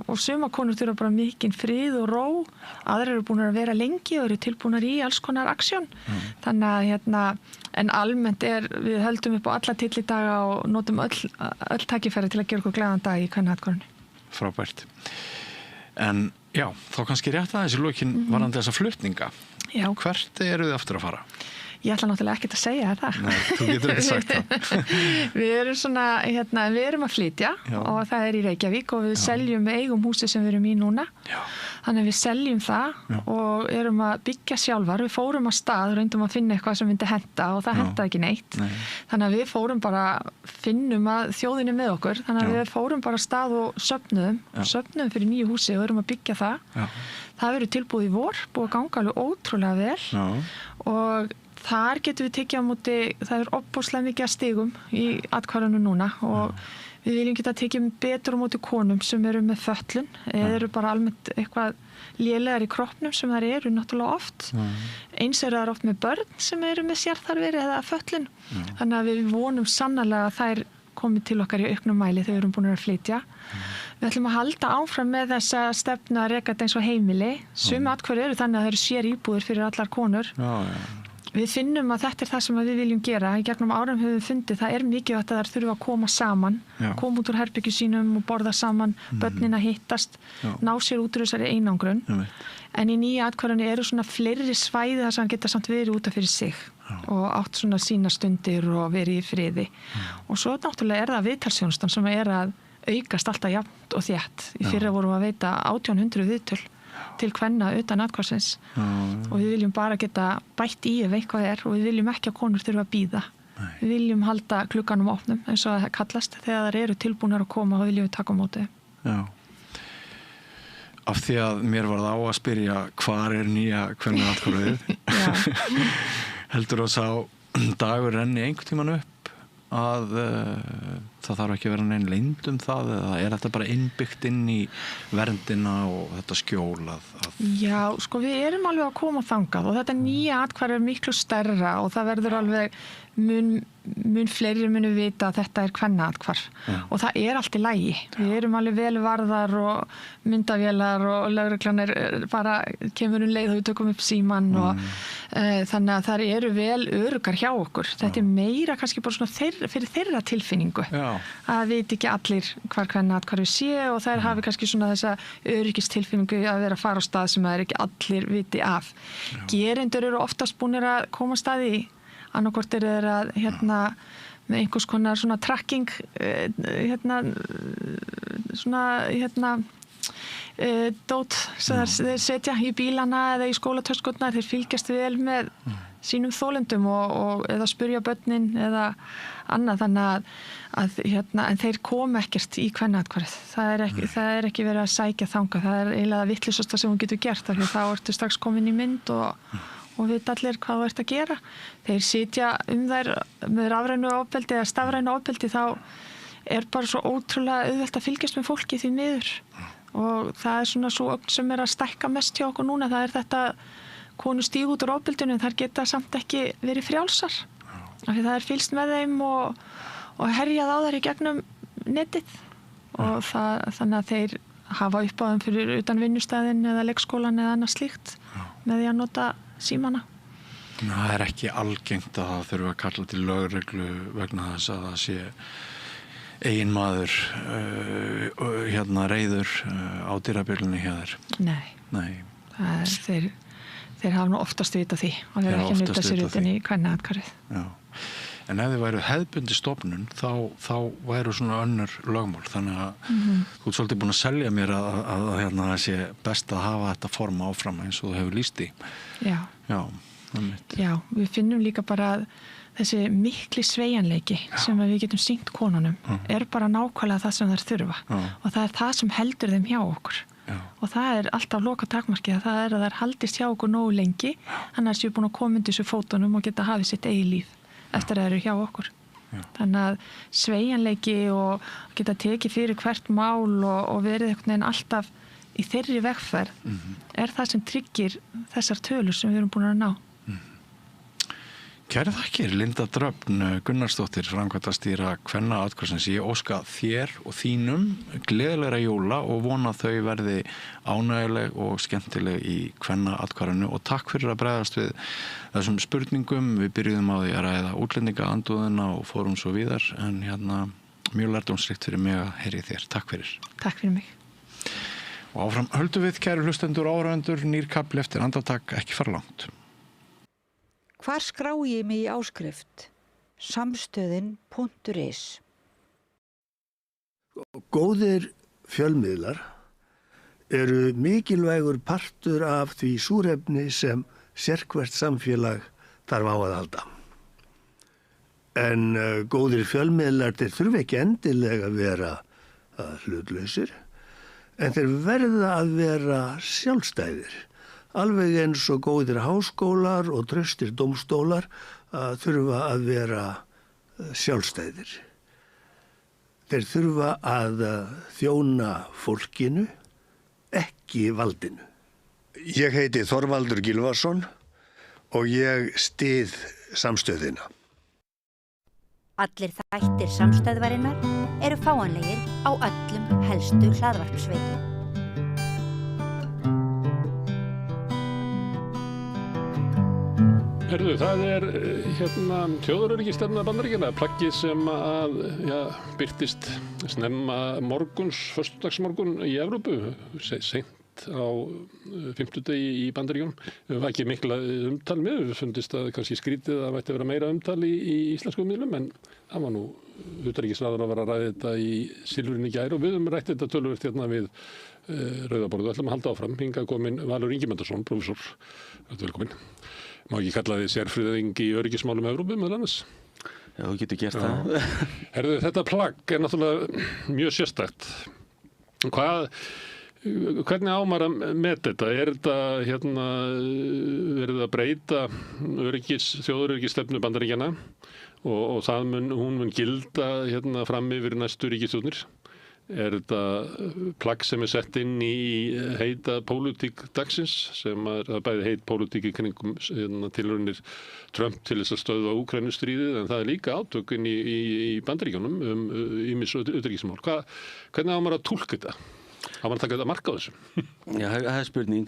og suma konur þurfa bara mikinn frið og ró, aðrar eru búin að vera lengi og eru tilbúnar í alls konar aksjón. Þannig að en almennt við höldum upp á alla tillidaga og notum öll tækifæri til að gera okkur glæðan dag í kvennaatkvæðinu. Frábært. En já, þá kannski rétt aðeins í lokin varðandi þessa flutninga. Já. Hvert eru þið aftur að fara? Ég ætla náttúrulega ekkert að segja þér það. Nei, þú getur ekki sagt það. Við erum svona, við erum að flytja og það í Reykjavík og við seljum eigum húsi sem við erum í núna. Já. Þannig að við seljum það og erum að byggja sjálfar. Við fórum að stað, reyndum að finna eitthvað sem myndi henta og það hentaði ekki neitt. Nei. Þannig að við fórum bara, finnum að þjóðin með okkur. Þannig að við fórum bara að stað og söfnuðum fyrir nýju húsi og erum að byggja það. Já. Það verður tilbúið í vor, búið að ganga alveg ótrúlega vel og þar getum við tekið á móti, það opbóðslega mikið að stigum í atkvæðunum núna og við viljum geta tekið betur á móti konum sem eru með fötlun eða eru bara almennt eitthvað lélegar í kroppnum sem þær eru náttúrulega oft. Eins það oft með börn sem eru með sérþarfir eða fötlun. Þannig að við vonum sannarlega að þær komið til okkar í auknum mæli þegar við erum búin að flytja. Við ætlum að halda áfram með þessa stefnu að reka þetta eins og heimili. Sumi atkvæði eru þannig að það eru sér íbúðir fyrir allar konur. Við finnum að þetta það sem við viljum gera. Í gegnum árum höfum við fundið það mikið að það þurfa að koma saman, koma út úr herbergjum sínum og borða saman, börnin að hittast, ná sér út úr þessari einangrun. En í nýja atkvæðinu eru svona fleiri svæði þar sem hann geta samt verið út af fyrir sig og átt svona sína stundir og verið í friði. Og svo náttúrulega það viðtalsþjónustan sem að aukast alltaf jafnt og þétt. Í fyrra vorum að veita 1800 viðtöl til kvenna utan atkvæðsins og við viljum bara geta bætt í ef eitthvað og við viljum ekki að konur þurfa að bíða. Við viljum halda klukkanum opnum eins og það kallast þegar þær eru tilbúnar að koma og viljum við taka á móti. Já. Af því að mér varð á að spyrja hvar nýja kvennaatkvæðið. Heldur þú sá dagur renni einhvern tímann upp að það þarf ekki að vera neinn leynd það eða þetta bara innbyggt inn í verndina og þetta skjól Já, sko við erum alveg að koma þangað og þetta nýja atkvæði miklu stærra og það verður alveg mun fleiri munu vita að þetta kvennaatkvæði og það allt í lagi. Við erum alveg vel varðar og myndavélar og lögreglan bara kemur leið og við tökum upp síman og þannig að það eru vel öruggar hjá okkur. Þetta meira kannski bara svona fyrir þeirra tilfinningu. Að veit ekki allir hvar kvennaatkvæði sé og þær hafi kannski svona þessa öryggistilfinningu að vera að fara á stað sem það ekki allir viti af. Gerendur eru oftast búnir að koma á stað í annarkvort þeir að með einhvers konar svona tracking dót sem þeir setja í bílana eða í skólatöskotnar, þeir fylgjast vel með sínum þólendum og eða spyrja börnin eða annað þannig en þeir koma ekkert í kvennaatkvæðið. Það ekki verið að sækja þangað, það eiginlega vittlausasta sem hún getur gert af því þá ertu strax komin í mynd og veit allir hvað þú ert að gera. Þeir sitja þær með rafrænu ofbeldi eða stafrænu ofbeldi þá bara svo ótrúlega auðvelt að fylgjast með fólki því miður og það svona svo ögn sem að stækka mest hjá okkur núna, það þetta konur stíg út úr ofbeldinu en þær geta samt ekki verið frjálsar af því það fylgst með þeim og herjað á þær í gegnum netið og þannig að þeir hafa upp á þeim fyrir utan vinnustæðin eða leikskólan eða annað slíkt með því að nota símana. Það ekki algengt að það þurfa að kalla til lögreglu vegna þess að það sé eiginmaður reiður á dyrabjöllunni hjá þér. Nei. Þeir hafa nú oftast vita því og þeir ekki nýta sér utan í kvennaatkvæðið. Já. En ef þið væru hefðbundi stofnun þá væru svona önnur lögmál þannig að þú ert svolítið búin að selja mér að það sé best að hafa þetta forma áfram eins og þú hefur lýst í. Já, við finnum líka bara að þessi mikli sveigjanleiki sem við getum sýnt konunum bara nákvæmlega það sem þær þurfa og það það sem heldur þeim hjá okkur. Og það alltaf loka takmarkið að það að þær haldist hjá okkur nógu lengi annars séu búin að koma undir þessu fótunum og geta hafið sitt eigið líf eftir að það eru hjá okkur. Þannig að sveigjanleiki og geta tekið fyrir hvert mál og verið einhvern veginn alltaf í þeirri vegferð það sem tryggir þessar tölur sem við erum búin að ná. Kæri þakkir, Linda Dröfn Gunnarsdóttir, framkvæmdastýra kvennaatkvæðsins. Ég óska þér og þínum gleðilegra jóla og vona þau verði ánægjuleg og skemmtileg í kvennaatkvæðinu og takk fyrir að bregðast við þessum spurningum. Við byrjuðum á því að ræða útlendingaandúðina og fórum svo víðar en mjög lærdómsríkt fyrir mig að heyri þér. Takk fyrir. Takk fyrir mig. Og áfram höldum við, kæru hlustendur og áhorfendur, nýr kafli eftir andartak, ekki fara langt. Hvar skrái ég mig í áskrift? Samstöðin.is. Góðir fjölmiðlar eru mikilvægur partur af því súrefni sem sérhvert samfélag þarf á að halda. En góðir fjölmiðlar þeir þurfa ekki endilega að vera hlutlausir, en þeir verða að vera sjálfstæðir. Alveg eins og góðir háskólar og traustir dómstólar þurfa að vera sjálfstæðir. Þeir þurfa að þjóna fólkinu, ekki valdinu. Ég heiti Þorvaldur Gylfason og ég styð Samstöðina. Allir þættir Samstöðvarinnar eru fáanlegir á öllum helstu hlaðvarpsveitum. Herðu, það er þjóðaröryggisstefna Bandaríkjanna, plaggið sem að birtist snemma morguns, föstudagsmorgun í Evrópu, seint á fimmtudegi í Bandaríkjunum. Það var ekki mikla umtal með, við fundist að kannski skrítið að það mætti vera meira umtal í íslenskum miðlum, en það var nú utanríkisráðherra að vera að ræða þetta í Silfrinu í gær og við höfum rætt þetta töluvert við Rauðaborðið. Við ætlum að halda áfram, hingað kominn Valur Ingimundarson, prófessor. Velkominn. Má ekki kalla þið sérfræðing í öryggismálum Evrópu meðal annars? Já, þú getur gert það. Herðu, þetta plagg er náttúrulega mjög sérstakt. Hvernig á maður að meta þetta? Er þetta verið að breyta þjóðaröryggisstefnu Bandaríkjanna og hún mun gilda fram yfir næstu ríkisstjórnir? Er þetta plagg sem sett inn í heita pólitík dagsins, sem er bæði heit pólitík í kringum tilraunir Trump til þess að stöðva Úkraínustríðið, en það er líka átökin í Bandaríkjunum ýmis utanríkismál. Hvernig á maður að túlka þetta? Á maður að taka þetta mark á þessu? Já, það er spurning.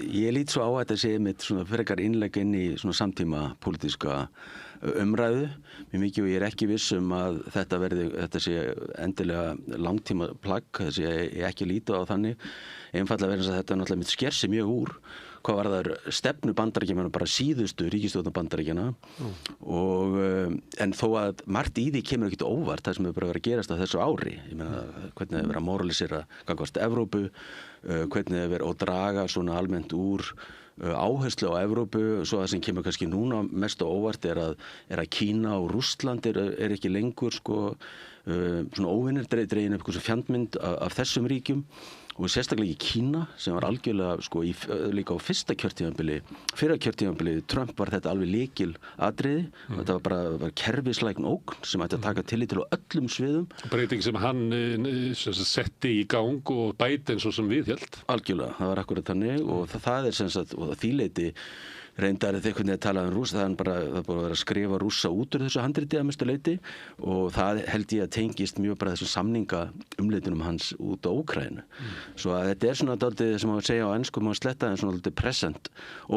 Ég lít svo á að þetta sé mitt frekar innlegg inn í samtíma pólitíska umræðu mjög mikið og ég er ekki viss að þetta sé endilega langtíma plagg, þessi ég ekki líta á þannig, einfallega verið að þetta náttúrulega mitt sker sig mjög úr hvað var það stefnu Bandaríkjanna, bara síðustu ríkisstjórnar Bandaríkjanna en þó að margt í því kemur ekkert óvart það sem hefur bara verið að gerast á þessu ári. Ég meina, hvernig hefur verið að moralisera gagnvart Evrópu, hvernig hefur verið að draga svona almennt úr áherslu á Evrópu, svo það sem kemur kannski núna mest á óvart er að Kína og Rússland er ekki lengur svona óvinnir dregin upp fjandmynd af þessum ríkjum og sérstaklega í Kína sem var algjörlega líka á fyrra kjörtímabili Trump var þetta alveg lykil atriði þetta var bara kerfislægn ógn sem ætti að taka tillit til á öllum sviðum. Breyting sem hann setti í gang og bæti eins og sem við hélt. Algjörlega, það var akkurat þannig og það er sem sagt, og því leyti reyndar þegar hvernig að tala Rússa, það er bara að vera að skrifa Rússa út úr þessu handriti að mestu leyti og það held ég að tengist mjög bara þessum samningaumleitunum hans út á Úkraínu. Svo að þetta er svona dálítið sem að segja á ensku maður sletta en svona dálítið present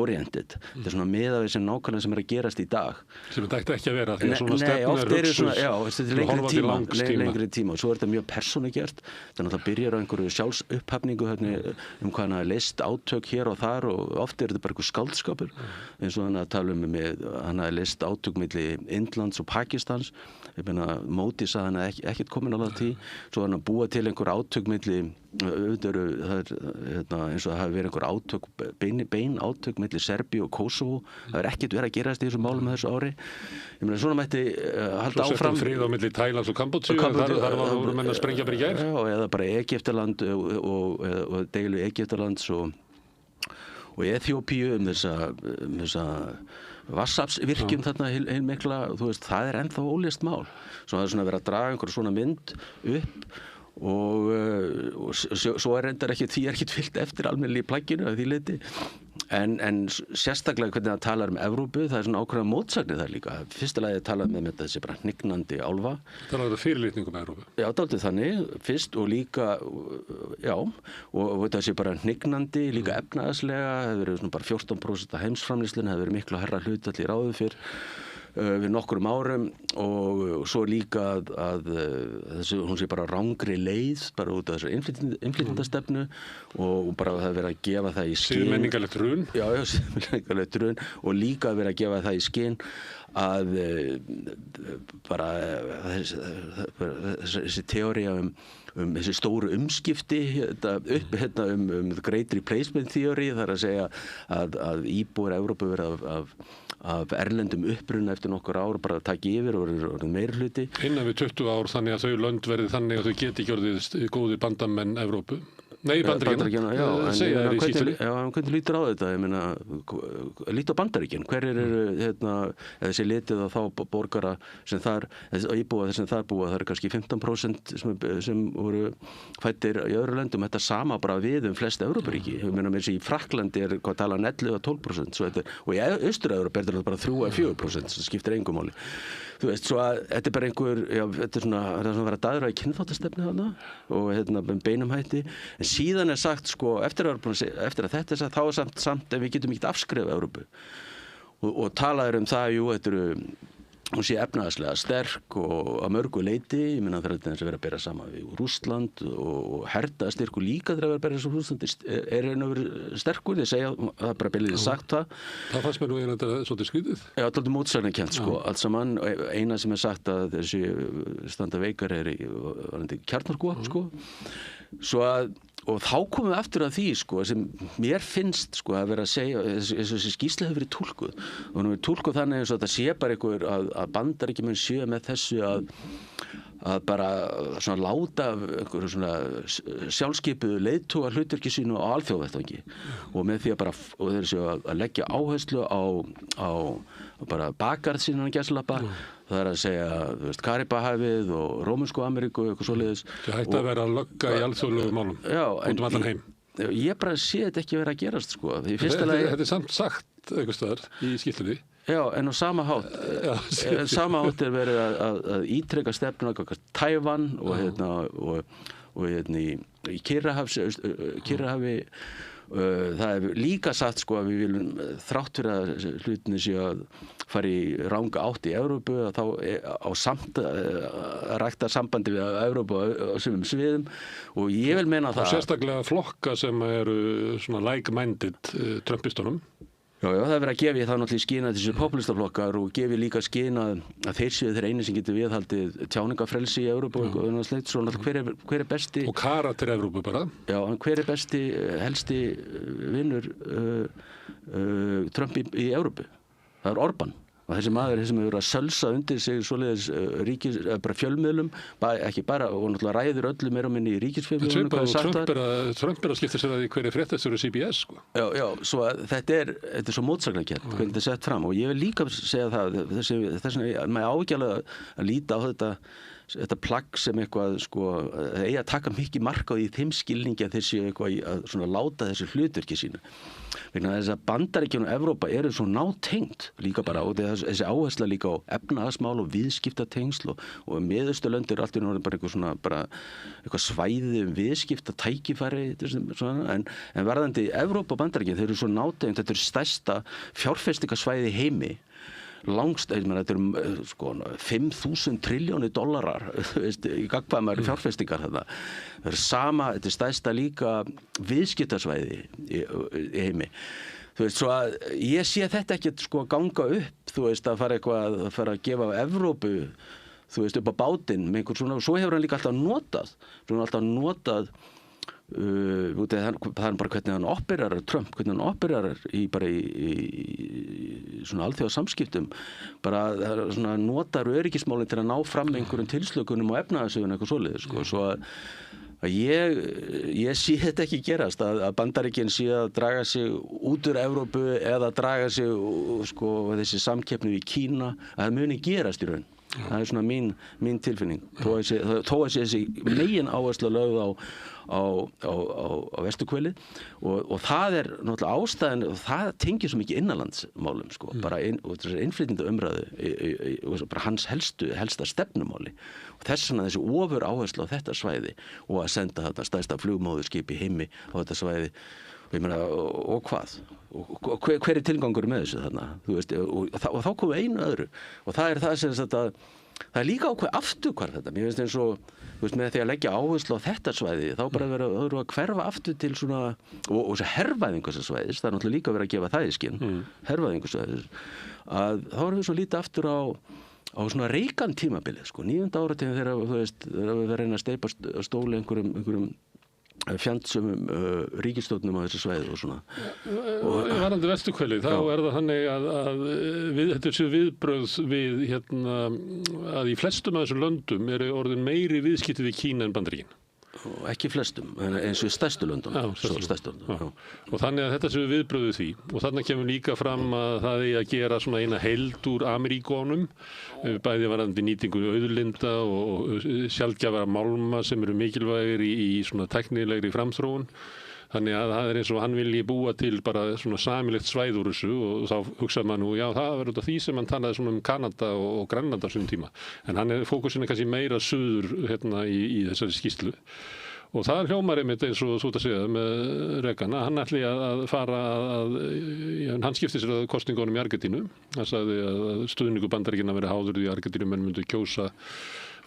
oriented. Þetta er svona miðað sem nákvæmlega sem er að gerast í dag. Sem þetta ætti ekki að vera því að svona stefna er hugsuð. Já, þetta er lengri tíma og svo er þetta mjög persónugert. Þannig að það byrjar á einhverju sjálfsupphafningu hvað hann hafi leyst átök hér og þar og oft er þetta bara einhver skáldskapur eins og hann að tala hann hafi leyst átök milli Indlands og Pakistans Módi sagði hann ekkert komin á það svo hann að búa til einhver átök milli eins og það hafi verið einhver átök bein átök milli Serbíu og Kosovo það er ekkert verið að gerast í þessum málum þessu ári svona mætti halda áfram. Svo settum frið á milli Tælands og Kambódíu þar var menn að sprengja bara í gær. Já, eða bara Egyptaland og deilu Egyptalands og Eþíópíu þessa vatnsaflsvirkjun þarna heilmikla, það er ennþá óleyst mál. Svo það er svona verið að draga einhver svona mynd upp og svo er reyndar því er ekkert fylgt eftir almennilega í plagginu að því leyti. En sérstaklega hvernig það talar Evrópu, það er svona ákveðna mótsagnir þar líka. Fyrsta lagi að tala með þessi bara hnignandi álfa. Það er fyrirlitningum Evrópu. Já, dálítið þannig, fyrst og líka, já, og þetta sé bara hnignandi, líka efnaðslega, það hefur verið svona bara 14% af heimsframleiðslunni, það hefur verið miklu hærra hlutfall í ráðu fyrr. við nokkrum árum og svo líka að hún sé bara rangri leið bara út af þessar innflytjendastefnu og bara það verið að gefa það í skyn siðmenningarlegt hrun siðmenningarlegt hrun og líka verið að gefa það í skyn að bara þessi teóría þessi stóru umskipti great replacement theory þar að segja að íbúar Evrópu verið af erlendum uppruna eftir nokkur ár bara að taka yfir og verið meirhluti. Innan við 20 ár þannig að þau lönd verið þannig að þau geti ekki orðið góði bandamenn Evrópu. Nei, Bandaríkjanna. Segja þær í skýrslunni. Já, hvernig lítur á þetta? Ég meina, lít á Bandaríkjan. Hverjir eru, þessi litið á þá borgara sem þar, íbúa sem þar búa, það eru kannski 15% sem voru fæddir í öðru löndum. Þetta sama bara við flest Evrópuríki. Ég meina, í Frakklandi hvað tala 11-12%. Og í Austur-Evrópu er þetta bara 3-4%. Það skiptir engu máli. Þú veist, svo að þetta bara þetta svona að vera daðra í kynþáttastefnu þarna og beinum hætti. En síðan sagt, eftir að þetta sagt, þá samt en við getum ekkert afskrifað Evrópu. Og talað það, hún sé efnahagslega sterk og að mörgu leyti, ég meina það er að vera að bera saman við Rússland og hernaðarstyrkur líka þegar að vera að bera saman við Rússland er einu að vera sterkur, þið segja, það er bara byrðið sagt það. Það fannst mér nú þetta svolítið skrítið. Já, alltaf mótsagnarkennt, allt saman, eina sem sagt að þessi standa veikar í kjarnorku, og þá komum við aftur að því sem mér finnst að vera að segja þessi skýrsla hefur verið túlkuð og hún hefur túlkuð þannig eins og þetta sé bara einhver að Bandaríkjamenn séu með þessu að bara svona láta einhverju svona sjálfskipuðu leiðtoga hlutverki sínu á alþjóðavettvangi og með því að bara og þeir séu að leggja áherslu á bara bakarð sína gæslappa það er að segja, þú veist, Karibahafið og Rómönsku Ameríku, eitthvað svoleiðis. Það hætti að vera að lögga í alþjóðlegum málum, út allan heim. Ég bara sé þetta ekki vera að gerast, Þetta er samt sagt eitthvað staðar í skýrslunni. Já, en á sama hátt er verið að ítreka stefnuna gagnvart Tævan og í Kyrrahafi. Það er líka sagt að við viljum þrátt fyrir að hlutinni séu að fara í ranga átt í Evrópu að þá á samt að rækta sambandi við Evrópu á sumum sviðum og ég vil meina það. Og sérstaklega flokka sem eru svona like-minded trumpistunum. Já, það er verið að gefa það náttúrulega í skyn að þessi populistaflokkar og gefi líka skyn að þeir séu þeir eini sem getur viðhaldið tjáningafrelsi í Evrópu og annað slíkt, svo náttúrulega hver er besti... Og karakter Evrópu bara. Já, en hver er besti, helsti vinnur Trump í Evrópu? Það er Orbán. Og þessi maður sem hefur að sölsa undir sig svoleiðis bara fjölmiðlum, ekki bara, og náttúrulega ræður öllu meira og minni í ríkisfjölmiðlum. Trump er að skipta sér að því hver er fréttastjóri CBS, Já, svo þetta er svo mótsagnarkennt, hvernig þetta er sett fram. Og ég vil líka segja það, þess vegna maður ágjörlega að líta á þetta plagg sem eitthvað, eigi að taka mikið mark á því þeim skilningi að þeir séu eitthvað að svona láta þessi hlutverki sínu. Vegna þess að Bandaríkjun og Evrópa eru svo nátengt líka bara og þessi áhersla líka á efnahagsmál og viðskiptatengsl og Miðausturlönd eru allt í norðin bara eitthvað svæði viðskiptatækifæri en varðandi Evrópa og Bandaríkjun, þeir eru svo nátengt, þetta eru stærsta fjárfestingasvæði í heimi. Þetta eru 5.000 triljónir dollarar í gagnkvæmar fjárfestingar þarna. Það er þetta er stærsta líka viðskiptasvæði í heimi. Þú veist, svo að ég sé þetta ekkert ganga upp, þú veist, að fara að gefa Evrópu, þú veist, upp á bátinn með einhver svona, svo hefur hann líka alltaf notað það er bara hvernig hann opererar Trump, hvernig hann opererar í svona alþjóðasamskiptum bara svona notar öryggismálin til að ná fram einhverjum tilslökunum á efnahagsögun eitthvað svoleiðis svo að ég sé þetta ekki gerast að Bandaríkin sé að draga sig út úr Evrópu eða draga sig þessi samkeppni við Kína að það muni gerast í raun. Það er svona mín tilfinning þó að þessi megin áhersla lögð á vesturhvelið og það er náttúrulega ástæðan og það tengir svo mikið innanlandsmálum bara þessari innflytjenda umræðu bara hans helsta stefnumáli og þess vegna þessi ofur áhersla á þetta svæði og að senda þetta stærsta flugmóðurskip í heimi á þetta svæði Ég meina, og hvað? Og hver tilgangur með þessu þarna? Þú veist, og þá komum einu öðru. Og það er það sem þetta, það er líka ákveð afturhvarf þetta. Mér finnst eins og, þú veist, með því að leggja áherslu á þetta svæði, þá bara verður að hverfa aftur til svona, og þessi hervæðingu þessa svæðis, það er náttúrulega líka verið að gefa það í skinn, hervæðingu svæðis, að þá erum við svo lítið aftur á svona Reagan tímabilið, sko, 9. áratuginn þegar, þú veist, þegar við reyna að steypa stóli einhverjum fjandsumum ríkisstjórnum á þessu svæði og svona. Varðandi Vesturhvelið, þá er það þannig að þetta séu viðbrögð við að í flestum af þessum löndum eru orðin meiri viðskipti við Kína en Bandaríkin. Ekki flestum, eins og stærstu löndum. Og þannig að þetta séu viðbrögð við því. Og þannig kemur líka fram að það er að gera svona eina heild úr Ameríkonum, bæði varðandi nýtingu auðlinda og sjaldgæfara málma sem eru mikilvægir í svona tæknilegri framþróun. Þannig að það er eins og hann vilji búa til bara svona samilegt svæð úr þessu og þá hugsaði maður nú, já það var út af því sem hann talaði svona Kanada og Grænlanda á þessum tíma. En fókusin er kannski meira suður í þessari skýrslu. Og það hljómar einmitt eins og þú ert að segja með Reagan, hann ætli að fara hann skipti sér að kosningunum í Argentínu. Hann sagði að stuðningur Bandaríkjanna verið háður því að Argentínumenn myndu kjósa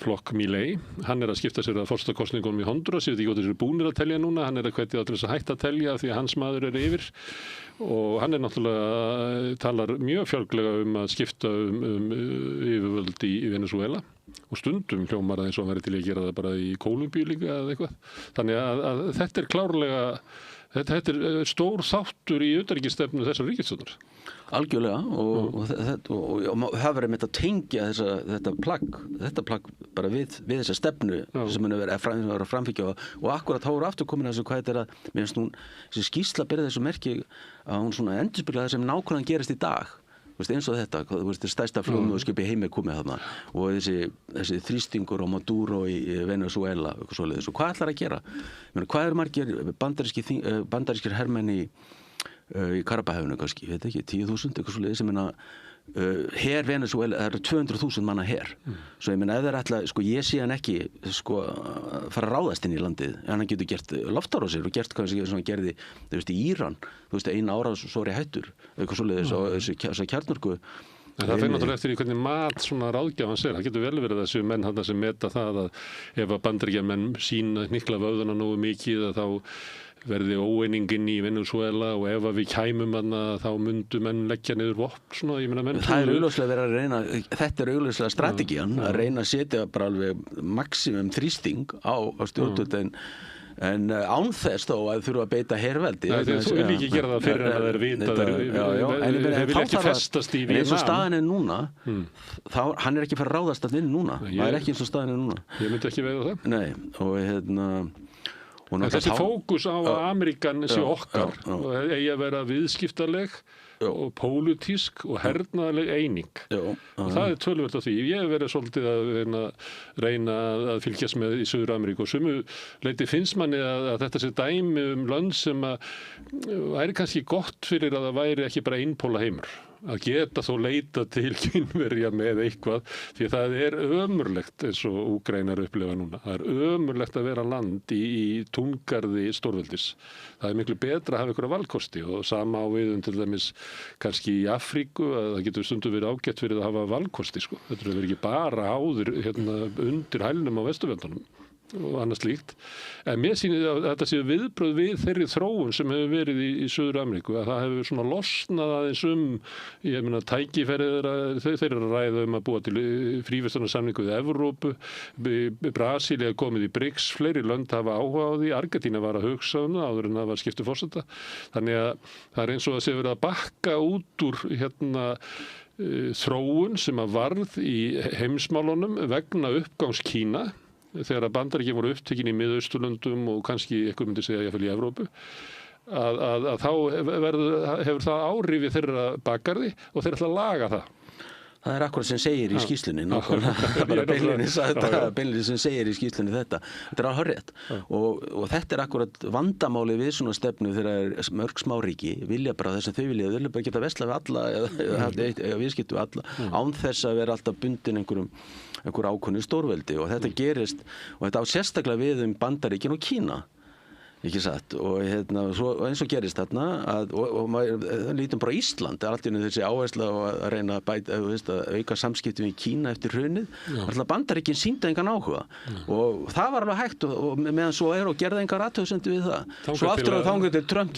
flokk Milei. Hann að skipta sér að forsetakosningunum í Honduras, ég veit ekki hvort þessu búnir að telja núna, hann að hvetja til þess að hætta að telja því að hans maður yfir og hann náttúrulega talar mjög fjálglega að skipta yfirvöld í Venezuela og stundum hljómar það eins og hann verið til að gera það bara í Kólumbíu líka eða eitthvað. Þannig að þetta er klárlega, þetta er stór þáttur í utanríkisstefnu þessar ríkisstjórnar. Algjörlega og það verður með að tengja þetta plagg bara við þessa stefnu sem hann er að framfylgja og akkurat þá eru aftur komin að þessu hvað þetta er að, mér finnst hún, þessi skýrsla byrja þessu merki að hún svona endurspeglar það sem nákvæmlega gerist í dag. Eins og þetta, stærsta flugmóðskip í heimi komið þarna og þessi þrýstingur á Maduro í Venezuela og svoleiðis. Og hvað ætlar að gera? Hvað eru margir bandarískir hermenn í Karabahefinu kannski, ég veit ekki, 10.000 eitthvað svoleiðis, ég meina her Venezuela, það eru 200.000 manna her. Svo ég meina ef það er alltaf, ég sé hann ekki fara að ráðast inn í landið, en hann getur gert loftárásir og gert kannski sem hann gerði, þú veist, í Íran, þú veist, eina árás svo er ég hættur, eitthvað svoleiðis og þessi kjarnorku. En það fyrir náttúrulega eftir í hvernig mat svona ráðgjafans er. Það getur vel verið þessu menn þarna sem meta það að ef að Bandaríkjamenn sína hnykla vöðuna nógu mikið að þá verði óeiningin í Venezuela og ef að við kæmum þá myndu menn leggja niður vopn svona, ég meina menn. Það er augljóslega verið að reyna, þetta er augljóslega strategían, að reyna að setja bara alveg maximum þrýsting á stjórnvöld en án þess þó að þurfa að beita herveldi. Þú vil ekki gera það fyrir en að þeir vita þeir vil ekki festast í Víetnam. En eins og staðan er núna, hann er ekki fara að ráðast að vinna núna. Það er ekki eins og staðan er núna. Ég myndi ekki veiða það. Nei, og þessi fókus á að Ameríkan sé okkar og eigi að vera viðskiptaleg og pólitísk og hernaðarleg eining. Og það er töluvert af því. Ég hef verið svolítið að reyna að fylgjast með í Suður-Ameríku og sumu leyti finnst manni að þetta sé dæmi lönd sem að væri kannski gott fyrir að það væri ekki bara einpóla heimur. Að geta þó leita til Kínverja með eitthvað því að það er ömurlegt eins og Úkraínar upplifa núna. Það er ömurlegt að vera land í túngarði stórveldis. Það er miklu betra að hafa einhverja valkosti og sama á við til dæmis kannski í Afríku að það getur stundum verið ágætt fyrir að hafa valkosti. Sko. Þetta verður ekki bara áður undir hælnum á Vesturlöndunum og annað slíkt. En mér sýnir að þetta séu viðbrögð við þeirri þróun sem hefur verið í Suður-Ameríku að það hefur svona losnað aðeins ég meina tækifærið þeir eru að ræða að búa til fríverslunarsamningu við Evrópu, Brasilía komið í BRICS, fleiri lönd hafa áhuga á því, Argentína var að hugsa það áður en það var skiptu forseta. Þannig að það er eins og það sé verið að bakka út úr þróun sem að varð í heimsmálunum vegna uppgangs Kína þegar að Bandaríkin voru upptekin í Miðausturlöndum og kannski eitthvað myndi segja jáfnvel í Evrópu að þá hefur það áhrif þeirra bakgarði og þeir ætla að laga það. Það er akkurat sem segir í skýrslunni bara beinlinni sem segir í skýrslunni þetta er alveg hárrétt og þetta er akkurat vandamáli við svona stefnu þegar mörg smáríki vilja bara þess að þau vilja bara geta veslað við alla eða viðskipti við alla án þess að vera alltaf bundin einhver ákveðnu stórveldi og þetta gerist og þetta á sérstaklega við Bandaríkin og Kína ekki satt, og svo, eins og gerist þarna og maður lítum bara Ísland, allt í einu þessi áhersla á að reyna að auka samskiptum í Kína eftir hrunið, alltaf Bandaríkin sýndu engan áhuga og það var alveg hægt og meðan svo og gerði engar athugasemdir við það svo aftur á þangað til Trump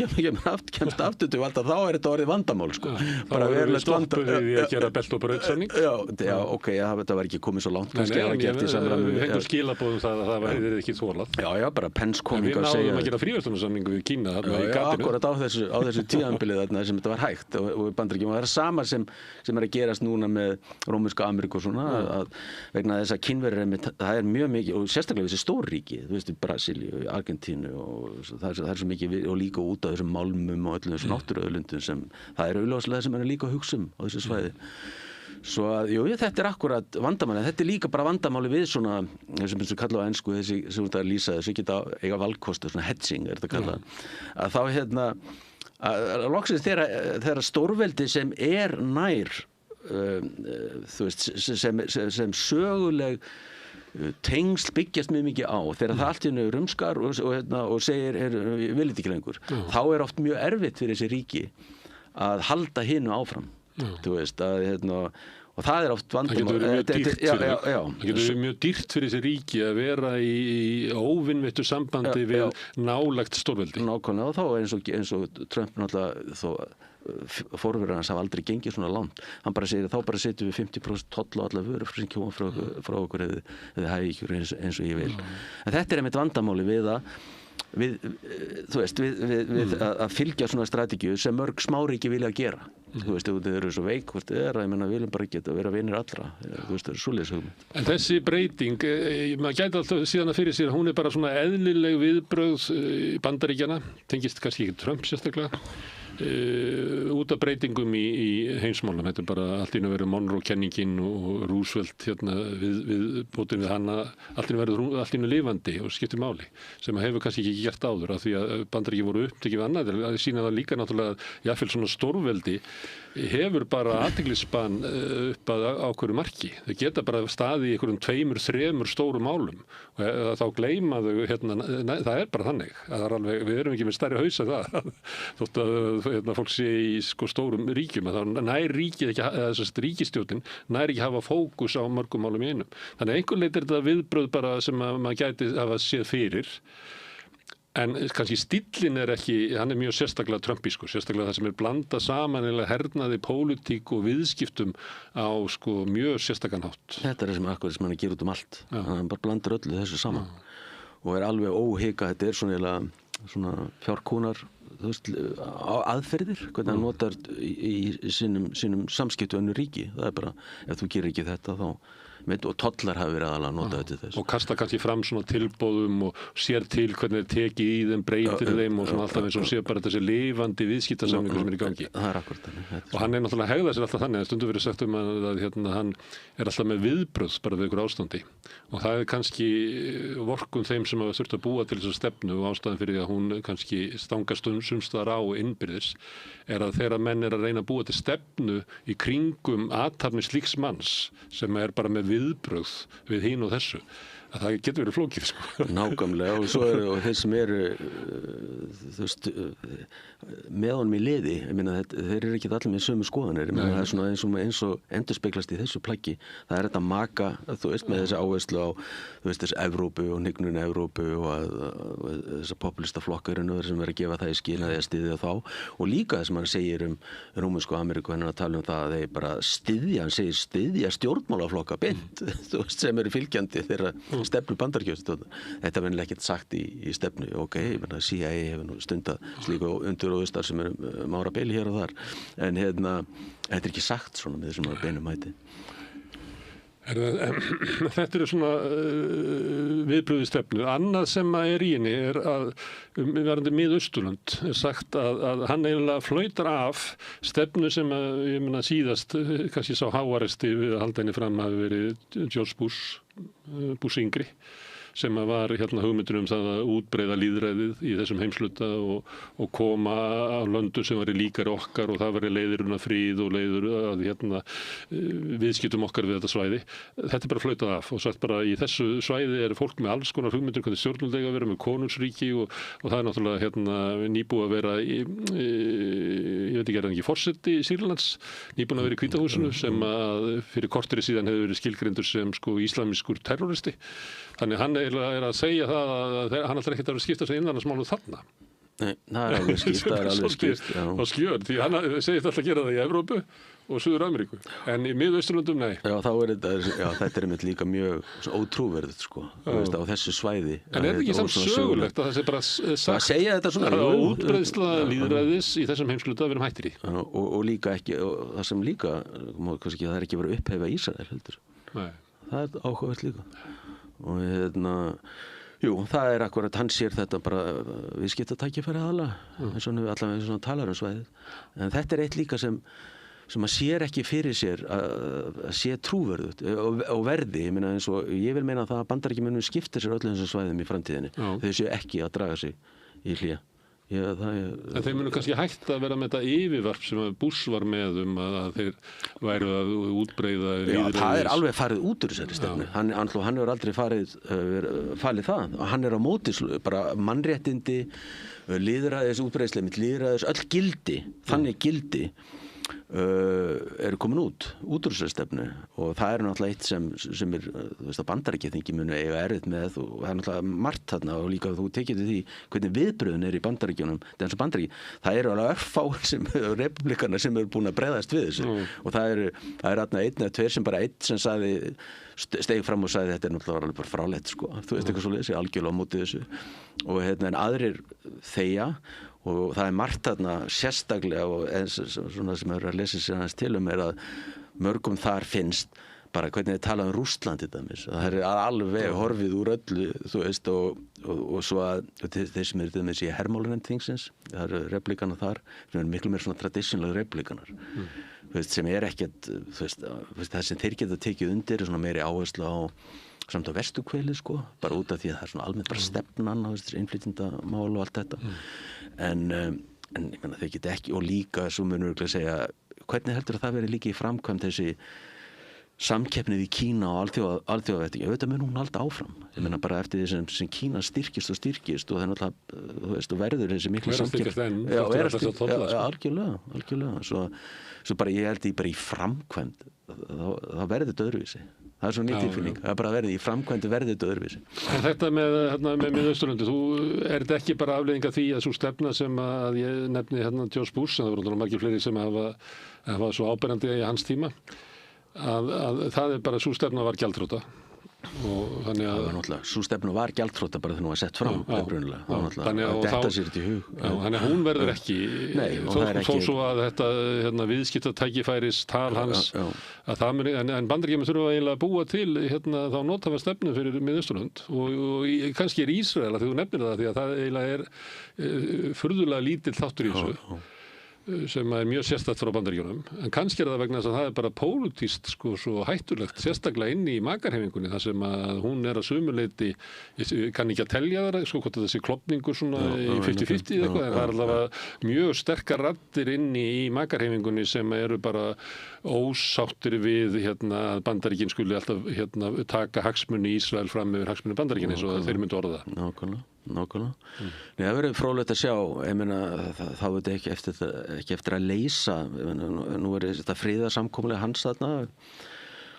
kemst aftur til valda, þá þetta orðið vandamál sko. Bara verðilegt stoppuð í að gera belt og brautsamning Já, ok, þetta var ekki komið svo langt einhver skilaboðum það að það væri ekki þolað Já, bara Pence kominga að segja fríverslunarsamningu við Kína þarna í gatinu. Akkurat á þessu tíðanbilið þarna sem þetta var hægt og Bandaríkjunum og það sama sem að gerast núna með Rómönsku Ameríku og svona að vegna þess að Kínverjar það mjög mikið og sérstaklega þessi stórríki, þú veist, Brasilíu, Argentínu og það svo mikið og líka út af þessum málmum og öllum þessum náttúruauðlindum sem það augljóslega sem líka að hugsa á þessu svæði. Svo að, þetta akkurat vandamáli, þetta líka bara vandamáli við svona, sem kalla á ensku, þessi sem þetta lýsa, þessi geta eiga valkosti, svona hedging þetta kallað, að þá að loksins þegar stórveldi sem nær, þú veist, sem söguleg tengsl byggjast mjög mikið á, þegar það allt í einu rumskar og segir, ég vil þetta ekki lengur, þá oft mjög erfitt fyrir þessi ríki að halda hinu áfram. Þú veist og það oft vandamál það getur mjög dýrt fyrir þessi ríki að vera í óvinveittu sambandi við nálægt stórveldi nákvæmlega og þá eins og Trump náttúrulega þó forverar hans hafa aldrei gengið svona langt hann bara segir þá bara setjum við 50% toll á alla vörur sem koma frá okkur eða hægi ykkur eins og ég vil en þetta einmitt vandamáli við að fylgja svona strategíu sem mörg smáríki vilja gera þú veist, þau eru svo veik hvort þið ég menna, við viljum bara geta að vera vinir allra þú veist, það svoleiðis hugmynd. En þessi breyting maður gæti alltaf síðan að fyrir sér hún bara svona eðlileg viðbrögð í Bandaríkjana, tengist kannski ekki Trump sérstaklega út af breytingum í heimsmálum þetta bara allt í einu verið Monroe-kenningin og Roosevelt við bótin við hana allt í einu verið allt í einu lifandi og skiptir máli sem hefur kannski ekki gert áður af því að Bandaríkin voru upptekið við annað það sýna það líka náttúrulega jáfnvel svona stórveldi hefur bara athyglisbann upp að ákveðnu marki. Þau geta bara staðið í einhverjum 2-3 stórum málum og þá gleyma þau það bara þannig að alveg, við erum ekki með stærri haus að það þótt að fólk sé í stórum ríkjum að þá nær ríkið ekki eða ríkisstjórnin nær ekki hafa fókus á mörgum málum í einum. Þannig að einhver leit þetta viðbrögð bara sem að maður gæti hafa séð fyrir en kannski stíllinn ekki, hann mjög sérstaklega trumpískur, sérstaklega það sem blandað saman eða hernaði, pólitík og viðskiptum á mjög sérstakann hátt. Þetta sem akkurat sem hann gerir út allt, hann bara blandar öllu þessu saman og alveg óhika, þetta svona fjárkúnar, þú veist, aðferðir, hvernig hann notar í sínum samskiptu önnur ríki, það bara, ef þú gerir ekki þetta þá og tollar hafi verið aðalega notað til þess. Og kasta kannski fram svona tilboðum og sér til hvernig þeir tekið í þeim, breytir þeim og svona alltaf eins og sér bara þessi lifandi viðskiptasamningur sem í gangi. Það akkúrat þannig. Og hann náttúrulega hegðað sér alltaf þannig að stundum verið sagt að hann alltaf með viðbrögð bara við ykkur ástandi. Og það kannski vorkunn þeim sem hafa þurft að búa til þessa stefnu og ástæðan fyrir því að hún kannski stangast sumstaðar á innbyrðis að þegar menn að reyna að búa til stefnu í kringum athafni slíks manns sem bara með viðbrögð við hinn og þessu að það getur verið flókið Nákvæmlega og svo og þeir sem þú veist með honum í liði ég meina þeir eru ekki allir með sömu skoðanir ég meina það svona eins og endurspeglast í þessu plaggi það þetta maka þú veist með þessi áherslu á þú veist þessi Evrópu og hnignun Evrópu og þessa populista flokkar sem verður að gefa það í skyn að þeir styðja þá og líka það sem hann segir Rómönsku Ameríku hann að tala það að þeir bara hann segir styðja stjórnmálaflokka beint þú veist sem eru fylgjandi þeirra stefnu Bandaríkjastjórnar. Þetta verður ekkert sagt í stefnu. Ok, CIA hefur nú stundað slíku undirróðustar sem mára beili hér og þar. En þetta ekki sagt svona með þessum beinum hætti. Þetta svona viðbrögð í stefnu. Annað sem í henni að verðandi Mið-Austurlönd sagt að hann eiginlega flautar af stefnu sem ég meina síðast kannski sá háaresti við að halda henni fram hafi verið George Bush yngri sem að var hugmyndin það að útbreiða lýðræðið í þessum heimsluta og koma á löndum sem væri líkari okkar og það væri leiðirinn að fríð og leiður að viðskiptum okkar við þetta svæði. Þetta bara flautað af og sagt bara í þessu svæði fólk með alls konar hugmyndir hvernig stjórnvöld eiga að vera með konungsríki og það náttúrulega nýbúið að vera ég veit ekki forseti Sýrlands, nýbúin að vera í Hvíta húsinu sem að fyrir korteri síðan hefur verið skilgreindur sem íslamískur terroristi. Þannig hann að segja það að hann alltaf ekkert að vera skipta sig innanlandsmálum þarna. Nei, það alveg skýrt, það alveg skýrt. Og skjör, því hann segist alltaf að gera það í Evrópu og Suður-Ameríku, en í Miðausturlöndum nei. Já, þetta einmitt líka mjög ótrúverðið, sko, á þessu svæði. En ekki samt sögulegt að það sé bara sagt að segja þetta svona að útbreiðsla lýðræðis í þessum heimsluta við hættir í. Og líka ekki, og það sem líka, kannski það ekki verið að upphæfa Ísrael heldur. Nei. Það áhugavert líka. Og jú, það akkurat, hann sér þetta bara viðskiptatækifæri aðalega, eins og allavega eins og talar svæðið. En þetta eitt líka sem að sér ekki fyrir sér að sé trúverðugt og verði, ég vil meina það að Bandaríkjamönnum skiptir sér öllum þessum svæðum í framtíðinni. Þau séu ekki að draga sig í hlé. En þeir munu kannski hægt að vera með þetta yfirvarp sem Bush var með að þeir væru að útbreiða lýðræðis. Já, það alveg farið út úr þessari stefnu. Hann hefur aldrei falið það. Hann á móti bara mannréttindi, lýðræðis, útbreiðsla mitt lýðræðis, öll gildi, þannig gildi eru komin út úr þessari stefnu og það náttúrulega eitt sem að Bandaríkjaþingi munu eiga erfitt með og það náttúrulega margt þarna og líka þú tekið til því hvernig viðbröðin í Bandaríkjunum, það eru alveg örfáir sem republikanar sem eru búin að bregðast við þessu og það eru þarna einn eða tveir sem bara einn sem sagði steig fram og sagði þetta náttúrulega alveg bara frálegt sko, þú veist eitthvað svoleiðis, ég algjörlega á móti þessu og en aðrir þegja og það margt þarna sérstaklega og eins svona sem eru að lesa sér hans til að mörgum þar finnst bara hvernig þið tala Rússland dæmis. Það alveg horfið úr öllu þú veist og svo að þeir sem eru dæmis í hermálanefnd þingsins, það eru replíkanar þar sem eru miklu meira svona traditional replíkanar sem ekkert það sem þeir geta tekið undir svona meiri áherslu á samt á vesturkvelið sko, bara út af því að það svona almennt bara stefnan á innflytjendamál og allt þetta en ég meina þeir geta ekki og líka svo munur við segja hvernig heldur það veri líka í framkvæmd þessi samkeppnið í Kína og alþjóðavettingi, auðvitað mun hún halda áfram ég meina bara eftir því sem Kína styrkist og það náttúrulega, þú veist, og verður þessi miklu samkeppni algjörlega svo bara ég held bara í framkvæmd þá verður þetta öðruvísi það svo nýtt tilfinning, það bara verði í framkvæmdu verði þetta öðruvísi. En þetta með Miðausturlöndin, þetta ekki bara afleiðing af því að svo stefna sem að ég nefni George Bush, en það voru margir fleiri sem hafa svo áberandi í hans tíma, að það bara svo stefna var gjaldþrota. Og þannig að svo stefna var gjaldþrota bara þegar hún var sett fram þetta sér þetta í hug þannig að hún verður ekki þó svo að þetta viðskiptatækifæris tal hans að það muni, en Bandaríkjamenn þurfa eiginlega að búa til þá nothæfa stefnu fyrir Miðausturlönd og kannski Ísrael að þú nefnir það því að það eiginlega furðulega lítill þáttur í þessu sem mjög sérstakt frá Bandaríkjunum en kannski það vegna þess að það bara pólitískt sko svo hættulegt sérstaklega inni í makarhefingunni þar sem að hún að sumuleyti ég kann ekki að telja það sko hvort þessi klopningur svona í 50-50 eitthvað en það allavega mjög sterkar raddir inni í makarhefingunni sem eru bara ósáttir við að Bandaríkin skuli alltaf taka hagsmuni Ísrael fram yfir hagsmuni Bandaríkin eins og þeir myndu orða Nákvæmlega. Nei, það verður fróðlegt að sjá, ég meina þá er þetta ekki eftir að leysa, nú þetta friðarsamkomulega hans þarna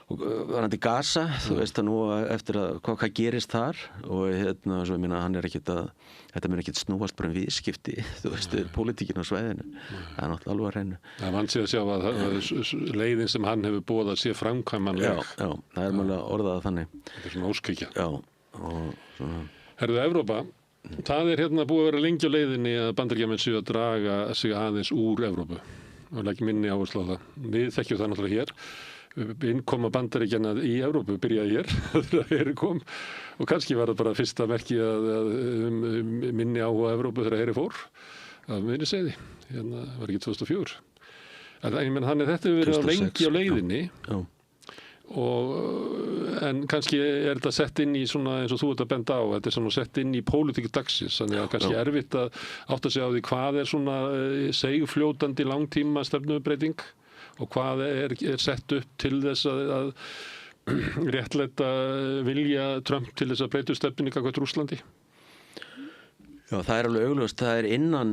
og varandi Gaza, þú veist að nú eftir að hvað gerist þar og svo ég meina hann þetta mun ekkert snúast bara viðskipti, þú veist, pólitíkin á svæðinu, það náttúrulega alveg að reyna. Það vann sig að sjá að leiðin sem hann hefur boðað sé framkvæmanleg. Já, það mjög orðað þannig. Þetta svona óskykja. Já, og svona Herðu, Evrópa, það búið að vera lengi á leiðinni að Bandaríkjamenn séu að draga sig aðeins úr Evrópu og legg minni áherslu á það. Við þekkjum það náttúrulega hér. Innkoma Bandaríkjanna í Evrópu byrjaði hér þegar heri kom og kannski var það bara fyrsta merki að minni áhuga Evrópu þegar heri fór af minni segði. Var ekki 2004. En ég menn þetta hefur verið lengi á leiðinni. En kannski er þetta sett inn í svona eins og þú ert að benda á, þetta er svona sett inn í pólitík dagsins, þannig að kannski erfitt að átta sig á því hvað er svona seigfljótandi langtíma stefnubreyting og hvað er sett upp til þess að réttlæta vilja Trump til þess að breyta stefnunni gagnvart Rússlandi. Já, það er alveg augljóst, það er innan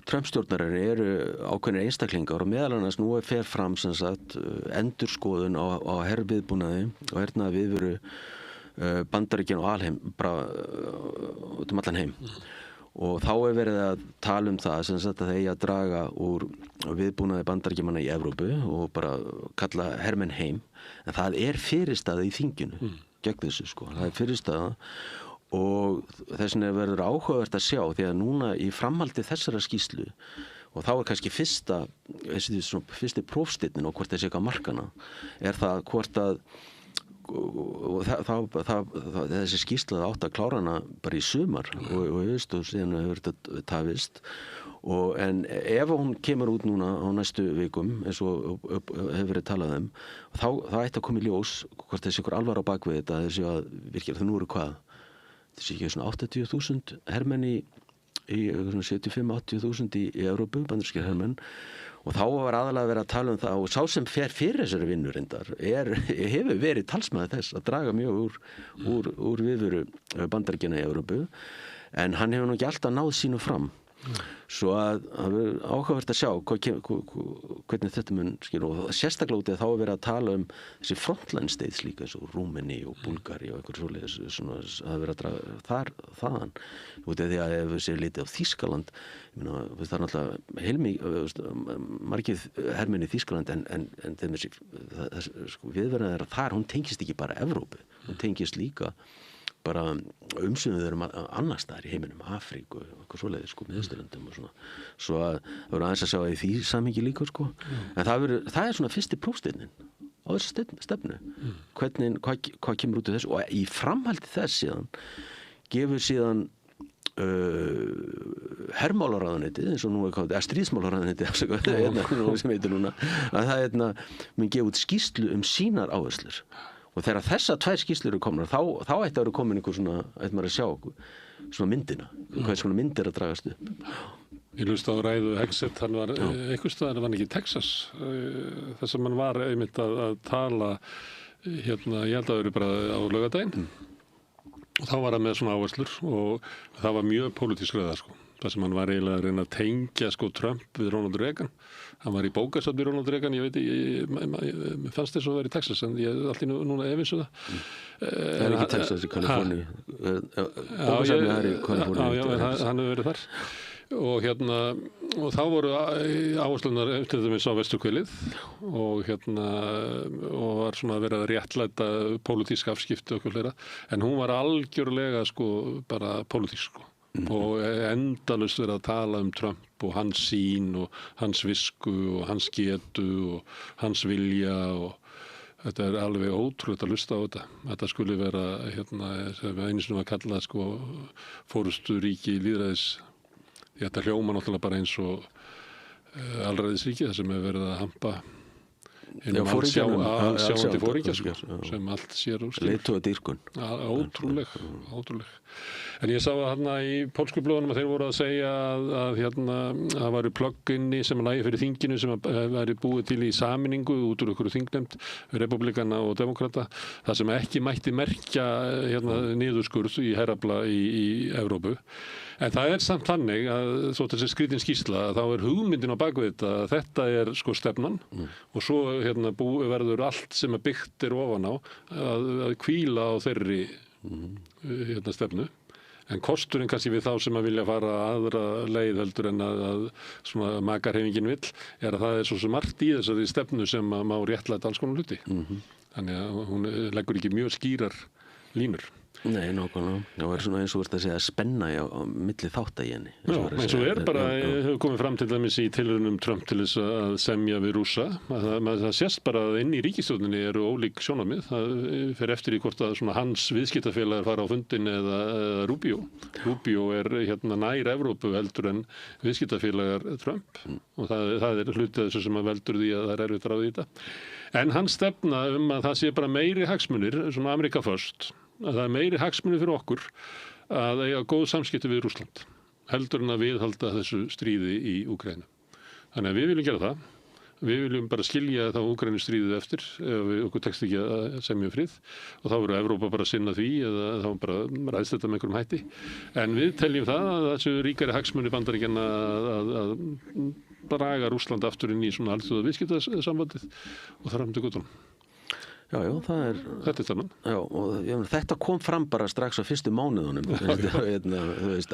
Trump-stjórnarinnar eru ákveðnir einstaklingar og meðal annars nú fer fram sem sagt endurskoðun á herviðbúnaði og hernaðarviðveru Bandaríkjanna og alheim, bara út allan heim. Og þá er verið að tala það sem sagt að það eigi að draga úr viðbúnaði Bandaríkjamanna í Evrópu og bara kalla hermenn heim. En það er fyrirstaða í þinginu gegn þessu sko, það er fyrirstaða. Og þess vegna verður áhugavert að sjá því að núna í framhaldi þessara skýrslu og þá er kannski fyrsti prófsteinnin og hvort þessi eitthvað markana er það hvort að þessi skýrsla átt að klára hana bara í sumar og síðan hefur þetta tafist en ef hún kemur út núna á næstu vikum eins og hefur verið talað þá ætti að koma í ljós hvort þessi ykkur alvar á bakvið þetta þessi að virkja það nú eru hvað þessi ekki svona 80.000 hermenn í 75-80.000 í Evrópu, bandarískir hermenn og þá var aðalega verið að tala það og sá sem fer fyrir þessari vinnu reyndar hefur verið talsmaður þess að draga mjög úr viðveru Bandaríkjanna í Evrópu en hann hefur nú ekki alltaf náð sínu fram svo að áhugavert að sjá hvernig þetta mun skilur og sérstaklega út í að þá er verið að tala þessi frontline states líka eins og Rúmeni og Búlgari og eitthvað svoleiðis svona að það verið að draga þaðan út af því að ef við séum litið á Þýskaland það er náttúrulega margir hermenn í Þýskaland en viðverðan er að þar hún tengist ekki bara Evrópu, hún tengist líka bara umsögum þeir annars staðar í heiminum, Afríku og eitthvað svoleiðis sko, Miðausturlöndum og svona. Svo að það voru aðeins að sjá í því samhengi líka sko. En það er svona fyrsti prófsteinnin á þessu stefnu. Hvað kemur út af þessu og í framhaldi þess síðan gefur síðan hermálaráðuneytið eins og nú stríðsmálaráðuneytið sem heitir núna að það mun gefa út skýrslu sínar áherslur. Og þegar þessar tvær skýrslur eru komnar, þá ætti að vera komin einhver svona, ætti maður að sjá svona myndina, hvað svona myndir að dragast upp. Ég hlusta á ræðu Hegseth, hann var einhvers staðar, var hann ekki í Texas, þess að mann var einmitt að tala, ég held að það eru bara á laugardaginn, og þá var hann með svona áherslur og það var mjög pólitísk ræða sko. Það sem hann var eiginlega að reyna að tengja sko Trump við Ronald Reagan. Hann var í bókasafni Ronald Reagan, ég veit, mér fannst þess að vera í Texas, en ég er alltaf núna efins um það. Það er ekki Texas í Kaliforníu. Bókasafni er í Kaliforníu. Já, hann hefur verið þar. Og þá voru áherslunar til dæmis á Vesturkvelið og var svona verið að réttlæta pólitísk afskipti og fleira, en hún var algjörlega sko bara pólitísk sko. Og endalaust verið að tala Trump og hans sýn og hans visku og hans getu og hans vilja og þetta er alveg ótrúlegt að hlusta á þetta. Þetta skulle vera sem einu sinni var kallað sko forysturíki lýðræðis. Þetta hljóma náttúrulega bara eins og alræðisríki þar sem hefur verið að hampa allsjáandi foringja sko, sem allt sér úr skil. Leiðtogadýrkun. Ótrúleg. En ég sá að hérna í pólsku blöðunum að þeir voru að segja að það væri plugginni sem lægi fyrir þinginu sem væri búið til í sameiningu út úr ykkur þingnefnd, republikana og demokrata, það sem ekki mætti merkja niðurskurð í herafla í Evrópu. En það er samt þannig að þótt þessi skrítin skýrsla þá er hugmyndin á bakvið þetta er sko stefnan og svo verður allt sem byggt er ofan á að hvíla á þeirri stefnu. En kosturinn kannski við þá sem að vilja fara aðra leið heldur en að svona makarhreyfingin vill er að það er svo sem margt í þessari stefnu sem að má réttlæta alls konar hluti. Þannig að hún leggur ekki mjög skýrar línur. Nei, nákvæmlega. Það er svona eins og verður að segja spenna á milli þátta í henni. Eins og bara, hefur komið fram til dæmis í tilraunum Trump til þess að semja við Rússa. Það sést bara að inn í ríkisstjórninni eru ólík sjónarmið. Það fer eftir í hvort að svona hans viðskiptafélagar fara á fundin eða Rubio. Rubio er nær Evrópu heldur en viðskiptafélagar Trump. Og það er hlutið þessu sem að veldur því að það er erfitt ráð í þetta. En hann stefna að það sé bara meiri hagsmunir, svona America First, að það er meiri hagsmunir fyrir okkur að eiga góð samskipti við Rússland heldur en að viðhalda þessu stríði í Úkraínu. Þannig að við viljum gera það. Við viljum bara skilja þá Úkraínu stríðið eftir ef okkur tekst ekki að semja frið og þá verður Evrópa bara að sinna því eða þá bara ræðst þetta með einhverjum hætti. En við teljum það að þessu ríkari hagsmunir Bandaríkjanna að draga Rússland aftur inn í svona alþjóða viðskiptasambandið og þar til gutunum. Já, það er... Þetta er þannig. Já, og þetta kom fram bara strax á fyrstu mánuðunum, þú veist,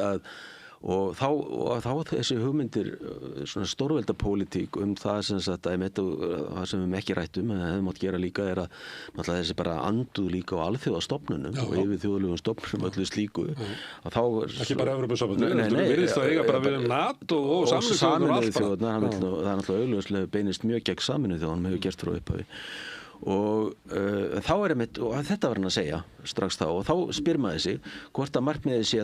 og þá þessi hugmyndir, svona stórveldapólitík það sem sagt, það sem við ekki rættum, að hefði mátt gera líka er að náttúrulega þessi bara anduð líka á alþjóðastofnunum og yfir þjóðlegum stofnunum öllu slíku. Ekki bara Evrópusambandið, við virðist það eiga bara við NATO og Sameinuðu þjóðirnar og allt bara. Það er náttúrulega augljóslega beinist mjög gegn Sameinuðu þjóðunum, hefur gert frá upphafi. Og þá er einmitt, og þetta var hann að segja strax þá, og þá spyr maður sig hvort að markmiðið sé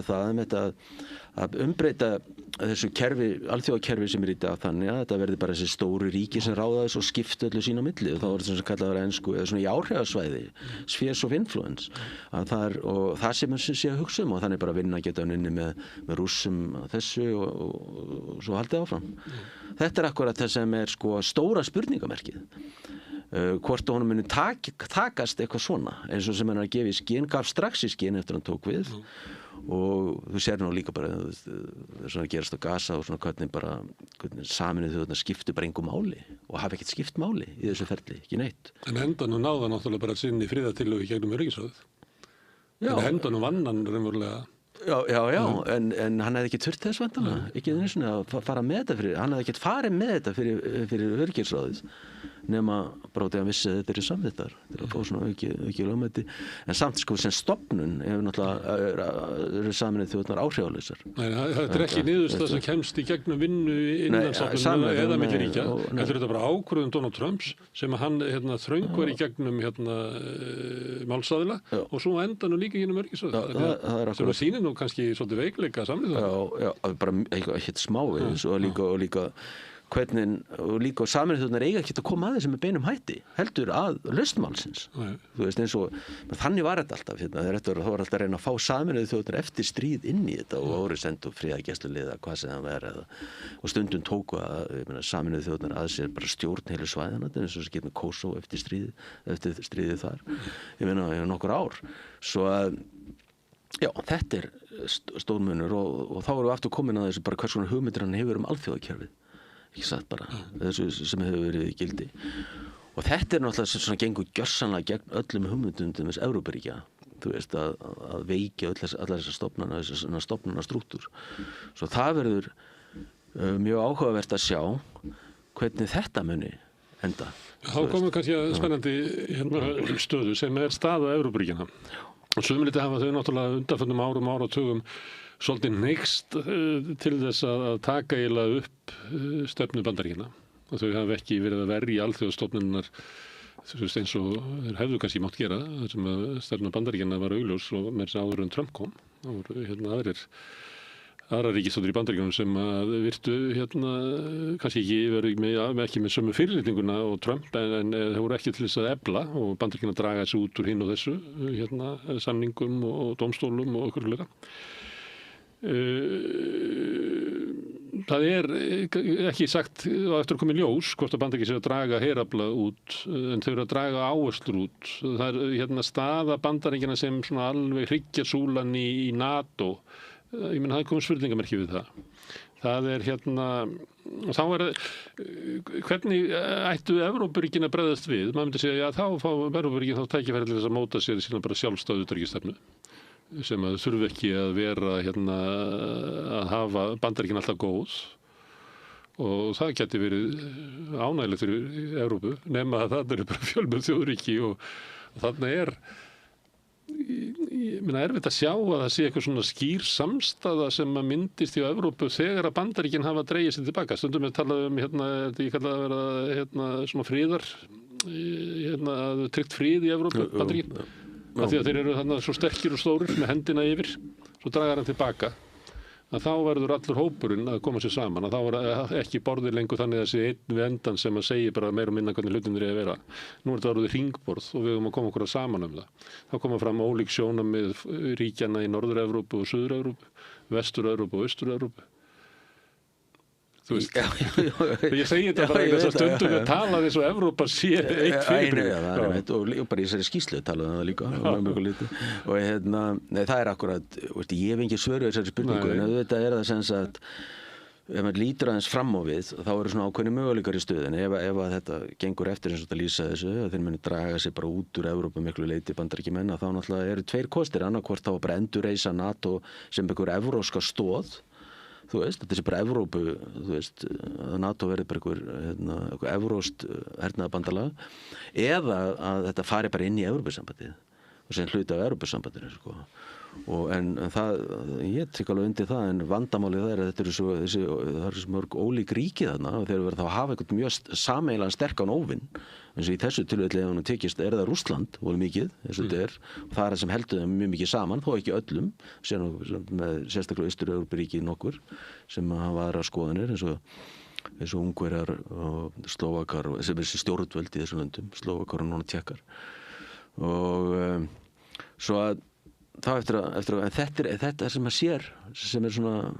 að umbreyta þessu kerfi, alþjóðakerfi sem er í dag þannig að þetta verði bara þessi stóru ríki sem ráða þessu og skipta öllu sín á milli og þá er þetta sem kallað að vera ensku eða svona í áhrifasvæði, spheres of influence og það sem sé að hugsa og þannig bara vinna geta hann inni með Rússum þessu og svo haldið áfram. Þetta er akkurat það sem er sko stóra spurningamerkið. Hvort honum muni takast eitthvað svona eins og sem hann er að gefa í skinn, gaf strax í skinn eftir hann tók við og þú sér nú líka bara þess að gerast á Gaza og svona hvernig Sameinuðu þjóðirnar skiptu bara engu máli og hafa ekkert skipt máli í þessu ferli, ekki neitt. En endanum náða náttúrulega bara sinni friðartillögu gegnum öryggisráðið. En endanum vann hann raunverulega. Já, en hann hefði ekki þurft þess vantanlega, ekki einu sinni að fara með þetta hann hefði ekki farið með þetta fyrir öryggisráðið nema bara út í að vissi að þetta eru samþykktar til að fá svona auki lögmæti en samt sko sem stofnun hefur náttúrulega Sameinuðu þjóðirnar áhrifalausar. Nei, þetta er ekki niðurstaða sem kemst í gegnum vinnu innan stofnunar eða milli ríkja. Þetta er þetta bara ákvörðun Donald Trumps sem að hann þröngvar í gegnum málsaðila og svo endanum líka gegnum öryggisráðið. Sem að sýnir nú kannski svolítið veikleika samlið. Já, bara eitthvað smávegis og líka hvernig, og líka Sameinuðu þjóðirnar eiga ekki að koma að þessum með beinum hætti heldur að lausn málsins. Þú veist eins og þannig var þetta alltaf þá var alltaf að reyna að fá Sameinuðu þjóðirnar eftir stríð inn í þetta og voru sendu friðargæsluliða hvað sem það verið og stundum tóku að Sameinuðu þjóðirnar að sér bara stjórn heilu svæðana eins og sem getur með Kosovo eftir stríðið þar í nokkur ár svo að já, þetta er stórmunur og þá erum við aftur komin að þessu bara hvers konar hugmyndir hann hefur alþjóðakerfið ekki satt bara, þessu sem hefur verið í gildi og þetta er náttúrulega svona gengur gjörsamlega gegn öllum hugmyndum þess Evrópuríkja, þú veist að veikja allar þessar stofnanastrúktúr svo það verður mjög áhugavert að sjá hvernig þetta muni enda. Þá komum við kannski að spennandi stöðu sem er staða Evrópuríkjana og sumlítið hafa þau náttúrulega undanförnum áratugum svolítið neykst til þess að taka eiginlega upp stefnu Bandaríkjanna og þau hafa ekki verið að verja alþjóðastofnunnar eins og þeir hefðu kannski mátt gera þar sem að stefnu Bandaríkjanna var augljós og með þess áður en Trump kom það voru aðrar ríkisstjórnir í Bandaríkjunum sem að virtu kannski ekki með sömu fyrirlitninguna og Trump en þeir voru ekki til þess að efla og Bandaríkjanna draga þessu út úr hinn og þessu samningum og dómstólum og okkur fleira. Það er ekki sagt á eftir að koma í ljós hvort að Bandaríkin séu að draga herafla út en þau eru að draga áherslur út. Það er staða Bandaríkjanna sem svona alveg hryggjarsúlan í NATO. Ég meina það er komið spurningamerki við það. Það er og þá er hvernig ættu Evrópuríkin að bregðast við? Maður myndi segja þá fá Evrópuríkin þá tækifæri til þess að móta sér sína bara sjálfstæðu utanríkisstefnu sem að þurfi ekki að vera að hafa Bandaríkin alltaf góð og það geti verið ánægilegt fyrir Evrópu nema að það eru bara fjölmenn þjóðríki og þarna ég meina erfitt að sjá að það sé eitthvað svona skýr samstaða sem að myndist í Evrópu þegar að Bandaríkin hafa dregið sér tilbaka. Stundum er talað ég kalla að vera svona friðar, að tryggt frið í Evrópu, Bandaríkin. Af því að þeir eru þarna svo sterkir og stórir með hendina yfir, svo dragar hann tilbaka. Að þá verður allur hópurinn að koma sér saman, að þá er ekki borðið lengur þannig að sé einn við endan sem að segja bara meira og minna hvernig hlutinir er að vera. Nú er þetta orðið hringborð og við höfum að koma okkur saman um það. Þá koma fram ólík sjónarmið ríkjanna í Norður-Evrópu og Suður-Evrópu, Vestur-Evrópu og Austur-Evrópu. Þú veist, ég segi þetta bara í þess að stundum við tala þess að Evrópa sé eitt fyrirbæri. Og bara í þessari skýrslu talaðu það líka og það er akkurat, ég hef ekki svör við þessari spurningu, en þetta er það sem sagt, ef maður lítur aðeins fram á við, þá eru svona ákveðni möguleikar í stöðunni, ef að þetta gengur eftir eins og þetta lýsa þessu, að þeir muni draga sig bara út úr Evrópu miklu leyti Bandaríkjamenn, þá náttúrulega eru tveir kostir, annarkvort þá bara endurreisa NATO sem einhver evrópska stoð. Þú veist, þetta sé bara Evrópu, þú veist, að NATO verði bara einhver evrópskt hernaðarbandalag, eða að þetta fari bara inn í Evrópusambandið og sem hluti af Evrópusambandinu, sko. En það, ég tek alveg undir það, en vandamálið það er að þetta eru svo mörg ólík ríki þarna og þeir verða þá að hafa eitthvað mjög sameiginlegan sterkan óvinn, eins og í þessu tilfelli ef hún tekist er það Rússland, voru mikið, eins og þetta er, og það er það sem heldur þeim mjög mikið saman, þó ekki öllum, með sérstaklega Austur-Evrópuríki nokkur, sem hafa aðra skoðanir, eins og Ungverjar og Slóvakar, sem er stjórnvöld í þessum löndum, Slóvakar og núna Tékkar. Og svo að þá eftir að þetta sem maður sér sem er svona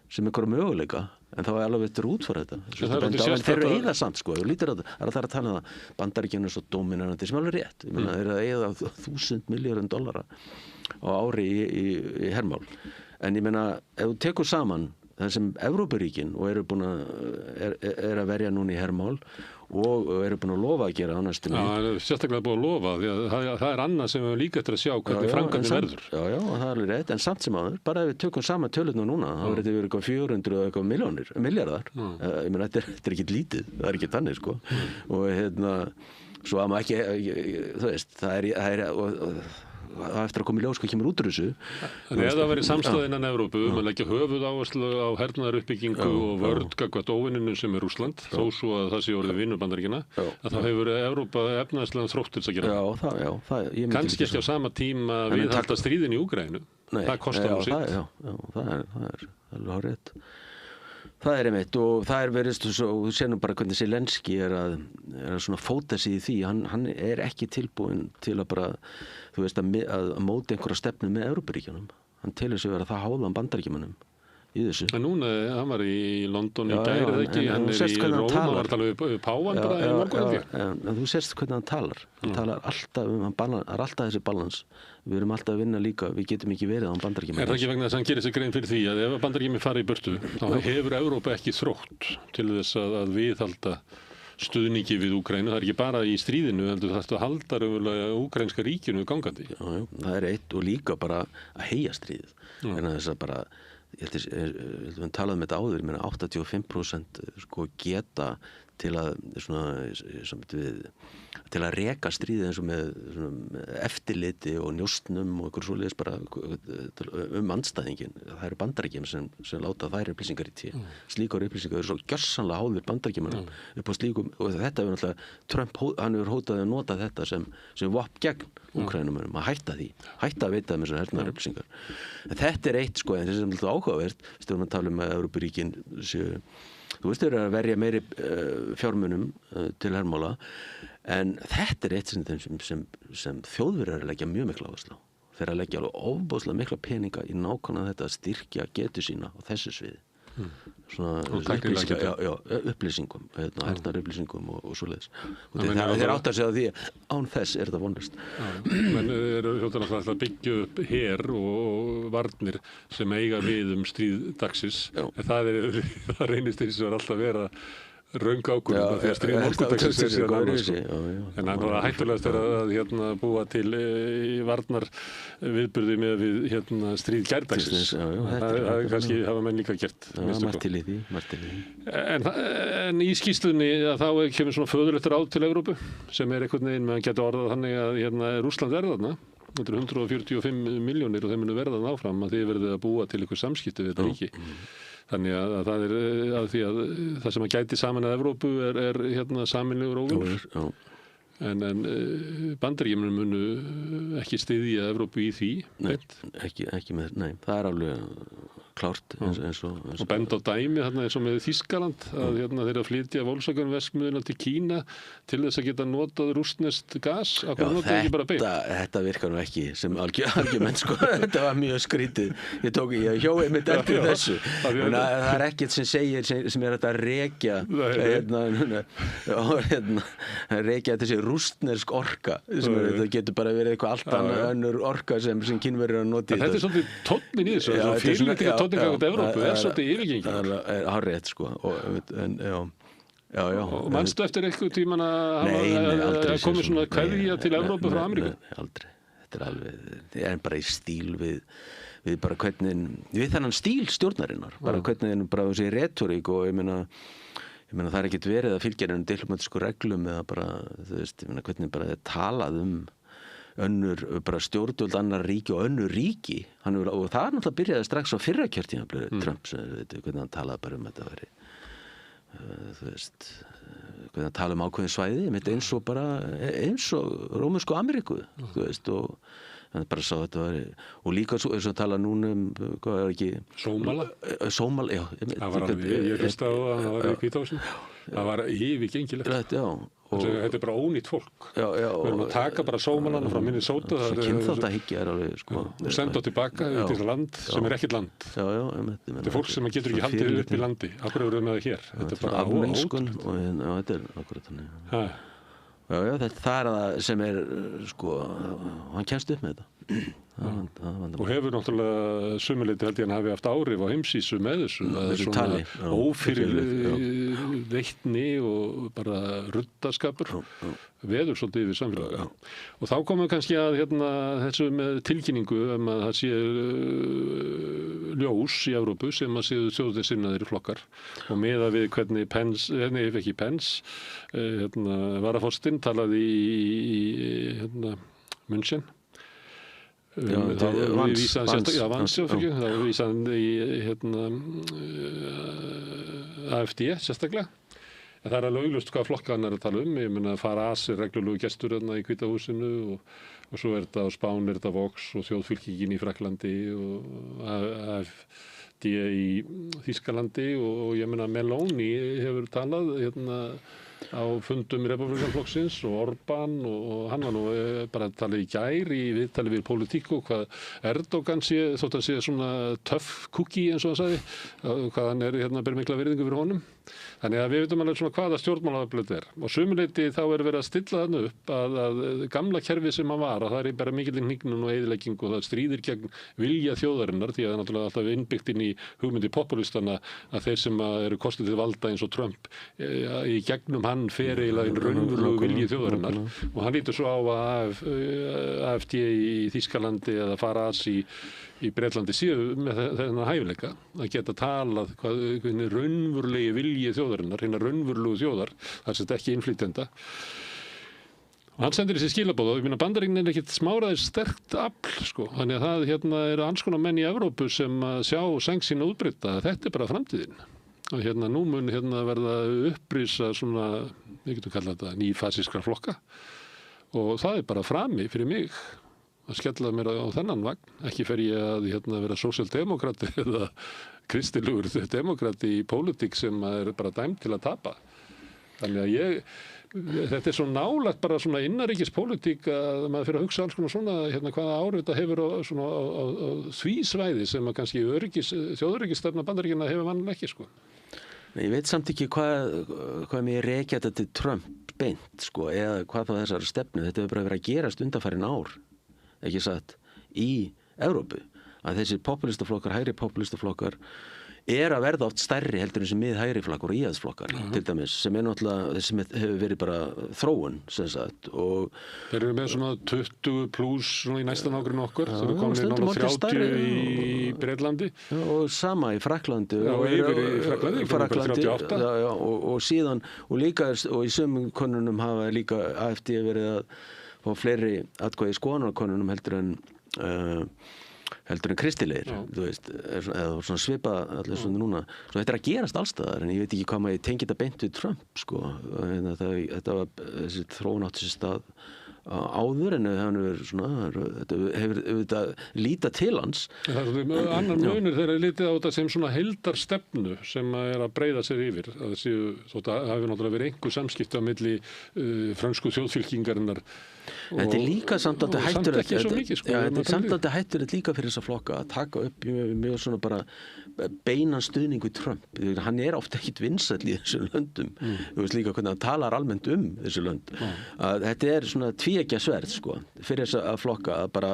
sem einhverja möguleika, en þá er alveg eftir út fyrir þetta. En þeir eru eyða samt, sko, þú lítur á þetta, það er að tala um það, Bandaríkjunum er svo dominanandi, sem er alveg rétt. Ég meina, þeir eru að eyða $1.000 milljörðum á ári í hermál. En ég meina, ef þú tekur saman það sem Evrópuríkin og eru búin að verja núna í hermál og eru búin að lofa að gera á næstunni. Já, það er sérstaklega búin að lofa, því að það er annað sem við líka eftir að sjá hvernig framkvæmdin verður. Já, það er alveg rétt, en samt sem áður, bara ef við tökum sama tölurnar núna, þá verður þetta eitthvað 400 og eitthvað milljarðar. Ég meina, þetta er ekki lítið, það er ekki þannig, sko. Og svo að maður ekki, þú veist, það er eftir að koma í ljós hvað kemur út úr þessu. Þannig að það verið samstaða innan Evrópu að leggja höfuðáherslu á hernaðaruppbyggingu og vörn gagnvart óvinninum sem er Rússland, þó svo að það sé orðið vinur Bandaríkjanna, að þá hefur Evrópa efnahagslegan þrótt til þess að gera. Kannski ekki á sama tíma viðhalda stríðin í Úkraínu. Það kostar nú sitt. Já, það er alveg hárrétt. Það er einmitt og það er verið svo, þú sér nú bara hvernig Zelenski er að svona fóta sig í því, hann er ekki tilbúinn til að bara, þú veist, að móta einhverja stefnu með Evrópuríkjunum. Hann telur sig vera það háðan Bandaríkjamönnum í þessu. En núna, hann var í London í gær eða ekki, hann er í Róm og var að tala við Páfann bara í morgun. En þú sérst hvernig hann talar. Hann talar alltaf það er alltaf þessi balans. Við erum alltaf að vinna líka, við getum ekki verið án Bandaríkjamenn. Er það ekki vegna þess að hann gerir sig grein fyrir því að ef Bandaríkjamenn fara í burtu, þá hefur Evrópa ekki þrótt til þess að viðhalda stuðningi við Úkraínu. Það er ekki bara í stríðinu, heldur það að halda úkraínska ríkinu gangandi. Já, það er eitt og líka bara að heyja stríðið. En þess að bara, ég held að við talaðum þetta áður, ég meina 85% sko geta til að reka stríðið eins og með eftirliti og njóstnum og einhver svoleiðis bara andstæðingin. Það eru Bandaríkjamenn sem láta þær upplýsingar í té. Slíkar upplýsingar eru svo gjörsamlega háðir Bandaríkjamönnum upp á slíkum, og þetta hefur náttúrulega Trump, hann hefur hótað að nota þetta sem vopn gegn Úkraínumönnum, að hætta að veita þeim þessar hernaðar upplýsingar. En þetta er eitt, sko, en þessi er alltaf áhugavert, stjórnum að tala um að Evrópuríkin séu, þú veist, þeir eru að verja meiri fjármunum til hermála, en þetta er eitt sem Þjóðverjar er að leggja mjög mikla áherslu á. Þeir eru að leggja alveg ofboðslega mikla peninga í nákvæmlega þetta að styrkja getu sína á þessu sviði. Svona upplýsingum, hernaðarupplýsingum og svoleiðis. Þeir áttar sig á því án þess er þetta vonlaust. Menn eru hljóttan að byggja upp her og varnir sem eiga við stríð dagsins. Það reynist eins og er alltaf vera röng ákvörðun því að stríð morgundagsins er síðan annars. En það var hættulegast að búa til varnar viðburði með við stríð gærdagsins. Það kannski hafa menn líka gert. Margt til í því. En í skýrslunni þá kemur svona föðurlegt ráð til Evrópu sem er einhvern veginn, maður getur orðað þannig að Rússland er þarna Þetta eru 145 milljónir og þeir munu verða áfram að þið verðið að búa til ykkur samskipti við þetta ríki. Þannig að það er að því að það sem að gæti saman að Evrópu er hérna saminlegur óvinur. En Bandaríkjamenn munu ekki styðja Evrópu í því. Nei, ekki með, nei, það er alveg klárt eins og benda á dæmi þarna eins og með Þýskaland að hérna þeir að flytja Volkswagen-verksmiðjuna til Kína til þess að geta notað rússneskt gas. Þetta virkar nú ekki sem argument sko. Þetta var mjög skrítið. Ég hjóði mitt eftir þessu. Það er ekkert sem segir sem er þetta að rekja þessi rússnesk orka. Það getur bara verið eitthvað allt annað önnur orka sem Kínverjar að noti. Þetta er svolítið tónnin í þessu. Fyrirlitninga tónninga út Evrópu er svolítið yfirgenging. Það er hárrétt sko. Og manstu eftir eitthvað tíman að komið svona kveðja til Evrópu frá Ameríku? Nei, aldrei. Þetta er alveg, það er bara í stíl við bara hvernig, við þennan stíl stjórnarinnar, bara hvernig bara þessi retorík og ég meina það er ekkert verið að fylgja einhvern diplomatísku reglum eða bara, þú veist, hvernig bara það er talað önnur bara stjórnvöld annar ríki og önnur ríki og það er náttúrulega byrjaði strax á fyrra kjörtímabilið Trump, hvernig hann talaði bara þetta veri þú veist hvernig hann talaði ákveðin svæði eins og Rómönsku Ameríku þú veist og hann bara sá þetta og líka eins og tala núna hvað er ekki Sómala, já það var ég hlusta á það var í Hvítahúsinu það var yfirgengilegt þetta er bara ónýtt fólk við erum að taka bara Sómalana frá Minnesota kynþáttahyggja er alveg sko og senda á tilbaka til land sem er ekkert land þetta er fólk sem getur ekki haldið upp í landi af hverju erum við með það hér þetta er bara afmennskun og þetta er akkurat þannig það er það sem er sko hann kemst upp með þetta og hefur náttúrulega sumuleyti held ég hann hafi haft áhrif á heimsísu með þessu svona ófyrir veitni og bara ruddaskapur veður svolítið yfir samfélagi og þá komum við kannski að þessu með tilkynningu að það sé ljós í Evrópu sem að séu þjóðsinnaðir flokkar og miða við hvernig Pence varaforstinn talaði í München þá vísaðan í AfD sérstaklega það er alveg augljóst hvað flokka hann er að tala ég meina Farage er reglulegu gestur í Hvítahúsinu og svo er þetta á Spán er þetta Vox og þjóðfylkingin í Frakklandi og AfD í Þýskalandi og ég meina Meloni hefur talað á fundum Repúblikanflokksins og Orbán og hann var nú bara að tala í gær í viðtali við Politico hvað Erdogan þótt að sé svona tough cookie eins og hann sagði hvað hann ber mikla virðingu fyrir honum þannig að við veitum alveg svona hvaða stjórnmálaöfl og sumuleyti þá er verið að stilla þarna upp að gamla kerfi sem hann var að það er bara mikil hnignun og eyðilegging og það stríðir gegn vilja þjóðarinnar því að það er náttúrulega alltaf innbyggt inn í hugmyndi populistana að þeir sem eru kostið til valda eins og Trump í gegnum hann fer eiginlega raunverulegu vilji þjóðarinnar og hann lítur svo á að AfD í Þýskalandi eða Farage í Bretlandi séu með þennan hæfileika að geta talað hvernig raunverulegi vilji þjóðarinnar, hérna raunverulegu þjóðar, það er ekki innflytjenda. Og hann sendir þessi skilaboð og ég meina Bandaríkin er ekkert smáraðis sterkt afl sko, þannig að það eru alls konar menn í Evrópu sem sjá sængsína útbreyta að þetta er bara framtíðin. Og nú mun verða upprisa svona, við getum kallað þetta nýfasískra flokka og það er bara frami fyrir mig að skella mér á þennan vagn. Ekki fer ég að vera sósíaldemókrati eða kristilegur demokrati í pólitík sem er bara dæmd til að tapa. Þannig að þetta er svo nálægt bara svona innanríkispólitík að maður fyrir að hugsa alls konar svona hvaða áhrif þetta hefur á því svæði sem að kannski þjóðöryggisstefna Bandaríkjanna hefur vanlega ekki sko. Nei, ég veit samt ekki hvað mér rekja þetta til Trump beint sko, eða hvað þá þessari stefnu. Þetta hefur bara verið að gerast undanfarin ár, ekki satt, í Evrópu. Að þessi populistaflokkar, hægri populistaflokkar að verða oft stærri heldur en sem miðhægri flokkar og íhaldsflokkar til dæmis, sem náttúrulega sem hefur verið bara þróun sem sagt og þeir eru með svona 20 pluss svona í næsta nágrunni okkur þeir eru komin náttúrulega 30 í Bretlandi og sama í Frakklandi og yfir í Frakklandi og síðan og líka og í sömum konunum hafa líka AfD verið að fá fleiri atkvæði í skoðanarkönnunum heldur en kristilegir, þú veist, eða svona svipa allir svona núna. Svo þetta að gerast allstaðar, en ég veit ekki hvað maður tengi þetta beint við Trump, sko. Þetta var þessi þróun átti sér stað áður en þetta hefur líta til hans. Það er annar munur þegar litið á þetta sem svona heildarstefnu sem að breyða sér yfir. Það hafi náttúrulega verið einhver samskipti á milli frönsku þjóðfylkingarinnar. Þetta er líka samtaldi hættulegt. Samt ekki svo mikið, sko. Þetta er samtaldi hættulegt líka fyrir þessa flokka að taka upp mjög svona bara beinan stuðning við Trump. Hann er ofta ekkit vinsæll í þessum löndum. Þú veist líka hvernig hann talar almennt þessi lönd. Þetta er svona tvíeggja sverð, sko, fyrir þessa flokka að bara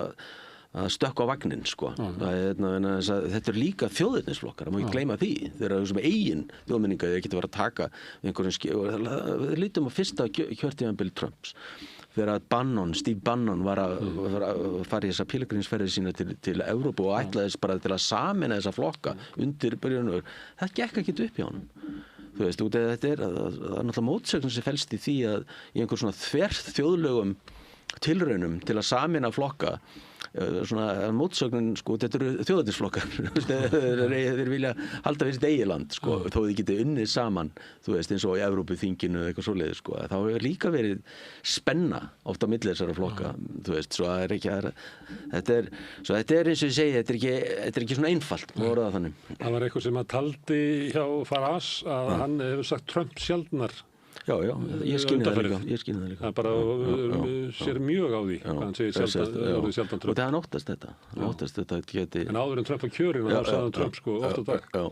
að stökkva á vagnin, sko. Þetta er líka þjóðernisflokkar, það má ekki gleyma því. Þeir eru sem eigin þjóðmenninga, þeir geta verið að taka við lítum á fyrsta kjörtímabil Trumps. Þegar Steve Bannon var að fara í þessa pílagrímsferðir sína til Evrópu og ætlaðist bara til að sameina þessa flokka undir byrjunum. Það gekk ekkert upp hjá honum. Þú veist, þetta er náttúrulega mótsögn sem felst í því að í einhver svona þverþjóðlegum tilraunum til að sameina flokka svona mótsögnin, sko, þetta eru þjóðernisflokkar. Þeir vilja halda við sitt eigið land, sko, þó þið geti unnið saman, þú veist, eins og í Evrópuþinginu eða eitthvað svoleiðis, sko. Þá hefur líka verið spenna oft á milli þessara flokka, þú veist, svo það er ekki þetta er eins og ég segi, þetta er ekki svona einfalt, má orða það þannig. Það var eitthvað sem að taldi hjá Farage að hann hefur sagt Trump sjaldnar. Já, ég skynni það líka. Það bara sér mjög á því, hvað hann segir sjaldan Trump. Og það óttast þetta geti... En áður en Trump var kjörinn og þá sagði Trump, sko, oft á dag. Já,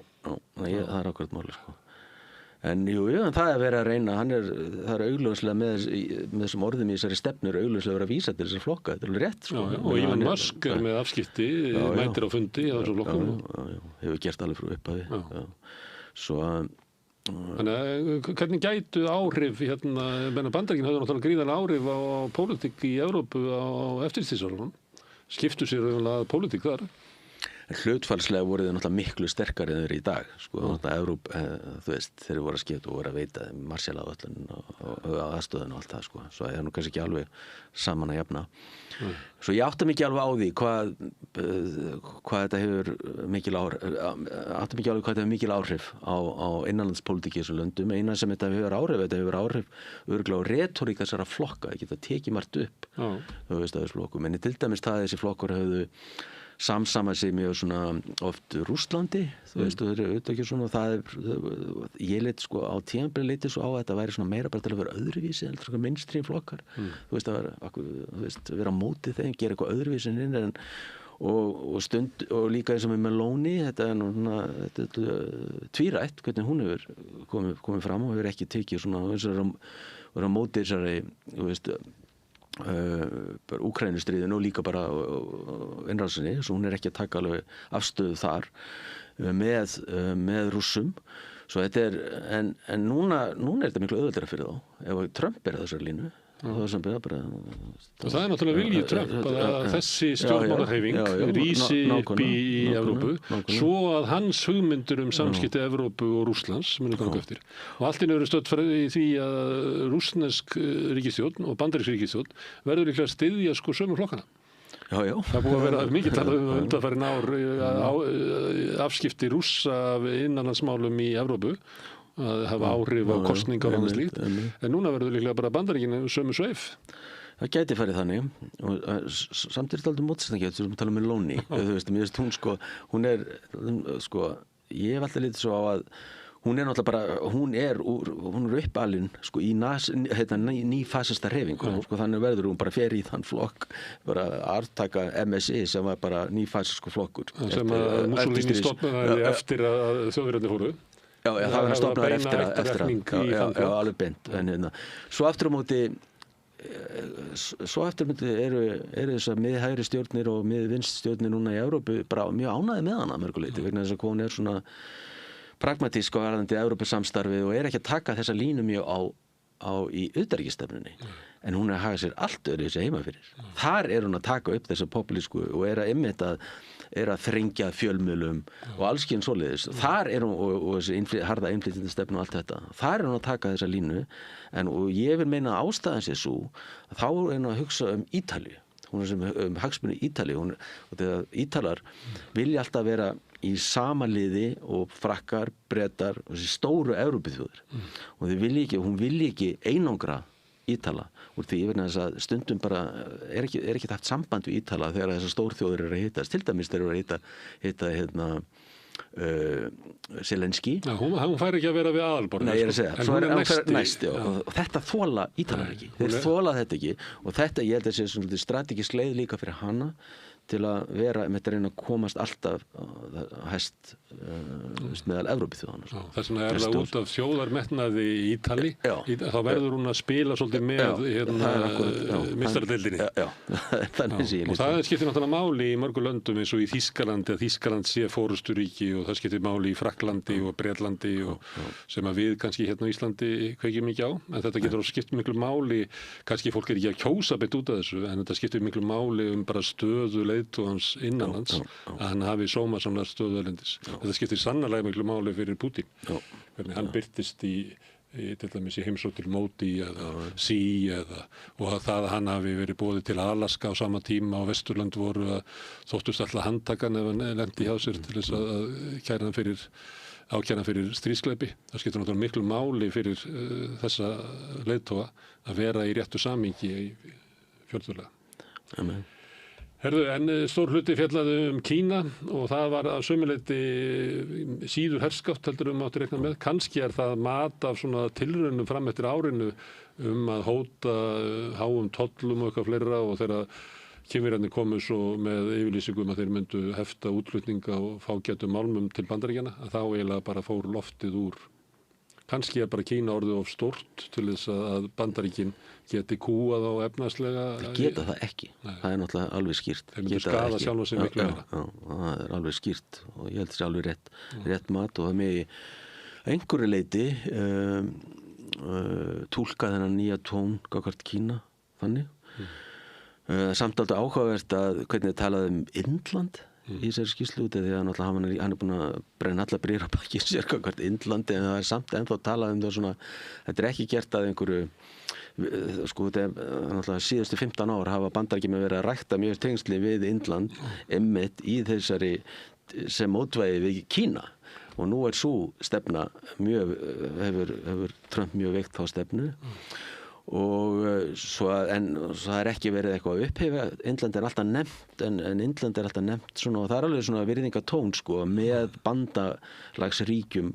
það er akkurat máli, sko. En en það er verið að reyna, það er augljóslega með þessum orðum í þessari stefnu augljóslega verið að vísa til þessari flokka, þetta er alveg rétt, sko. Og Elon Musk er með afskipti, mætir á fundi á þessum flokkum. Já, hefur gert alveg frá upphafi. Svo Þannig hvernig gætu áhrif Bandaríkin hafði náttúrulega gríðarlega áhrif á pólitík í Evrópu á eftirstríðsárunum. Skiptu sér að pólitík þar. Hlutfallslega voru þau náttúrulega miklu sterkari en þeir í dag, sko. Evrópu, þú veist, þeir voru að skipta og voru að veita Marshall-áætlun og aðstöðun og allt það, sko. Svo er nú kannski ekki alveg saman að jafna. Svo ég átta mikið alveg á því hvað þetta hefur mikil áhrif á innanlandspólitík í þessum löndum. Eina sem þetta hefur áhrif örugglega á retórík þessara flokka, það geta tekið margt upp, þú veist, á þessu flokkum. En til dæmis það þessi flokkur höfðu samsama sig mjög svona oft Rússlandi, þú veist, og þeir eru auðvitað ekki svona, ég leit sko á tímabili leiti svo á að þetta væri svona meira bara til að vera öðruvísi en svona mainstream flokkar, þú veist, vera á móti þeim, gera eitthvað öðruvísi en og líka eins og með Meloni, þetta er tvírætt hvernig hún hefur komið fram og hefur ekki tekið svona, vera á móti þessari, þú veist, bara Úkraínustríðinu og líka bara innrásinni, svo hún er ekki að taka alveg afstöðu þar með Rússum. Svo þetta er, en núna er þetta miklu auðveldara fyrir þá ef Trump er þessari línu. Það er náttúrulega viljið Trump að þessi stjórnmálahreyfing rísi upp í Evrópu svo að hans hugmyndur samskipti Evrópu og Rússlands muni ganga eftir. Og allt eru stödd í því að rússnesk ríkisstjórn og bandarísk ríkisstjórn verður líklega að styðja sko sömu flokkana. Já. Það búið að vera mikið talað undanfarin ár afskipti Rússa af innanlandsmálum í Evrópu að hafa áhrif á kosningar og annað slíkt. En núna verður líklega bara Bandaríkin sömu sveif. Það gæti farið þannig og samt er þetta aldrei mótsetningi sem við tala um Meloni. Þú veist, mér veist hún sko, hún er ég hef alltaf litið svo á að hún er náttúrulega bara, hún er uppalinn sko í nýfasista hreyfingu, sko, þannig verður hún bara fer í þann flokk, bara arftaka MSI sem var bara nýfasisku flokkur. Sem að Mussolini stofnaði eftir að Þjóðverjarnir fóru. Já, það var stofnaður eftir að alveg beint. En svo aftur á móti eru þessar miðhægri stjórnir og miðvinst stjórnir núna í Evrópu bara mjög ánægði með hana mörguleiti, vegna þess að hún er svona pragmatísk á varðandi Evrópusamstarfið og er ekki að taka þessa línu mjög á í utanríkisstefnunni. en hún er að haga sér allt öðru þessi heima fyrir. Þar er hún að taka upp þessa populísku og er að þrengja fjölmiðlum og allskinn svoleiðis. Þar er hún, og þessi harða innflytjendastefnu og allt þetta, þar er hún að taka þessa línu, og ég vil meina að ástæðan sé svo, þá er hún að hugsa Ítalíu. Hún er sem hagsmuni Ítalíu, og þegar Ítalar vilja alltaf vera í sama liði og Frakkar, Bretar og þessi stóru Evrópuþjóðir, og hún vilja ekki einangra Ítala, úr því yfir þess að stundum bara er ekki haft samband við Ítala þegar þessar stórþjóðir eru að hittast, til dæmis þeir eru að hitta Selenski. Já, hún fær ekki að vera við aðalborðið. Nei, ég er að segja, en svo hún er næst, og þetta þola Ítalar ekki. Þeir þola þetta ekki, og þetta, ég held að sé svona strategísk leið líka fyrir hana til að vera með þetta reyna að komast alltaf hæst meðal Evrópuþjóðanna. Þess vegna er það út af þjóðarmetnaði í Ítali, þá verður hún að spila svolítið með meistaradeildinni. Og það skiptir náttúrulega máli í mörgu löndum eins og í Þýskalandi, að Þýskaland sé fórusturíki, og það skiptir máli í Frakklandi og Bretlandi, sem að við kannski hérna á Íslandi kveikjum mikið á, en þetta getur også skipt miklu máli, kannski fólk er ekki að kjósa beint út af þessu, en þetta skiptir miklu máli bara stöðu leiðtogans innanlands, að hann hafi sóma svona stöðu erlendis. Þetta skiptir sannarlega miklu máli fyrir Putin. Hvernig hann birtist til dæmis í heimsókn til Módi eða Sí, og að það að hann hafi verið boðið til Alaska á sama tíma og Vesturlönd voru að þóttust alltaf handtakan ef hann lendi hjá sér til þess að ákæra hann fyrir stríðsglæpi. Það skiptir náttúrulega miklu máli fyrir þessa leiðtoga að vera í réttu samhengi í fjölþjóðlega. Amen. Herðu, en stór hluti fjallaði Kína, og það var að sömuleyti síður herskátt heldur átti reikna með. Kannski er það mat af svona tilraunum fram eftir árinu að hóta háum tollum og eitthvað fleira, og þegar Kínverjarnir komu svo með yfirlýsingum að þeir myndu hefta útflutninga og fágætum málmum til Bandaríkjanna, að þá eiginlega bara fór loftið úr. Kannski er bara Kína orðið of stórt til þess að Bandaríkin geti kúað á efnahagslega. Það geta það ekki. Nei. Það er náttúrulega alveg skýrt. Þeir myndu skaða sjálfa sig miklu meira. Já, það er alveg skýrt, og ég held þessi alveg rétt mat, og það með einhverju leyti túlka þennan nýja tón gagnvart Kína þannig. Samt aldrei áhugavert að hvernig þið talaði Indland í þessari skýrslu, því að náttúrulega hann er búin að brenna alla brýr á baki sér gagnvart Indlandi, en það er samt ennþá talað það svona, þetta er ekki gert að einhverju, þetta er náttúrulega síðustu 15 ár hafa Bandaríkjamenn verið að rækta mjög tengsli við Indland einmitt í þessari sem mótvægi við Kína, og nú er svo stefna hefur Trump mjög veikt þá stefnu. Og en það er ekki verið eitthvað að upphefa. Indland er alltaf nefnt, en Indland er alltaf nefnt svona, og það er alveg svona virðingatón með bandalagsríkjum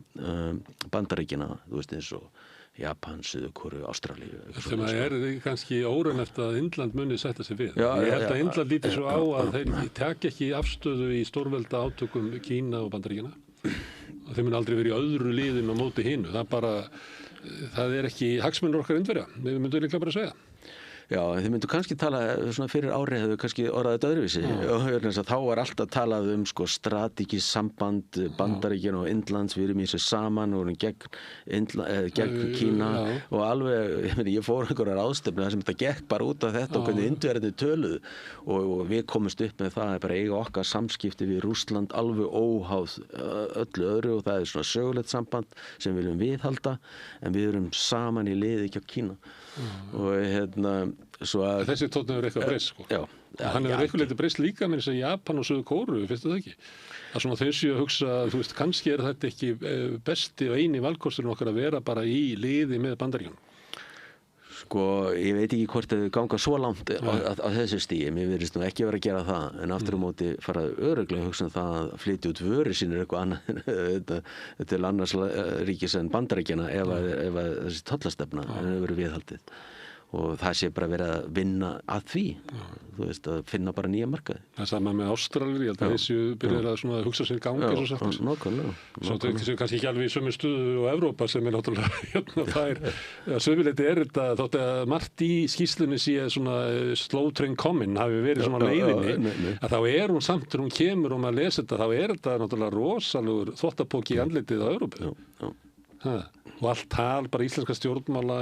Bandaríkjanna, þú veist, eins og Japan, Suður-Kóreu, Ástralíu. Sem er kannski óraunhæft að Indland muni setja sig við. Ég held að Indland líti svo á að þeir taki ekki afstöðu í stórvelda átökum Kína og Bandaríkjanna. Þeir muni aldrei verið í öðru liðin á móti hinu. Það er ekki hagsmunir okkar Indverja, við myndum líklega bara að segja. Já, en þið myndu kannski tala svona fyrir ári hefðu kannski orðað þetta öðruvísi. Þá var alltaf talað strategískt samband Bandaríkjanna og Indlands, við erum í þessu saman og gegn Kína, og alveg, ég fór einhverjar ástefnu þar sem þetta gekk bara út af þetta og hvernig Indverjarnir töluðu, og við komumst upp með það að bara eiga okkar samskipti við Rússland alveg óháð öllu öðru, og það er svona sögulegt samband sem við viljum viðhalda, en við erum saman í liði gegn Kína. Og þessi tónn hefur eitthvað breyst, hann hefur eitthvað leiti breyst líka með þess að Japan og Suður-Kóreu, finnst það ekki? Það svona þau séu að hugsa, þú veist, kannski er þetta ekki besti og eini valkosturinn okkar að vera bara í liði með Bandaríkjunum. Ég veit ekki hvort þau ganga svo langt á þessu stigi, mér virðist nú ekki vera að gera það, en aftur á móti fara örugglega að hugsa það að flytja út vöru sínir eitthvað annað til annars ríkis en Bandaríkjanna ef þessi tollastefna hefur verið viðhaldið. Og það sé bara verið að vinna að því, þú veist, að finna bara nýja markaði. Það er sama með Ástralíu, ég held að þessu byrjar að hugsa sér gangi eins og sagt. Nákvæmlega. Svo kannski ekki alveg í sömu stöðu og Evrópa sem er náttúrulega það er, að sömuleyti er þetta, þótt að margt í skýrslunni sé svona slow train coming hafi verið svona leiðinni, að þá er hún samt þegar hún kemur og maður lesa þetta, þá er þetta náttúrulega rosalegur þvottapóki í andlitið á Evrópu. og allt tal bara íslenska stjórnmála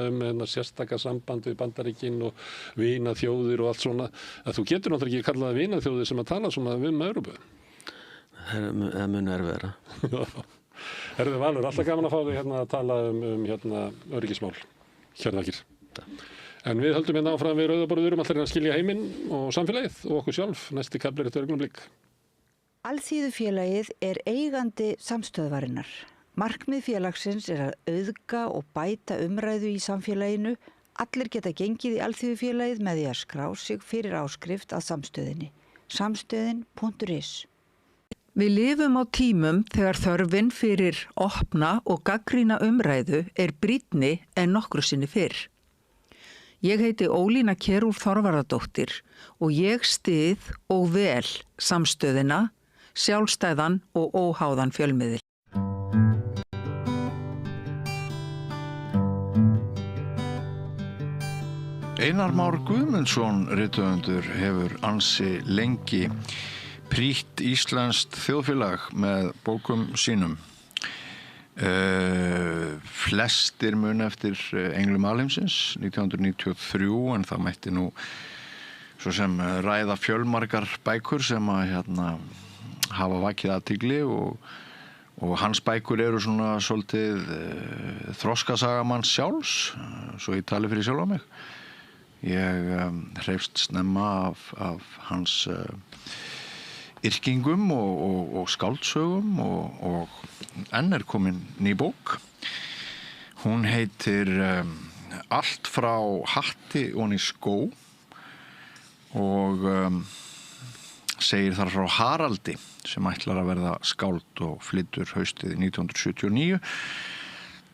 sérstaka samband við Bandaríkin og vinaþjóðir og allt svona, að þú getur náttúrulega ekki kallað vinaþjóðir sem að tala svona um Evrópu. Það mun erfiðara. Herðu Valur, alltaf gaman að fá þig hérna að tala um öryggismál, Hjörðakir. En við höldum hérna áfram við Rauða borðið allir að skilja heiminn og samfélagið og okkur sjálf, næsti kafli eftir augnablik. Alþýðufélagið er eigandi samstöðvarinnar. Markmið félagsins er að auðga og bæta umræðu í samfélaginu. Allir geta gengið í Alþýðufélagið með því að skrá sig fyrir áskrift að samstöðinni. Samstöðin.is. Við lifum á tímum þegar þörfin fyrir opna og gagnrýna umræðu er brýnni en nokkru sinni fyrr. Ég heiti Ólína Kjerúlf Þorvarðardóttir og ég styð og vel samstöðina, sjálfstæðan og óháðan fjölmiðil. Einar Már Guðmundsson rithöfundur hefur ansi lengi prýtt íslenskt þjóðfélag með bókum sínum. Flestir mun eftir Englum alheimsins 1993, en það mætti nú svo sem ræða fjölmargar bækur sem að hafa vakið athygli og hans bækur eru svona svolítið þroskasaga manns sjálfs, svo ég tali fyrir sjálfa mig. Ég hreifst snemma af hans yrkingum og skáldsögum og enn er komin ný bók. Hún heitir Allt frá hatti ofan í skó og segir þar frá Haraldi sem ætlar að verða skáld og flytur haustið 1979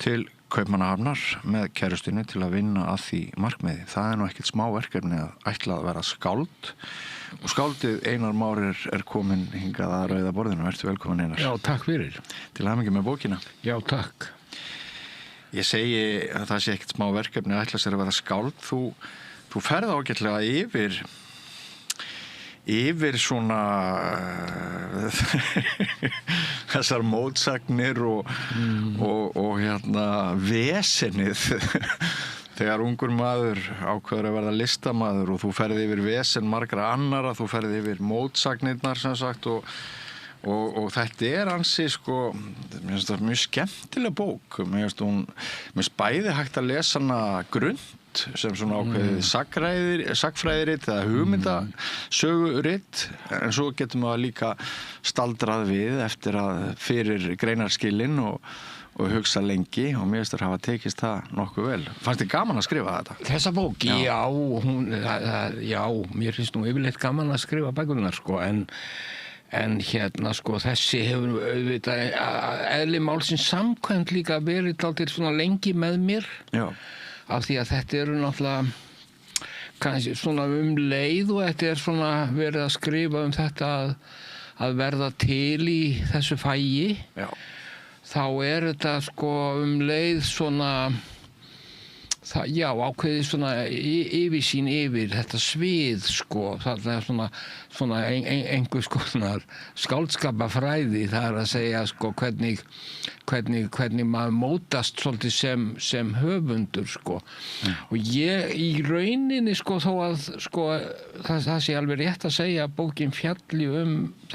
til Kaupmannahafnar með kærustunni til að vinna að því markmiði. Það er nú ekkert smá verkefni að ætla að vera skáld og skáldið Einar Már er komin hingað að Rauða borðinu. Vertu velkomin, Einar. Já, takk fyrir. Til hamingju með bókina. Já, takk. Ég segi að það sé ekkert smá verkefni að ætla sér að vera skáld. Þú ferð ágætlega yfir svona þessar mótsagnir og vesenið þegar ungur maður ákveður að verða listamaður og þú ferð yfir vesen margra annara, þú ferð yfir mótsagnirnar sem sagt og þetta er ansi mér finnst það mjög skemmtileg bók. Mér finnst bæði hægt að lesa hana grunnt sem svona ákveðið sagnfræðiritt eða hugmyndasöguritt, en svo getur maður líka staldrað við eftir að fyrir greinarskilin og hugsa lengi og mér finnst það hafa tekist það nokkuð vel. Fannst þér gaman að skrifa þetta? Þessa bók? Já, mér finnst nú yfirleitt gaman að skrifa bækurnar en þessi hefur auðvitað eðli málsins samkvæmt líka verið dálítið svona lengi með mér. Já. Af því að þetta eru náttúrulega kannski svona leið og þetta er svona verið að skrifa þetta að verða til í þessu fæi. Já. Þá er þetta leið svona ákveðið svona yfirsýn yfir þetta svið það er svona einhver skáldskapafræði, það er að segja hvernig maður mótast svolítið sem höfundur og ég í rauninni þó að það sé alveg rétt að segja að bókin fjalli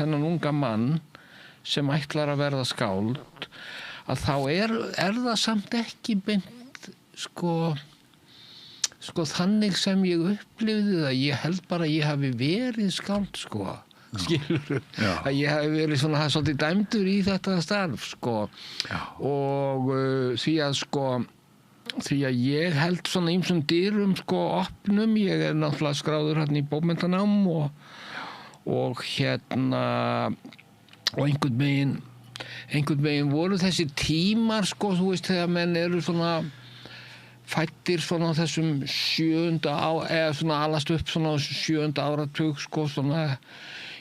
þennan unga mann sem ætlar að verða skáld, að þá er það samt ekki beint þannig sem ég upplifði það. Ég held bara að ég hafi verið skáld skilurðu, að ég hafi verið svona svolítið dæmdur í þetta starf og því að ég held svona ýmsum dyrum opnum. Ég er náttúrulega skráður hérna í bókmenntanám og einhvern veginn voru þessi tímar þú veist, þegar menn eru svona fæddir svona á þessum eða svona alast upp svona á 7. áratug svona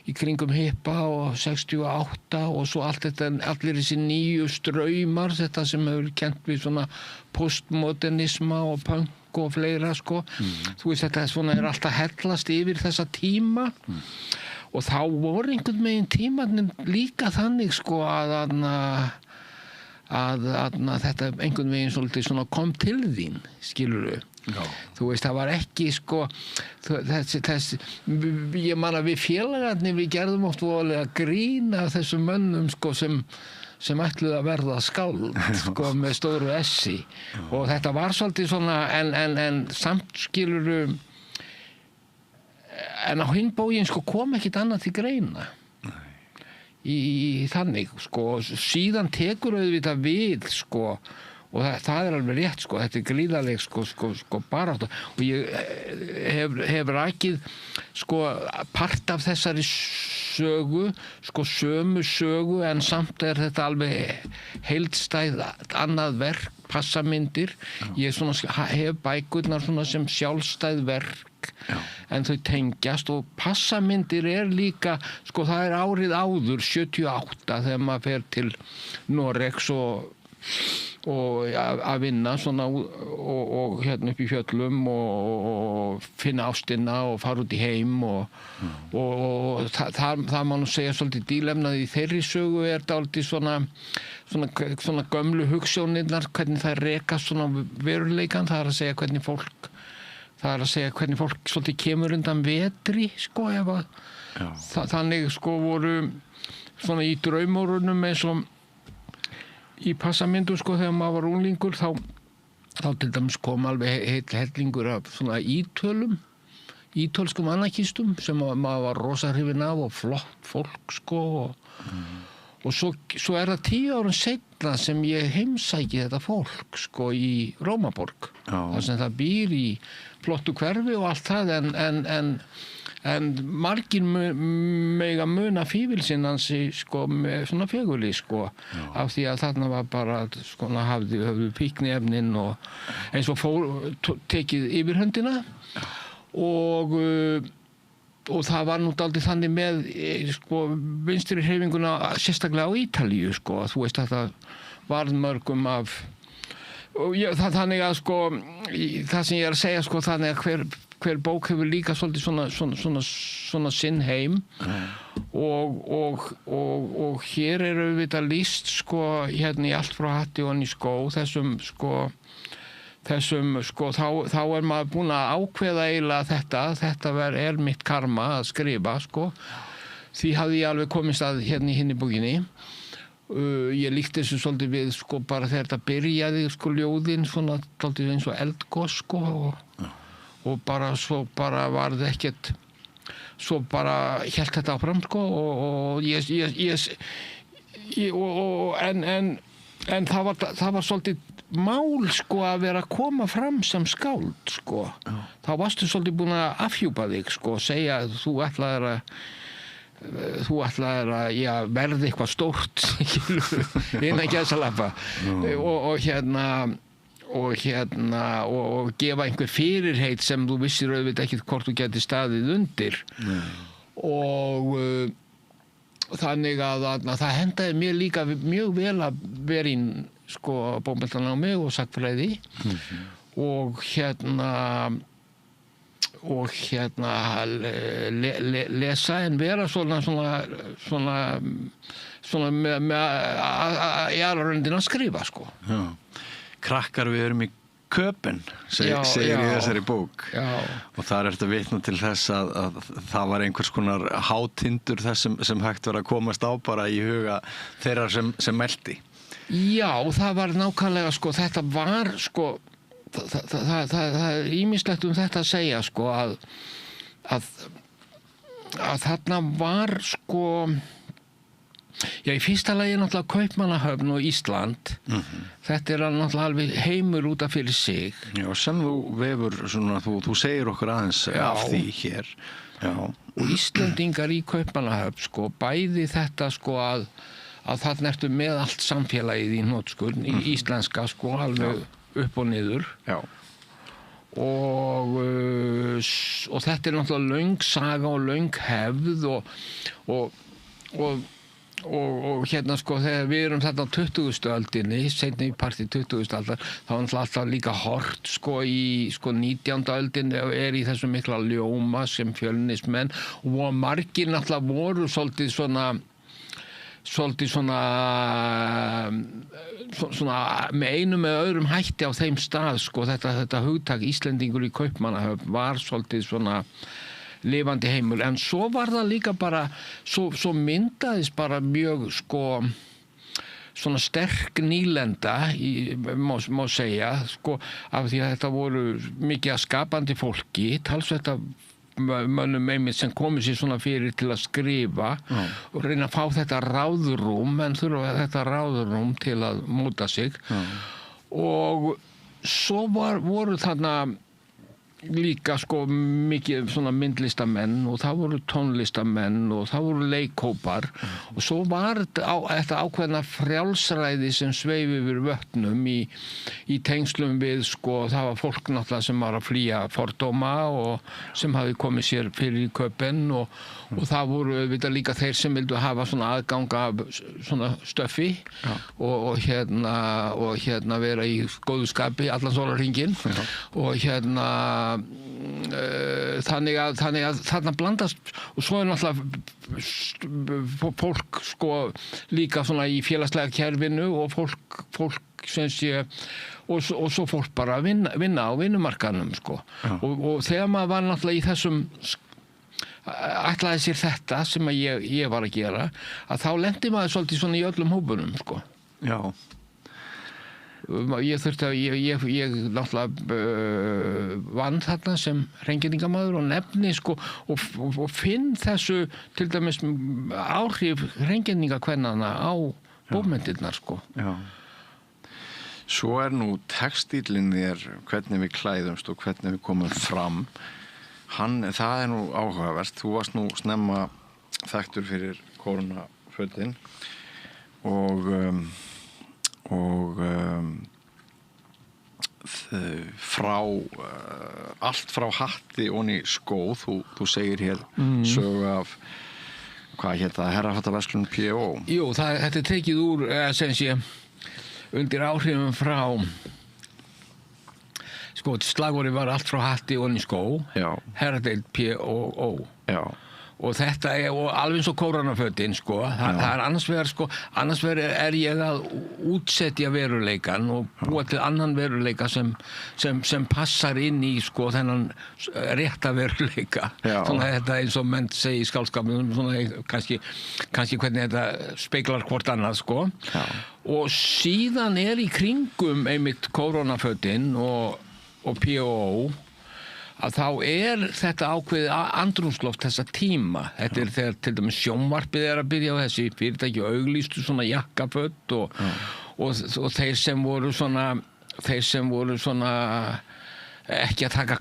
í kringum hippa og 68 og svo allir þessi nýju straumar, þetta sem hefur kennt við svona postmodernisma og punk og fleira þú veist, þetta svona er alltaf hellast yfir þessa tíma og þá voru einhvern veginn tímarnir líka þannig að þetta einhvern veginn svolítið svona kom til þín, skilurðu. Já. Þú veist, það var ekki sko þessi ég man að við félagarnir við gerðum oft voðalega grín af þessum mönnum sko sem ætluðu að verða skáld sko með stóru S-i og þetta var svolítið svona en samt skilurðu en á hinn bóginn sko kom ekkit annað til greina í þannig sko síðan tekur auðvitað við sko og það alveg rétt sko þetta gríðarleg sko barátta og ég hef rakið sko part af þessari sögu sko sömu sögu en samt þetta alveg heildstæð annað verk, passamyndir ég svona hef bækurnar svona sem sjálfstæð verk en þau tengjast og passamyndir líka sko það árið áður 78 þegar maður fer til Noregs og að vinna svona og hérna upp í fjöllum og finna ástina og fara út í heim og það má nú segja svolítið dílefnað í þeirri sögu dálítið svona gömlu hugsjónirnar hvernig það rekast svona veruleikan það að segja hvernig fólk svolítið kemur undan vetri sko þannig sko voru svona í draumórunum eins og í passamyndu sko þegar maður var unglingur þá til dæmis kom alveg heill hellingur af svona ítölskum anarkistum sem maður var rosa hrifinn af og flott fólk sko og svo það 10 árum seinna sem ég heimsæki þetta fólk sko í Rómaborg þar sem það býr í flottu hverfi og allt það en margir mega muna fífilsinn hans sko með svona fegurli sko af því að þarna var bara sko höfðu fíkniefnin og eins og tekið yfirhöndina og það var nú dálítið þannig með sko vinstri hreyfinguna sérstaklega á Ítalíu sko þú veist að það varð mörgum af og þannig að sko það sem ég að segja sko þannig að hver bók hefur líka svolítið svona sinn heim og hér auðvitað lýst sko hérna í allt frá hatti og í skó þessum sko þá maður búinn að ákveða eiginlega þetta mitt karma að skrifa sko því hafði ég alveg komist að hérna í hinni bókinni ég líkti þessu svolítið við sko bara þegar þetta byrjaði sko ljóðin svona svolítið eins og eldgos sko og bara svo bara varð ekkert svo bara hélt þetta áfram sko en það var svolítið mál sko að vera að koma fram sem skáld sko þá varstu svolítið búin að afhjúpa þig sko segja að þú ætlaðir að verði eitthvað stórt innan gæsalappa og gefa einhver fyrirheit sem þú vissir auðvitað ekki hvort þú gæti staðið undir og þannig að það hendaði mér líka mjög vel að vera í sko bókmenntanámi og sagnfræði og lesa en vera svona með í aðra röndin að skrifa sko. Já. Krakkar við erum í Köpen segir í þessari bók og þar ertu að vitna til þess að það var einhvers konar hátindur þess sem hægt var að komast á bara í huga þeirra sem meldi. Já, það var nákvæmlega sko þetta var sko það er ýmislegt þetta að segja sko að þarna var sko í fyrsta lagi náttúrulega Kaupmannahöfn og Ísland þetta náttúrulega alveg heimur út af fyrir sig Já, sem þú vefur svona, þú segir okkur aðeins af því hér og Íslendingar í Kaupmannahöfn sko bæði þetta sko að þarna ertu með allt samfélagið í hnotskurn í íslenska sko alveg upp og niður og þetta náttúrulega löng saga og löng hefð og hérna sko þegar við erum þarna á 20. öldinni seinni í parti 20. aldar þá er alltaf líka hort sko í sko 19. öldinni í þessum mikla ljóma sem fjölnismenn og margir náttúrulega voru svolítið svona svolítið svona með einum eða öðrum hætti á þeim stað sko, þetta hugtak Íslendingur í Kaupmannahöfn var svolítið svona lifandi heimur, en svo var það líka bara svo myndaðist bara mjög sko svona sterk nýlenda má segja sko, af því að þetta voru mikið að skapandi fólki, talsvert af mönnum einmitt sem komið sér svona fyrir til að skrifa og reyna að fá þetta ráðrúm, en þurfa þetta ráðrúm til að móta sig og svo voru þarna líka sko mikið svona myndlistamenn og það voru tónlistamenn og það voru leikhópar og svo var þetta ákveðna frjálsræði sem sveif yfir vötnum í tengslum við sko, það var fólk náttúrulega sem var að flýja fordóma og sem hafi komið sér fyrir í Köpen og það voru við líka þeir sem vildu hafa svona aðgang af svona stöffi og hérna vera í góðu skapi allan sólarhringinn og þannig að þarna blandast og svo náttúrulega fólk sko líka svona í félagslega kerfinu og fólk sem sé og svo fólk bara að vinna á vinnumarkaðnum sko og þegar maður var náttúrulega í þessum ætlaði sér þetta sem að ég var að gera að þá lendi maður svolítið svona í öllum hópunum sko. Já. Ég þurfti að ég náttúrulega vann þarna sem hreingerningamaður og nefni sko og finn þessu til dæmis áhrif hreingerningakvennanna á bókmenntirnar sko. Já. Svo nú textílinn þér hvernig við klæðumst og hvernig við komum fram það nú áhugavert, þú varst nú snemma þekktur fyrir kórónafötin og allt frá hatti onni skó, þú segir hér sögu af hvað hét það, herrafattaverslun P.O. Jú, þetta tekið úr sem sé undir áhrifum frá sko, slagorðið var allt frá hatti onni skó, herradeild P.O. Já. Og þetta og alveg eins og kórónafötin sko, það annars vegar ég að útsetja veruleikan og búa til annan veruleika sem passar inn í sko þennan rétta veruleika. Svona þetta eins og menn segi í skáldskapnum, svona kannski hvernig þetta speglar hvort annað sko. Já. Og síðan í kringum einmitt kórónafötin og P.O. að þá þetta ákveðið andrúmsloft þessa tíma. Þetta þegar til dæmis sjónvarpið að byrja á þessi fyrirtæki og auglýstu svona jakkaföt og þeir sem voru svona ekki að taka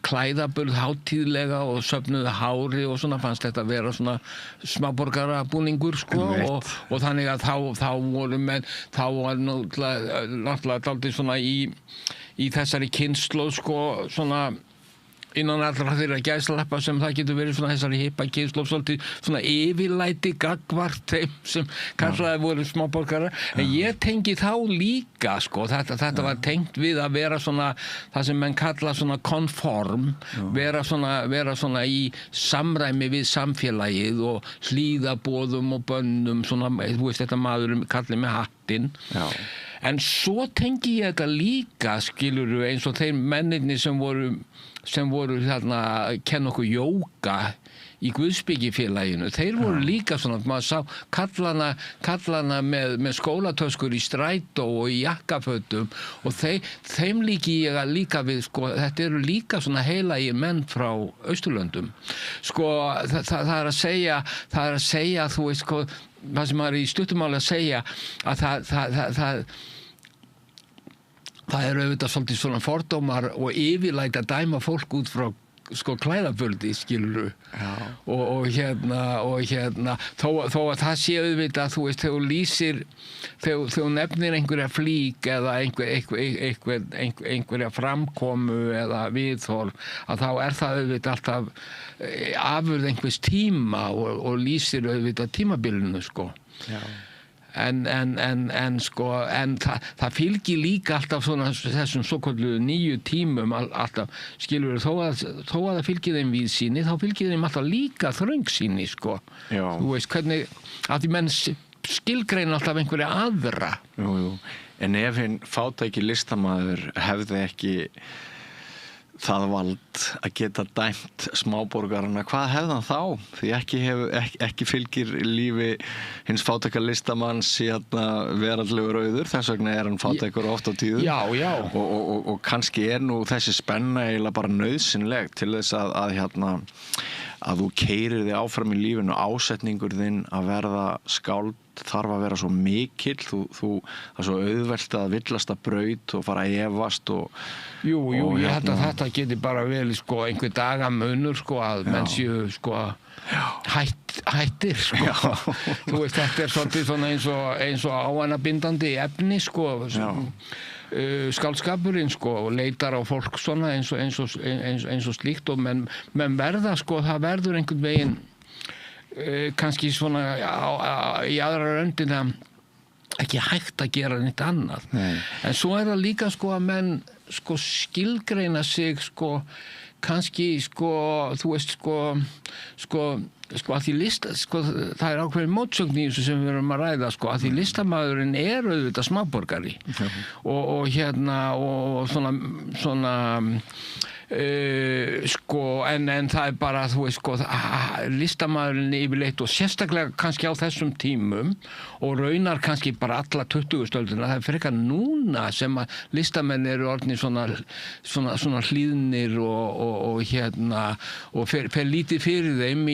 klæðaburð hátíðlega og söfnuðu hári og svona fannst þetta að vera svona smáborgarabúningur sko og þannig að þá voru menn, þá var náttúrulega dálítið svona í þessari kynslóð sko svona innan allra þeirra gæsleppa sem það getur verið svona þessari hippa kynslóð svolítið svona yfirlæti gagnvart þeim sem kallaði voru smáborgarar en ég tengi þá líka sko þetta var tengt við að vera svona það sem menn kalla svona konform vera svona í samræmi við samfélagið og hlýða boðum og bönnum svona þú veist þetta maður kallið með hattinn. En svo tengi ég þetta líka, skilurðu, eins og þeir mennirnir sem voru þarna að kenna okkur jóga í Guðsbyggifélaginu. Þeir voru líka svona, maður sá kallana með skólatöskur í strætó og í jakkafötum og þeim líki ég að líka við, sko, þetta eru líka svona heilagir menn frá Austurlöndum. Sko, það er að segja, þú veist, sko, það sem maður í stuttumáli að segja að það eru auðvitað svolítið svona fordómar og yfirlæti að dæma fólk út frá sko klæðaböldi, skilurðu og þó að það sé auðvitað, þú veist, þegar þú lýsir þegar þú nefnir einhverja flík eða einhverja framkomu eða viðhorf að þá það auðvitað alltaf afurð einhvers tíma og lýsir auðvitað tímabilinu sko. En það fylgir líka alltaf svona þessum svokölluðu nýju tímum alltaf, skilur þó að það fylgir þeim víðsýni, þá fylgir þeim alltaf líka þröngsýni, sko. Já. Þú veist hvernig, að því menn skilgreina alltaf einhverja aðra. Jú. En ef hinn fátæki listamaður hefði ekki það vald að geta dæmt smáborgarana, hvað hefði hann þá? Því ekki fylgir lífi hins fátæka listamanns veraldlegur auður, þess vegna hann fátækur oft á tíðum. Já. Og kannski nú þessi spenna eiginlega bara nauðsynleg til þess að þú keyrir þig áfram í lífinu, ásetningur þinn að verða skáld þarf að vera svo mikill, það er svo auðvelt að villast að braut og fara að efast Jú, ég held að þetta geti bara vel einhver dagamunur að menn séu hættir þú veist, þetta er svolítið svona eins og ávanabindandi efni skáldskapurinn og leitar á fólk svona eins og slíkt og menn verða það verður einhvern veginn kannski svona í aðra röndina ekki hægt að gera neitt annað. En svo það líka að menn skilgreina sig kannski þú veist að því það ákveðin mótsögn í þessu sem við erum að ræða að því listamaðurinn auðvitað smáborgari og svona en það bara þú veist listamaðurinn yfirleitt og sérstaklega kannski á þessum tímum og raunar kannski bara alla 20. öldina, það er frekar núna sem að listamenn eru orðnir svona hlýðnir og fer lítið fyrir þeim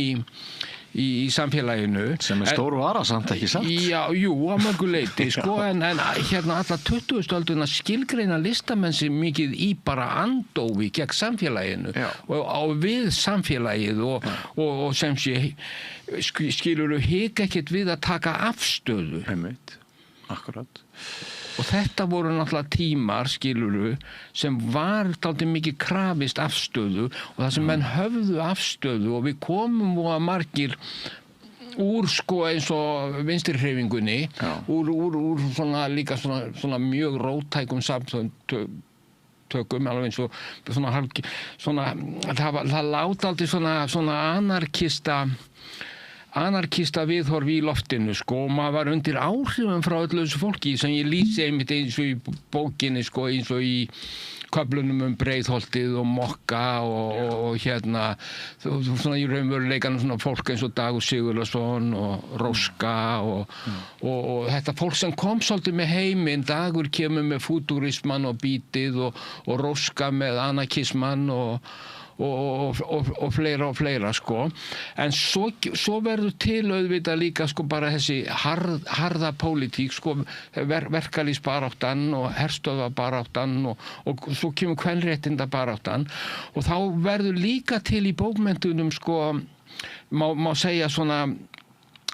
í samfélaginu sem stór varasamt, ekki satt? Jú, á mörgu leyti en alla 20. öldina skilgreina listamenn sem mikið í bara andófi gegn samfélaginu og við samfélagið og sem sé skilurðu hika ekkert við að taka afstöðu. Einmitt, akkurat. Og þetta voru náttúrulega tímar, skilurðu, sem var dálítið mikið krafist afstöðu og það sem menn höfðu afstöðu og við komum og að margir úr eins og vinstrihreyfingunni, úr svona líka svona mjög róttækum samtökum, alveg eins og það láta aldrei svona anarkista viðhorf í loftinu og maður var undir áhrifum frá öllu þessu fólki sem ég lýsi einmitt eins og í bókinni eins og í köflunum Breiðholtið og Mokka og svona í raunveruleikanum svona fólk eins og Dagur Sigurðarson og Róska og þetta fólk sem kom svolítið með heiminn. Dagur kemur með fútúrisman og bítið og Róska með anarkisman og fleira en svo verður til auðvitað líka bara þessi harða pólitík verkalýðsbaráttan og herstöðvabaráttan og svo kemur kvenréttindabaráttan og þá verður líka til í bókmenntunum má segja svona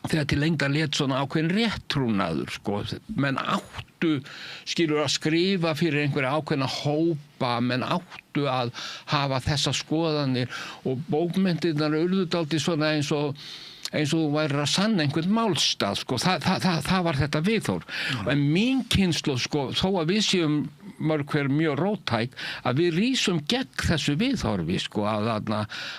þegar til lengdar lét svona ákveðin réttrúnaður menn áttu skilur að skrifa fyrir einhverja ákveðna hópa, menn áttu að hafa þessa skoðanir og bókmenntirnar urðu dálítið svona eins og þú værir að sanna einhvern málstað það var þetta viðhorf en mín kynslóð þó að við séum mörg hver mjög róttæk að við rísum gegn þessu viðhorfi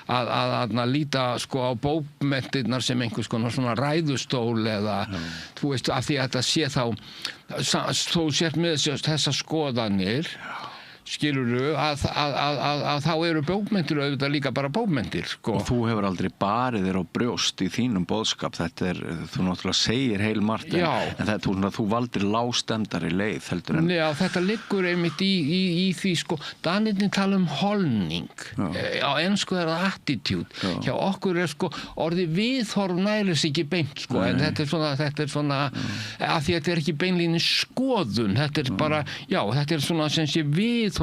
að líta á bókmenntirnar sem einhvers konar svona ræðustól eða þú veist að því að þetta sé þá sér með þessar skoðanir skilurðu að þá eru bókmenntir auðvitað líka bara bókmenntir og þú hefur aldrei barið þér á brjóst í þínum boðskap þetta þú náttúrulega segir heilmargt en þú valdir lágstemmdari leið heldur en Já, þetta liggur einmitt í því Danirnir tala holning á ensku það attitude hjá okkur orðið viðhorf næris ekki beint en þetta er svona að því þetta er ekki beinlínis skoðun þetta er bara, þetta er svona sem sé viðhorfi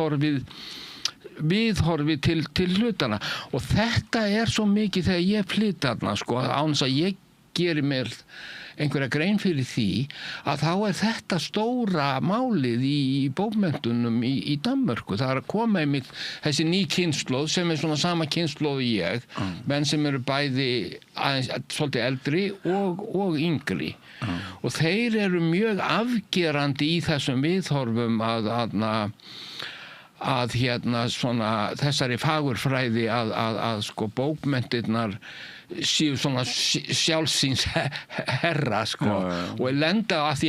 til hlutana og þetta er svo mikið þegar ég flyt þarna án þess að ég geri mér einhverja grein fyrir því að þá er þetta stóra málið í bókmenntunum í Danmörku. Það er að koma einmitt þessi ný kynslóð sem er svona sama kynslóð ég menn sem eru bæði svolítið eldri og yngri og þeir eru mjög afgerandi í þessum viðhorfum að svona þessari fagurfræði að sko bókmenntirnar séu svona sjálfsins herra sko og lenda að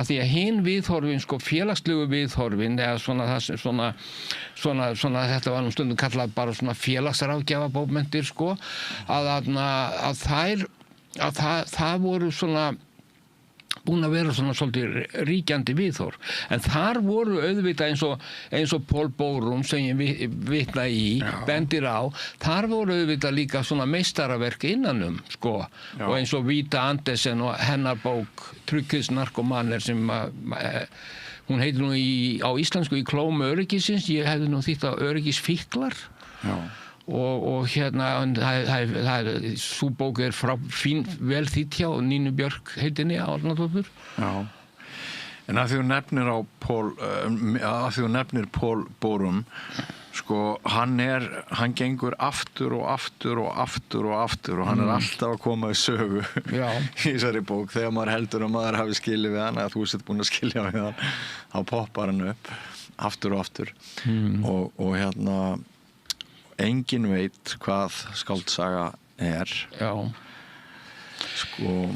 því að hinn viðhorfin sko félagslegu viðhorfin eða svona það sem svona þetta var stundum kallað bara svona félagsráðgjafa bókmenntir sko að það voru svona búin að vera svona svolítið ríkjandi viðhorf. En þar voru auðvitað eins og Paul Borum sem ég vitna í, bendir á, þar voru auðvitað líka svona meistaraverk innanum, sko. Já. Og eins og Vita Andersen og hennar bók Tryggis narkomanir sem hún heitir nú á íslensku í klómu öryggisins, ég hefði nú þýtt á öryggisfíklar. Já. Og sú bók vel þýtt hjá Nínu Björk heitinni Árnadóttur. Já. En að því þú nefnir Paul Borum, sko, hann gengur aftur og aftur og aftur og aftur og hann alltaf að koma í sögu í þessari bók. Þegar maður heldur að maður hafi skilið við hann, að þú sett búin að skilja við hann, þá poppar hann upp aftur og aftur. Og enginn veit hvað skáldsaga er. Já. Sko,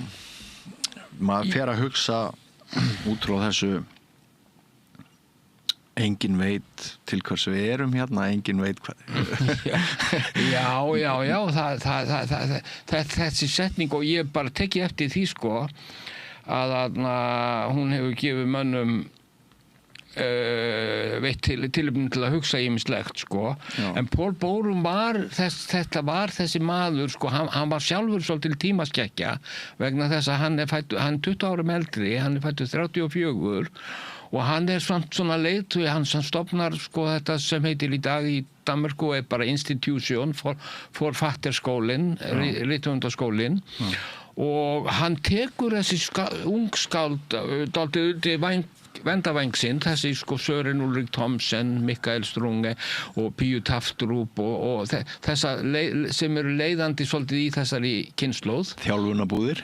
maður fer að hugsa út frá þessu enginn veit til hvers við erum hérna, enginn veit hvað. Já, þessi setning og ég bara tekið eftir því sko að hún hefur gefið mönnum veitt tilefni til að hugsa ýmislegt sko. En Paul Borum þetta var þessi maður sko, hann var sjálfur svolítil tímaskekkja vegna þess að hann er 20 árum eldri, hann er fæddur 34 og hann er svona leiðtogi, hann stofnar sko þetta sem heitir í dag í Danmörku er bara Institution for Fatterskólinn, rithöfundaskólinn. Og hann tekur þessi ungskáld dálítið vendavængsinn, þessi sko Søren Ulrik Thomsen, Mikael Strunge og Píu Taftrúp og þessa sem eru leiðandi svolítið í þessari kynslóð. Þjálfunarbúðir?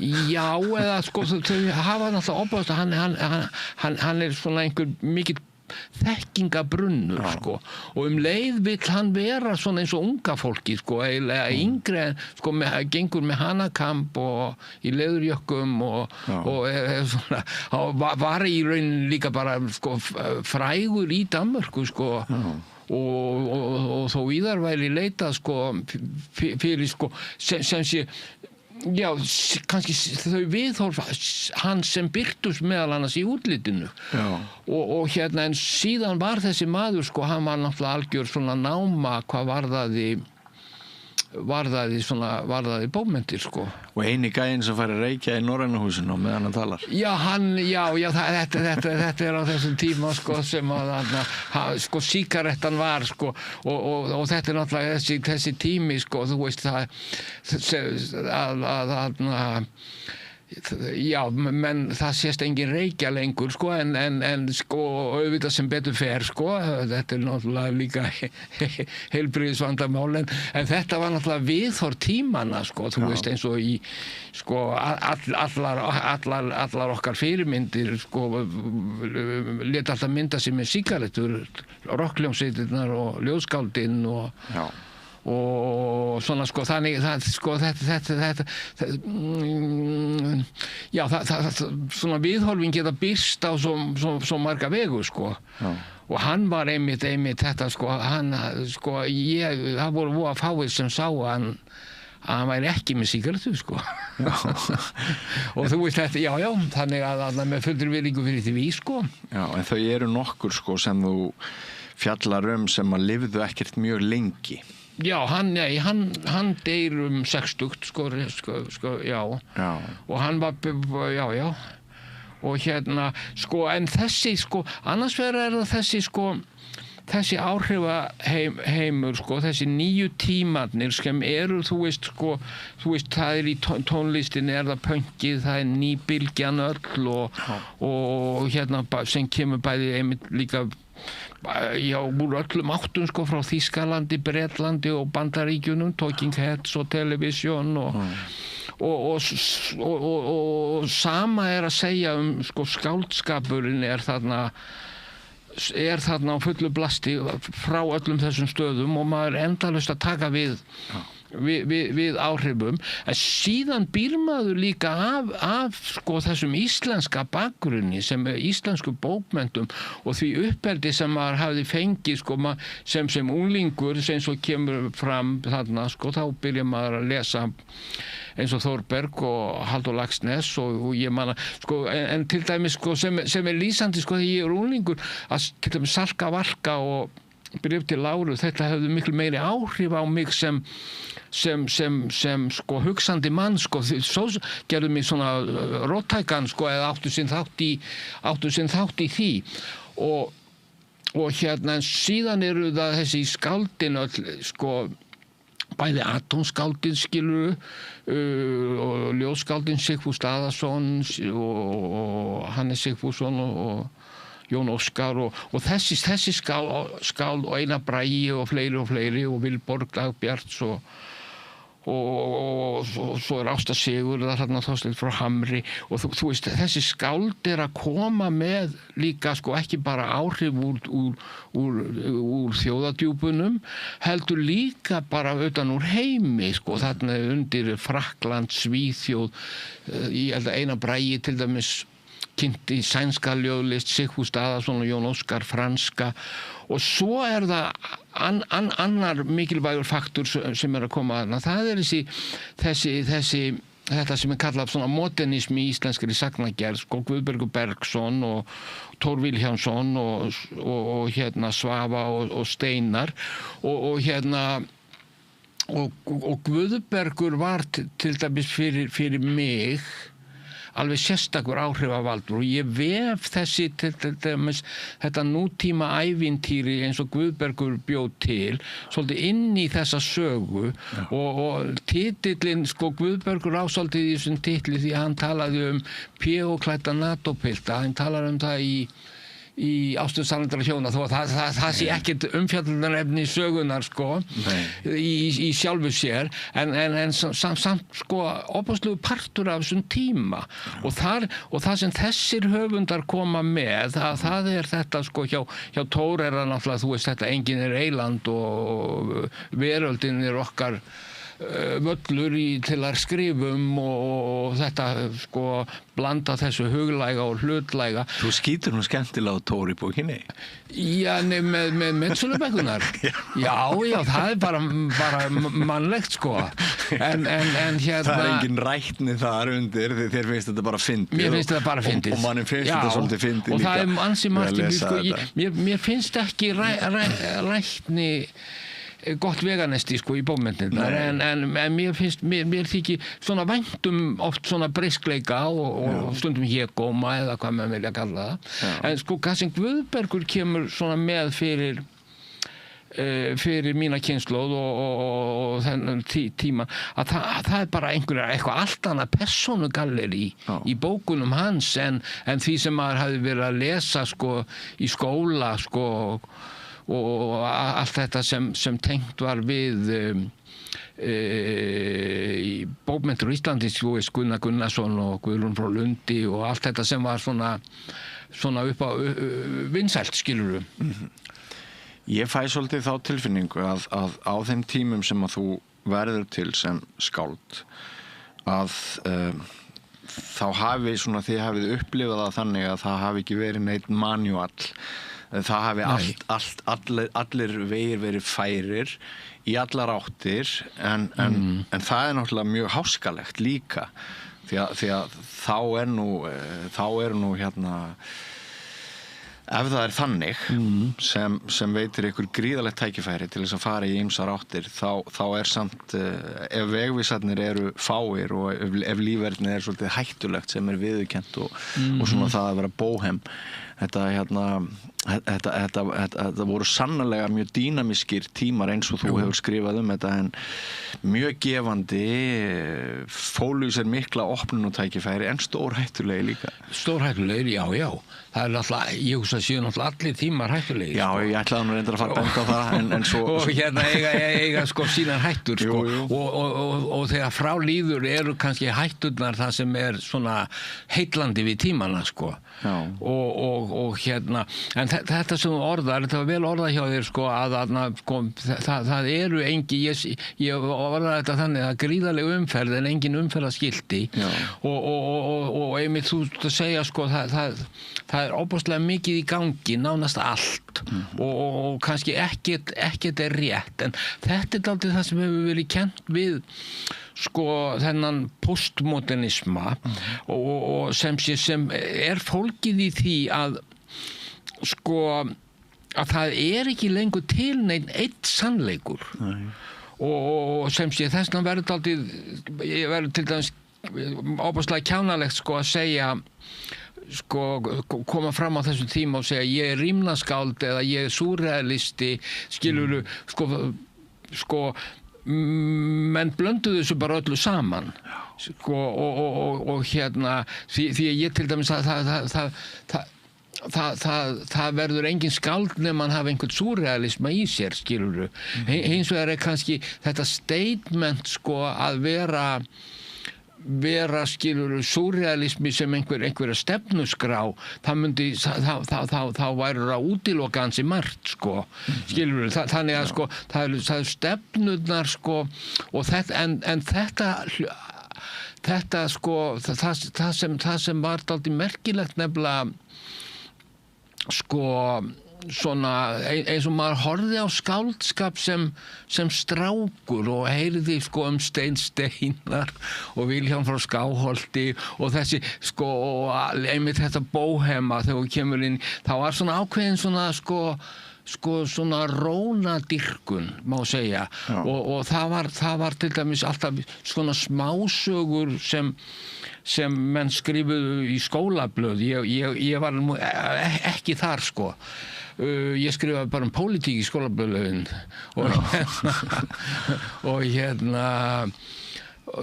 Já, eða sko þau hafa náttúrulega opáðast að hann er svona einhver mikill þekkingabrunnur sko og leið vill hann vera svona eins og unga fólki sko eiginlega yngri en sko gengur með hanakamp og í leðurjökkum og svona var í rauninni líka bara sko frægur í Danmörku sko og þó víðar væri leitað sko fyrir sko sem sé já, kannski þau viðhorf hans sem birtust meðal annars í útlitinu og en síðan var þessi maður sko, hann var náttúrulega algjör svona náma hvað varðaði bókmenntir sko. Og eini gæinn sem fær að reykja í Norræna húsinu meðan hann talar. Þetta er á þessum tíma sko sem sko sígarettan var sko og þetta er náttúrulega þessi tími sko, þú veist menn það sést engin reykja lengur sko en sko auðvitað sem betur fer sko, þetta er náttúrulega líka heilbrigðisvandamál en þetta var náttúrulega viðhorf tímanna sko, þú veist eins og í sko allar okkar fyrirmyndir sko lét alltaf mynda sig með sígarettur, rockljómsveitirnar og ljóðskáldin og svona sko þannig þetta svona viðhorfin geta birst á svo marga vegu sko og hann var einmitt þetta sko hann sko það voru voða fáir sem sá að hann væri ekki með sígarettu sko og þú veist þetta þannig að með fullri virðingu fyrir því sko. Já, en þau eru nokkur sko sem þú fjallar sem að lifðu ekkert mjög lengi. Já, hann deyr 60 sko, og hann var, og sko, en þessi, sko, annars vegar það þessi, sko, þessi áhrifaheimur, sko, þessi nýju tímarnir sem eru, þú veist, það í tónlistinni það pönkið, það nýbylgjan öll og sem kemur bæði einmitt líka úr öllum áttum sko frá Þýskalandi, Bretlandi og Bandaríkjunum, Talking Heads og Television og sama að segja sko skáldskapurinn þarna á fullu blasti frá öllum þessum stöðum og maður endalaust að taka við áhrifum, en síðan býr maður líka af sko þessum íslenska bakgrunni sem íslensku bókmenntum og því uppeldi sem maður hafði fengið sko sem unglingur sem svo kemur fram þarna sko, þá byrjar maður að lesa eins og Þórberg og Halldór Laxness og ég manna sko, en til dæmis sko sem lýsandi sko þegar ég unglingur að til dæmis Salka Valka og Bréf til Láru, þetta hefði miklu meiri áhrif á mig sem sko hugsandi mann sko, svo gerðu mig svona róttækan sko eða áttu sinn þátt í því og hérna síðan eru það þessi skáldin öll sko bæði atómskáldin skilur og ljóðskáldin Sigfús Daðason og Hannes Sigfússon og Jón Óskar og þessi skáld og Einar Bragi og fleiri og Vilborg Dagbjarts og svo Ásta Sigurðar þarna Þorsteinn frá Hamri og þú veist þessi skáld að koma með líka sko ekki bara áhrif úr þjóðadjúpunum heldur líka bara utan úr heimi sko þarna undir Frakkland, Svíþjóð ég held að Einar Bragi til dæmis kynnti sænska ljóðlist Sigfús Daðason og Jón Óskar franska og svo það annar mikilvægur faktor sem að koma þarna, það þetta sem kallað svona modernismi í íslenskri sagnagerð sko Guðbergur Bergsson og Thor Vilhjálmsson og hérna Svafa og Steinar og hérna og Guðbergur var til dæmis fyrir mig alveg sérstakur áhrifavaldur og ég vef þessi til dæmis þetta nútíma ævintýri eins og Guðbergur bjóð til svolítið inn í þessa sögu og titillinn sko Guðbergur ásaldið í þessum titli því að hann talaði píóklædda NATO-pilta, hann talar það í Ástöð Salendra hjóna þó að það sé ekkert umfjöllunarefni sögunar sko í sjálfu sér en samt sko opastlegu partur af þessum tíma og það sem þessir höfundar koma með það þetta sko hjá Thor það náttúrulega þú veist þetta enginn eyland og veröldin okkar völlur til að skrifum og þetta sko blanda þessu huglæga og hlutlæga. Þú skýtur nú skemmtilega á Thor í bókinni. Já, með metsölubækunar. Já, það bara mannlegt sko. En hérna það engin rætni þar undir því þér finnst þetta bara fyndið. Mér finnst þetta bara fyndið. Og manni finnst þetta svolítið fyndið líka. Og það ansi margt sko, mér finnst ekki rætni gott veganesti sko í bókmennirnar en mér þykir svona væntum oft svona briskleika og stundum hégóma eða hvað maður vilja kalla það en sko hvað sem Guðbergur kemur svona með fyrir mína kynslóð og þennan tíma að það bara eitthvað allt annað persónugalleri í bókunum hans en því sem maður hafði verið að lesa sko í skóla sko og allt þetta sem tengt var við í bókmenntir á Íslandi Gunnar Gunnarsson og Guðrún frá Lundi og allt þetta sem var svona upp á vinsælt skilurðu. Ég fæ svolítið þá tilfinningu að á þeim tímum sem að þú verður til sem skáld að þá hafi svona þið hafið upplifað það þannig að það hafi ekki verið neitt manual það hafi allir vegir verið færir í allar áttir en það náttúrulega mjög háskalegt líka því að þá nú hérna ef það þannig sem veitir ykkur gríðalegt tækifæri til þess að fara í ýmsar áttir þá samt ef vegvísarnir eru fáir og ef lífverðni svolítið hættulegt sem viðurkennt og svona það að vera bóhem þetta voru sannarlega mjög dýnamískir tímar eins og þú hefur skrifað þetta, en mjög gefandi, fólu í sér mikla opnun og tækifæri, en stórhættulegi líka. Stórhættulegir, já. Það er náttúrulega, ég hugsa að séu náttúrulega allir tímar hættulegir. Já, ég ætlaði nú reyndar að fara benda á það, en svo... Og eiga sko sínar hættur, sko. Jú. Og þegar frá líður eru kannski hætturnar það sem svona heitlandi við tímana, sko. Já. Og en þetta sem orðar, þetta var vel orðað hjá þér, sko, það eru ég orðaði þetta þannig að gríðarleg umferð en engin umferðarskilti og einmitt þú segja, sko, það er óbúslega mikið í gangi, nánast allt og kannski ekkert er rétt, en þetta er dálítið það sem hefur verið kennt við sko þennan postmodernisma og sem er fólkið í því að sko að það er ekki lengur til neinn eitt sannleikur. Nei. Og sem sé þessna verður til dæmis óbúslega kjánalegt sko að segja sko koma fram á þessum tíma og segja ég er rímnaskáld eða ég er súrrealisti, skilurðu, sko menn blönduðu þessu bara öllu saman, sko og því ég til dæmis það verður engin skáld nema hann hafa einhvern súrrealisma í sér, skilurðu. Hins vegar er kannski þetta statement sko að vera skilurðu súrrealismi sem einhverja stefnuskrá, þá væri það útiloka ansi margt, sko, skilurðu. Þannig að sko það er stefnurnar, sko, og þetta sko það sem var dálítið merkilegt nefnilega sko svona eins og maður horfði á skáldskap sem strákur og heyrði sko Steinar og Vilhjálm frá Skáholti og þessi sko og einmitt þetta bóhema þegar við kemur inn, þá var svona ákveðin svona sko svona rónadýrkun má segja og það var til dæmis alltaf svona smásögur sem menn skrifuðu í skólablöð. Ég var ekki þar, sko. Ég skrifaði bara pólitík í skólablöðin og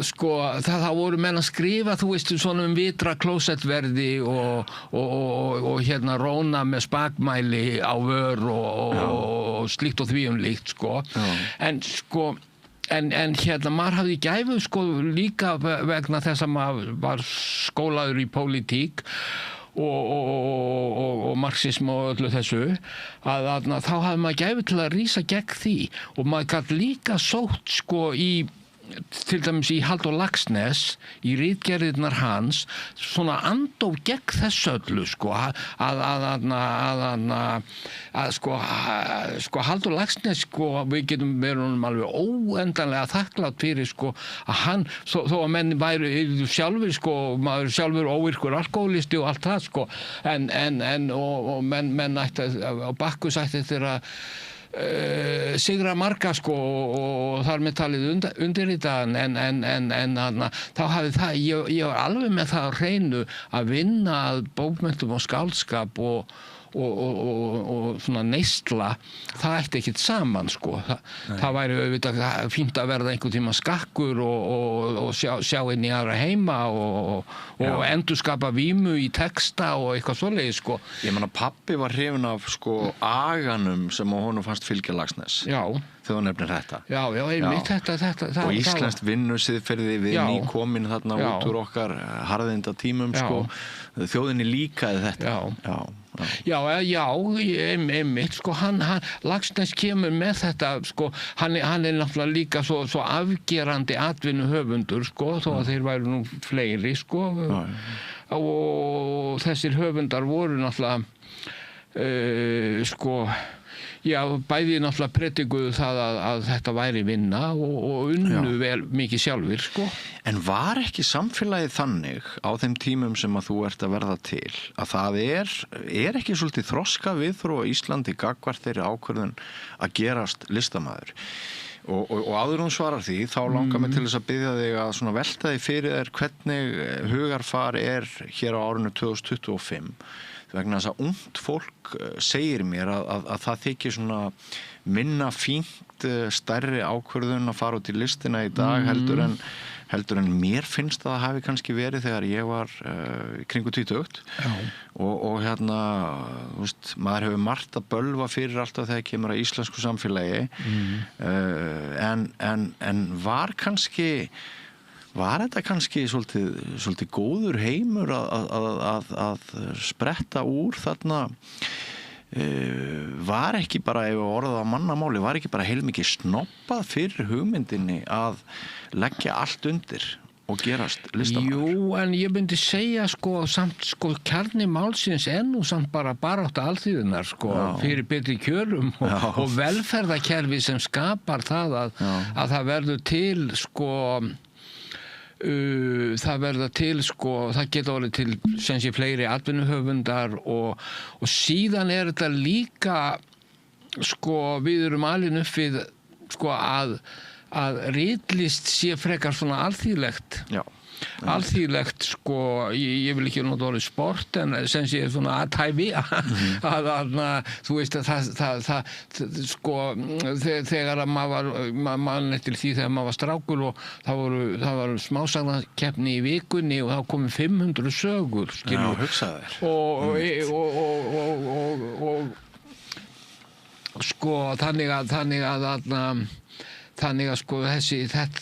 sko það voru menn að skrifa, þú veist, svona vitra klósettverði og róna með spakmæli á vör og slíkt og því líkt, sko. En sko En maður hafði gæfu sko líka vegna þess að maður var skólaður í pólitík og marxism og öllu þessu að þá hafði maður gæfu til að rísa gegn því og maður gat líka sótt sko til dæmis í Halldór Laxness í ritgerðirnar hans svona andóf gegn þessu öllu sko að Halldór Laxness sko við getum verið honum alveg óendanlega þakklátt fyrir sko að hann þó að menn væri sjálfur sko maður sjálfur óvirkur alkohólisti og allt það sko en menn ætti á Bakkus ætti þeirra sigra marga sko og þar með talið undirritaðan en þá hafði það ég var alveg með það á hreinu að vinna að bókmenntum og skáldskap og svona neysla það ætti ekkert saman sko það væri auðvitað fínt að verða einhvern tíma skakkur og sjá inn í aðra heima og endurskapa vímu í texta og eitthvað svoleiðis sko. Ég meina pabbi var hrifinn af sko aganum sem á honum fannst fylgja Laxness. Já. Þegar hún nefnir þetta. Já, einmitt þetta. Og íslenskt vinnusiðferði við nýkomin þarna út úr okkar harðinda tímum sko. Þjóðinni líkaði þetta. Já, einmitt sko hann Laxness kemur með þetta sko hann er náttúrulega líka svo afgerandi atvinnuhöfundur sko þó að þeir væru nú fleiri sko og þessir höfundar voru náttúrulega sko já, bæði náttúrulega predikuðu það að þetta væri vinna og unnu vel mikið sjálfir, sko. En var ekki samfélagið þannig á þeim tímum sem að þú ert að verða til að það er ekki svolítið þroska viðþróa Íslandi gagnvart þeirri ákvörðun að gerast listamaður? Og áður hún svarar því, þá langar mig til þess að biðja þig að svona velta þig fyrir þér hvernig hugarfar er hér á árinu 2025 vegna þess að ungt fólk segir mér að það þykir svona minna fínt stærri ákvörðun að fara út í listina í dag heldur en mér finnst það hafi kannski verið þegar ég var kringu 20 og hérna, þú veist, maður hefur margt að bölva fyrir alltaf þegar kemur að íslensku samfélagi en var þetta kannski svolítið góður heimur að spretta úr þarna var ekki bara, ef orðað á mannamáli, var ekki bara heilmikið snobbað fyrir hugmyndinni að leggja allt undir og gerast listamaður? Jú, en ég myndi segja samt kjarni málsins nú samt bara átt alþýðunar fyrir betri kjörum og velferðarkerfi sem skapar það að það verður til það geta orðið til sem sé fleiri atvinnuhöfundar og síðan þetta líka við erum alin upp við að ritlist sé frekar svona alþýðlegt alþýðlegt ég vil ekki nota orðið sport en sem sé svona athæfi að þú veist að þegar að maður eftir því þegar maður var strákur og það var smásagnakeppni í vikunni og þá komu 500 sögur þannig að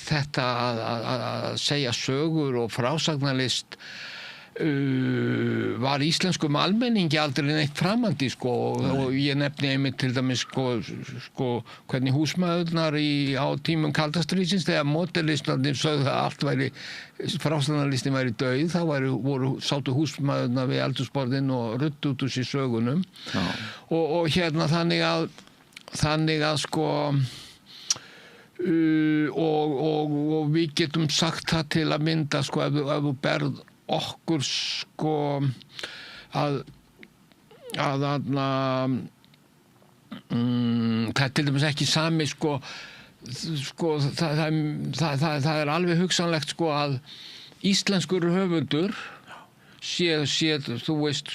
þetta að segja sögur og frásagnarlist var íslenskum almenningi aldrei neitt framandi og ég nefni einmitt til dæmis hvernig húsmæðurnar á tímum kalda stríðsins þegar módellistarnir sögðu að allt væri frásagnarlistin væri dauð þá sátu húsmæðurnar við eldhúsborðin og ruddu út úr sér sögunum og hérna þannig að og við getum sagt það til að mynda ef þú berð okkur að það er til dæmis ekki sami það er alveg hugsanlegt að íslenskur höfundur sé þú veist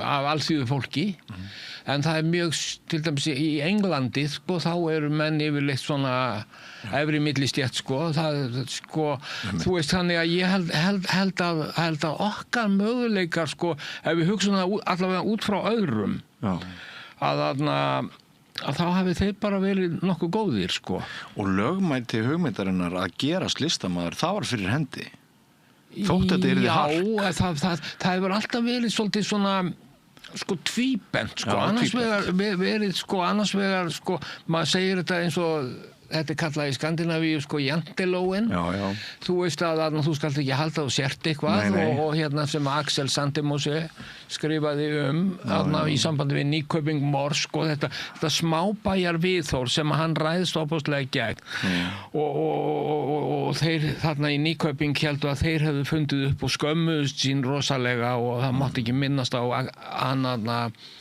af alþýðu fólki en það er mjög til dæmis í Englandi þá eru menn yfirleitt svona efri millistétt þú veist þannig að ég held að okkar möguleikar ef við hugsaum það allavega út frá öðrum að þá hafi þeir bara verið nokkuð góðir og lögmæti hugmyndarinnar að gerast listamaður það var fyrir hendi þótt þetta yrði hart það hefur alltaf verið svolítið svona tvíbent annars vegar maður segir þetta eins og þetta er kallað í Skandinavíu jantelóin þú veist að þú skalt ekki halda þú sért eitthvað og hérna sem Axel Sandemose skrifaði í sambandi við Nyköping Mors þetta smábæjar viðhorf sem hann ræðst opaslega gegn og þeir þarna í Nyköping héldu að þeir hefðu fundið upp og skömmuðust sín rosalega og það mátti ekki minnast á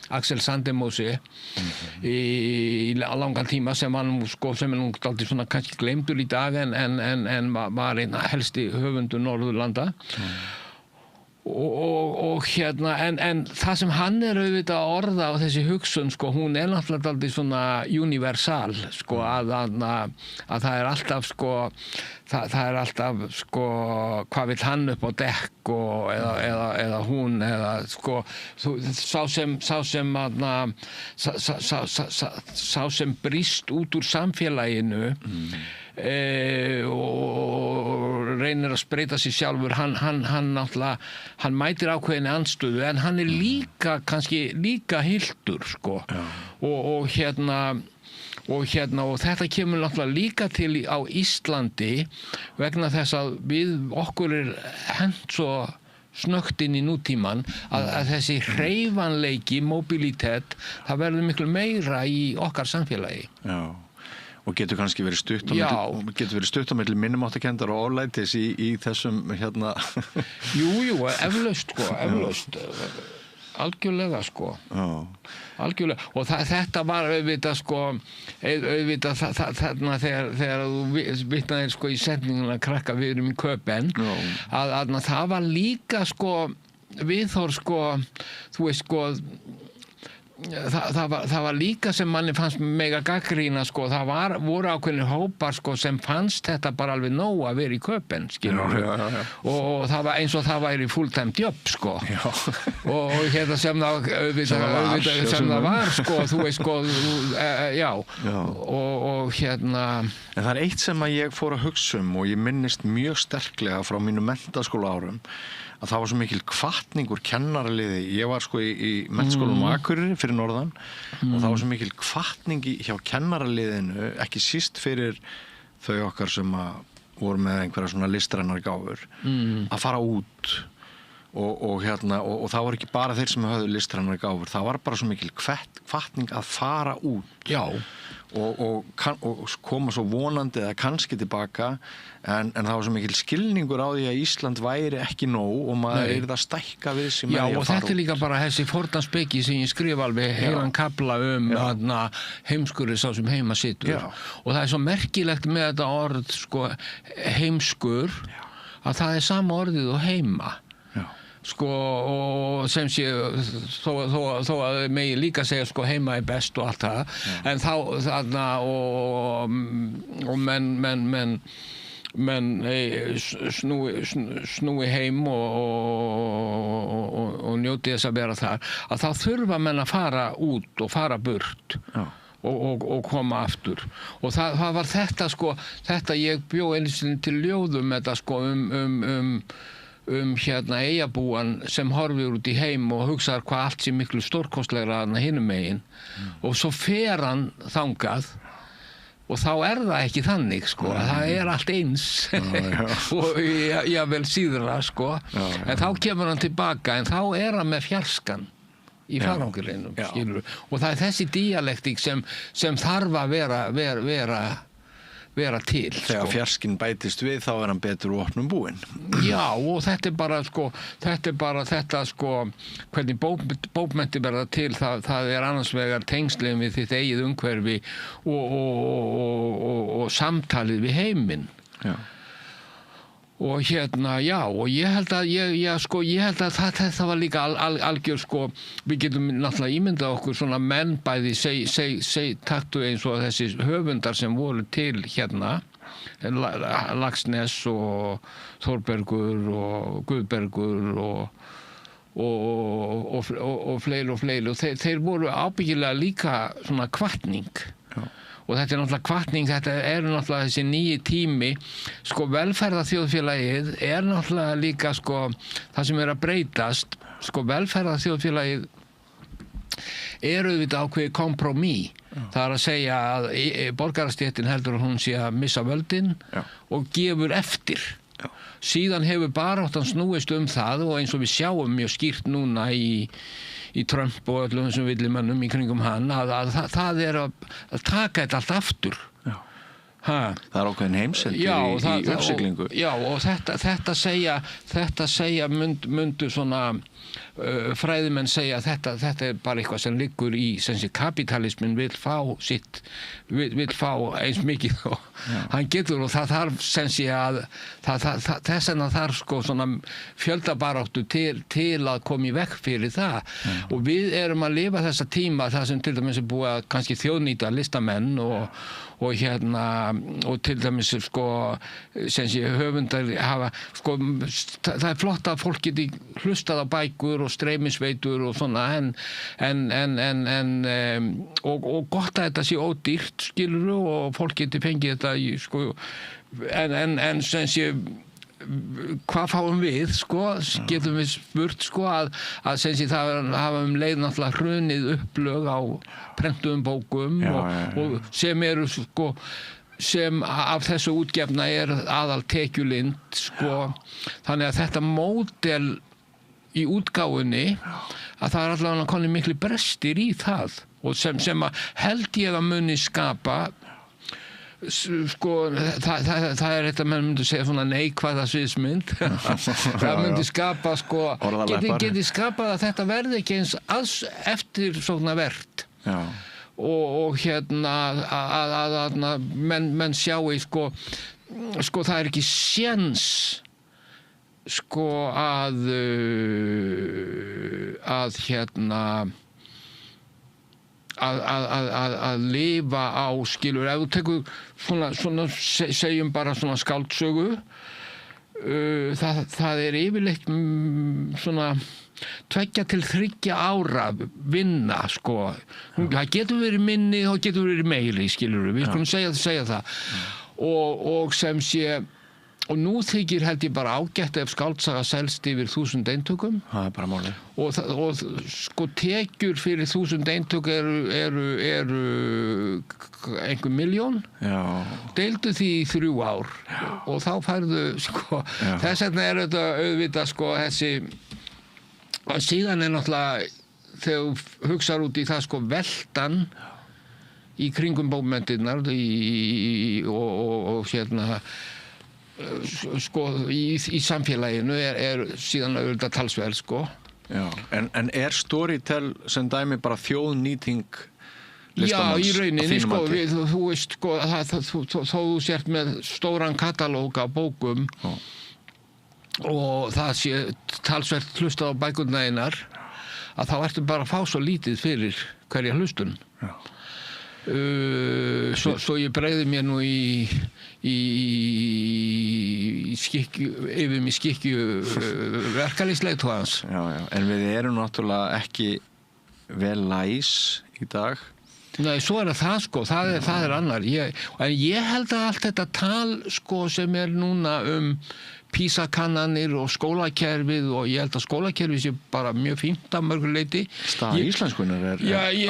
Axel Sandemose í langan tíma sem hann sem er nú aldrei svona kannski gleymdur í dag en var einn helsti höfundur Norðurlanda og hérna en það sem hann er auðvitað að orða á þessi hugsun hún er náttúrulega aldrei svona universal að það er alltaf það er alltaf hvað vill hann upp á dekk eða hún eða sá sem brýst út úr samfélaginu og reynir að spreyta sig sjálfur hann náttúrulega hann mætir ákveðinni andstöðu en hann er líka kannski líka hyltur og þetta kemur náttúrulega líka til á Íslandi vegna þess að okkur er hent svo snöggt inn í nútíman að þessi hreyfanleiki, mobilitet það verður miklu meira í okkar samfélagi og getur kannski verið stutt á milli minnumáttakendar og oflætis í þessum hérna Jú, eflaust algjörlega algjörlega og þetta var auðvitað þarna þegar þú vitnaðir í setninguna krakka við erum í Köpen að það var líka viðhorf sko, þú veist sko, það var líka sem manni fannst mega gagnrýna sko, voru ákveðnir hópar sko sem fannst þetta bara alveg nóg að vera í Köpen, skilur og það var eins og það væri full-time job sko og hérna sem það var sko, þú veist sko, já. Og hérna. En það eitt sem að ég fór að hugsa og ég minnist mjög sterklega frá mínu menntaskóla árum, að það var svo mikil hvatningur kennaraliði. Ég var sko í menntaskólanum á Akureyri fyrir norðan og það var svo mikil hvatning hjá kennaraliðinu, ekki síst fyrir þau okkar sem að voru með einhverja svona listrænar gáfur, að fara út og það voru ekki bara þeir sem höfðu listrænar gáfur, það var bara svo mikil hvatning að fara út. Já. Og koma svo vonandi eða kannski tilbaka en það var svo mikil skilningur á því að Ísland væri ekki nóg og maður yrði að stækka við sig með því að fara út. Já, og þetta líka bara þessi fornaspeki sem ég skrif alveg heilan kafla heimskurinn sá sem heima situr. Og það er svo merkilegt með þetta orð sko, heimskur, að það er sama orðið og heima. Sko, og sem sé þó að megi líka segja sko heima er best og allt það, en þá þarna og menn snúi heim og njóti þess að vera þar, að þá þurfa menn að fara út og fara burt og koma aftur. Og það var þetta sko, þetta ég bjó einu sinni til ljóðum þetta sko hérna eyjabúan sem horfir út í heim og hugsaðar hvað allt sé miklu stórkostlegra þarna hinum megin og svo fer hann þangað og þá er það ekki þannig sko, það er allt eins og jafnvel síðra sko, en þá kemur hann tilbaka en þá er hann með fjarskan í farangrinum, skilur, og það er þessi díalektík sem þarf að vera til. Þegar fjarskinn bætist við þá er hann betur úr opnum búinn. Já, og þetta er bara þetta sko, hvernig bókmenntir verða til, það er annars vegar tengslinn við þitt eigið umhverfi og samtalið við heiminn. Já. Og hérna, já, og ég held að þetta var líka algjör sko, við getum náttúrulega ímyndað okkur svona menn bæði taktu eins og þessi höfundar sem voru til hérna, Laxness og Þórbergur og Guðbergur og fleiri og þeir voru ábyggilega líka svona hvatning. Og þetta er náttúrulega hvatning, þetta er náttúrulega þessi nýji tími, sko velferðarþjóðfélagið er náttúrulega líka sko það sem er að breytast, sko velferðarþjóðfélagið er auðvitað ákveðið kompromiss. Það er að segja að borgarastéttin heldur að hún sé að missa völdin og gefur eftir. Síðan hefur baráttan snúist það og eins og við sjáum mjög skýrt núna í Trump og öllum þessum villimönnum í kringum hann að það er að taka þetta allt aftur. Það er ákveðin heimseldi í uppsiglingu. Já, og þetta segja myndu svona fræðimenn segja að þetta er bara eitthvað sem liggur í sem sé kapitalismin vill fá eins mikið og hann getur og það þarf sem sé að þess vegna þarf sko svona fjöldabaráttu til að koma í veg fyrir það og við erum að lifa þessa tíma það sem til dæmis er búið að kannski þjóðnýta listamenn og hérna og til dæmis sko sem sé höfundar hafa sko það er flott að fólk geti hlustað á bækur og streymisveitur og svona og gott að þetta sé ódýrt skilur og fólk geti fengið þetta í sko en sem sé hvað fáum við sko getum við spurt sko að sem sé það hafa leið náttúrulega hrunið upplög á prentuðum bókum og sem eru sko sem af þessu útgefna er aðal tekjulind sko þannig að þetta módel í útgáfunni að það er allavega konið miklu brestir í það og sem að held ég að muni skapa sko það er þetta menn myndi segja svona neikvæða sviðsmynd það myndi skapa sko geti skapað að þetta verði ekki eins eftir svona vert og hérna að menn sjáu sko það er ekki séns sko að lifa á, skilur, ef þú tekur svona segjum bara svona skáldsögu, það yfirleitt svona 2 til 3 ára vinna, sko. Það getur verið minni og getur verið meiri, skilur við skulum segja það. Og sem sé, og nú þykir held ég bara ágætt ef skáldsaga selst yfir 1000 eintökum. Það bara málið. Og sko tekjur fyrir 1000 eintök eru einhver milljón. Já. Deildu því í 3 ár. Já. Og þá færðu, sko, þess vegna þetta auðvitað, sko, þessi, og síðan náttúrulega, þegar þú hugsar út í það, sko, veltan í kringum bókmenntirnar og sko í samfélaginu er síðan auðvitað talsverð, sko. Já, en Storytel sem dæmi bara þjóðnýting listamanns? Já, í rauninni, sko, þú veist, sko, þó þú sért með stóran katalóg af bókum og það sé talsvert hlustað á bækurnar einar, að þá ertu bara að fá svo lítið fyrir hverja hlustun. Já. Svo ég bregði mér nú yfir mig skikkju verkalýðsleiðtogans. Já, en við erum náttúrulega ekki vel læs í dag. Nei, svo það, sko, það er annar. En ég held að allt þetta tal, sko, sem er núna PISA-kannanir og skólakerfið, og ég held að skólakerfið sé bara mjög fínt að mörgu leyti. Staða íslenskunnar er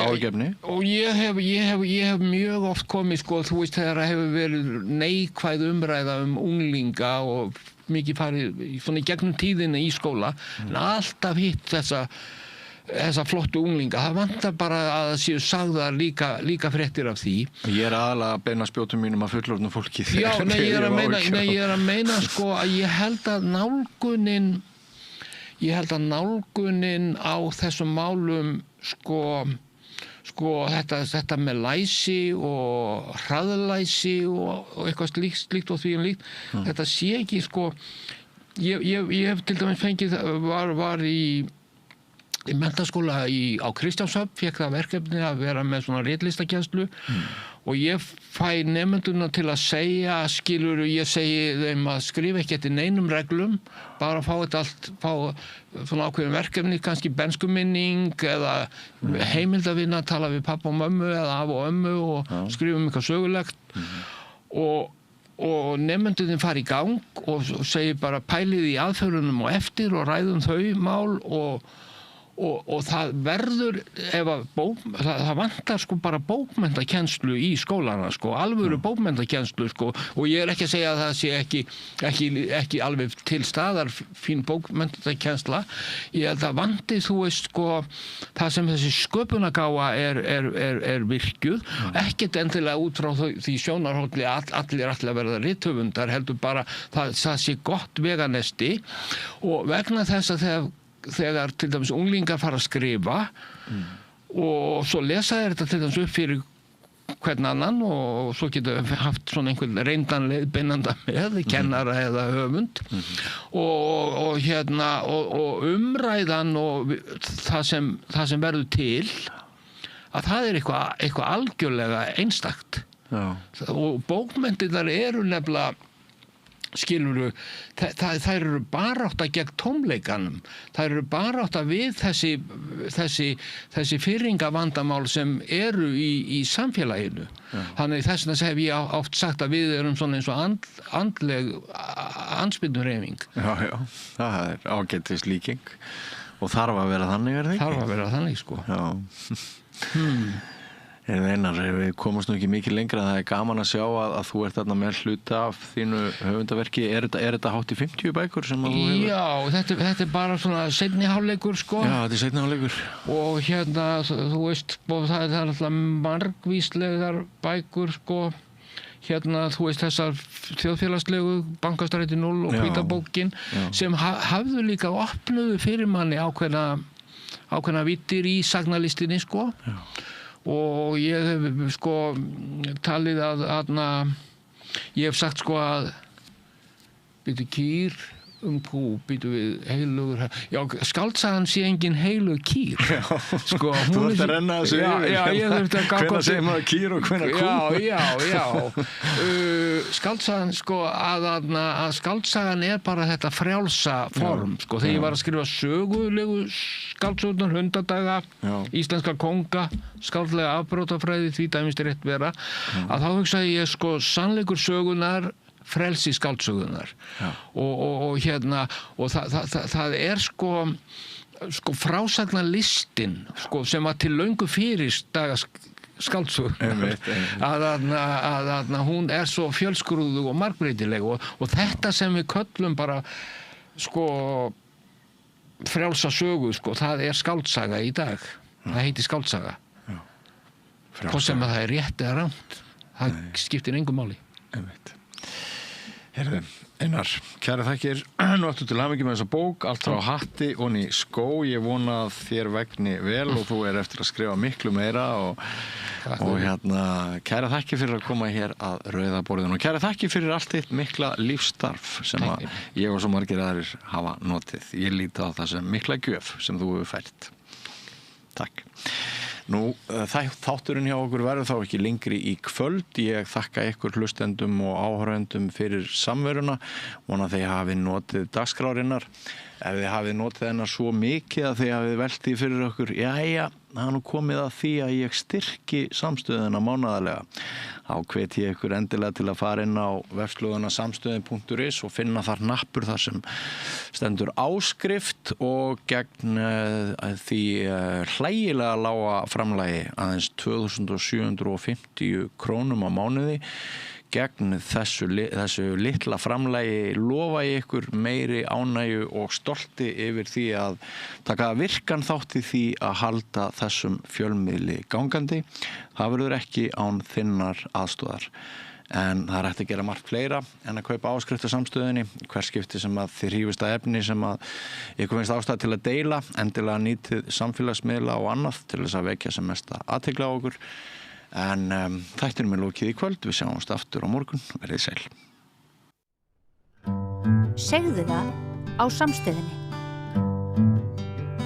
ágefni. Og ég hef mjög oft komið, sko, þú veist, þegar það hefur verið neikvæð umræða unglinga og mikið farið svona í gegnum tíðina í skóla, en alltaf hitt þessa flottu unglinga. Það vantar bara að það séu sagðar líka fréttir af því. Ég er aðalega að beina spjótum mínum að fullorðnu fólki. Já, ég er að meina, sko, að ég held að nálgunin á þessum málum, sko þetta með læsi og hraðlæsi og eitthvað slíkt og því líkt. Þetta sé ekki, sko, ég hef til dæmis fengið, var í menntaskóla á Kristjánshöfn, fékk það verkefni að vera með svona ritlistakennslu og ég fæ nemendurna til að segja, skilur, ég segi þeim að skrifa ekki eftir neinum reglum, bara fá þetta allt, fá svona ákveðin verkefni, kannski bernskuminning eða heimildavinna, tala við pappa og mömmu eða afa og ömmu og skrifa eitthvað sögulegt og nemendurinn fari í gang og segir bara pælið í aðferðunum og eftir og ræðum þau mál og það verður, það vantar, sko, bara bókmenntakennslu í skólana, sko, alvöru bókmenntakennslu, sko, og ég er ekki að segja að það sé ekki alveg til staðar fín bókmenntakennsla. Ég held að vanti, þú veist, sko, það sem þessi sköpunargáfa er virkjuð, ekkert endilega út frá því sjónarhóli allir að verða rithöfundar, heldur bara það sé gott veganesti og vegna þess að þegar til dæmis unglingar fara að skrifa og svo lesa þeir þetta til dæmis upp fyrir hvern annan og svo getur haft svona einhvern reyndan leiðbeinanda með, kennara eða höfund og umræðan og það sem verður til að það er eitthvað algjörlega einstakt. Já. Og bókmenntirnar eru nefnilega, skilurðu, þær eru barátta gegn tómleikanum, þær eru barátta við þessi firringavandamál sem eru í samfélaginu. Þannig þess vegna hef ég oft sagt að við erum svona eins og andleg andspyrnuhreyfing. Já, það er ágætis líking og þarf að vera þannig, er það ekki? Þarf að vera þannig, sko. Já. Einar, við komumst nú ekki mikið lengra, það er gaman að sjá að þú ert þarna með hluta af þínu höfundaverki. Er þetta hátt í 50 bækur sem að þú hefur? Já, þetta er bara svona seinni hálfleikur, sko. Já, þetta er seinni hálfleikur. Og þú veist, það er alltaf margvíslegar bækur, sko. Þú veist, þessar þjóðfélagslegu Bankastræti 0 og Hvítabókin sem hafðu líka opnuðu fyrir manni ákveðna vittir í sagnalistinni, sko. Já. Og ég hef, sko, talið ég hef sagt, sko, að kýr kú, býtu við, heilugur, já, skáldsagan sé engin heilug kýr. Sko, þú þurft að renna þessu yfir. Já, ég þurft að gá. Hvenær segir maður kýr og hvenær kú? Já. Skáldsagan, sko, að skáldsagan bara þetta frjálsa form, sko, þegar ég var að skrifa sögulegu skáldsögurnar, Hundadaga, Íslenska konga, skáldlega afbrótafræði, því dæmist rétt vera, að þá hugsaði ég, sko, sannleikur sögunar, frelsi skáldsögunar og það sko frásagna listin sko, sem að til löngu fyrir daga skáldsögunar að hún svo fjölskrúðug og margbreytileg og þetta sem við köllum bara sko frjálsa sögu sko, það skáldsaga í dag, það heitir skáldsaga hvort sem að það rétt eða rangt, það skiptir engum máli. Heyrðu, Einar, kæra þakkir, nú ættu til hamingju með þessa bók, allt frá hatti og í skó, ég vona að þér vegni vel og þú eftir að skrifa miklu meira og kæra þakkir fyrir að koma hér að Rauða borðinu og kæra þakkir fyrir allt þitt mikla lífsstarf sem að ég og svo margir aðrir hafa notið. Ég líti á það sem mikla gjöf sem þú hefur fært. Takk. Nú, þátturinn hjá okkur verður þá ekki lengri í kvöld. Ég þakka ykkur hlustendum og áhorfendum fyrir samveruna. Vona þeir hafi notið dagskrárinnar. Ef þið hafið notið hennar svo mikið að þið hafið velt því fyrir okkur, jæja, það nú komið að því að ég styrki samstöðuna mánaðarlega. Þá hvet ég ykkur endilega til að fara inn á vefslóðuna samstöðin.is og finna þar nappur þar sem stendur áskrift og gegn því hlægilega lága framlagi aðeins 2.750 krónum á mánuði. Gegn þessu litla framlagi lofa ég ykkur meiri ánægju og stolti yfir því að taka virkan þátt í því að halda þessum fjölmiðli gangandi. Það verður ekki án þinnar aðstoðar. En það hægt að gera margt fleira en að kaupa áskrifta samstöðinni. Hver skipti sem að þið hrífist að efni sem að ykkur finnst ástæða til að deila, endilega nýtið samfélagsmiðla og annað til þess að vekja sem mesta athygli á okkur. En þættinum lokið í kvöld, við sjáumst aftur á morgun, verið sæl. Segðu það á Samstöðinni.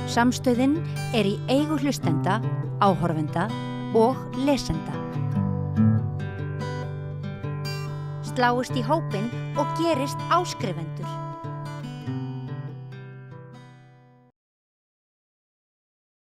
Samstöðin í eigu hlustenda, áhorfenda og lesenda. Sláist í hópinn og gerist áskrifendur.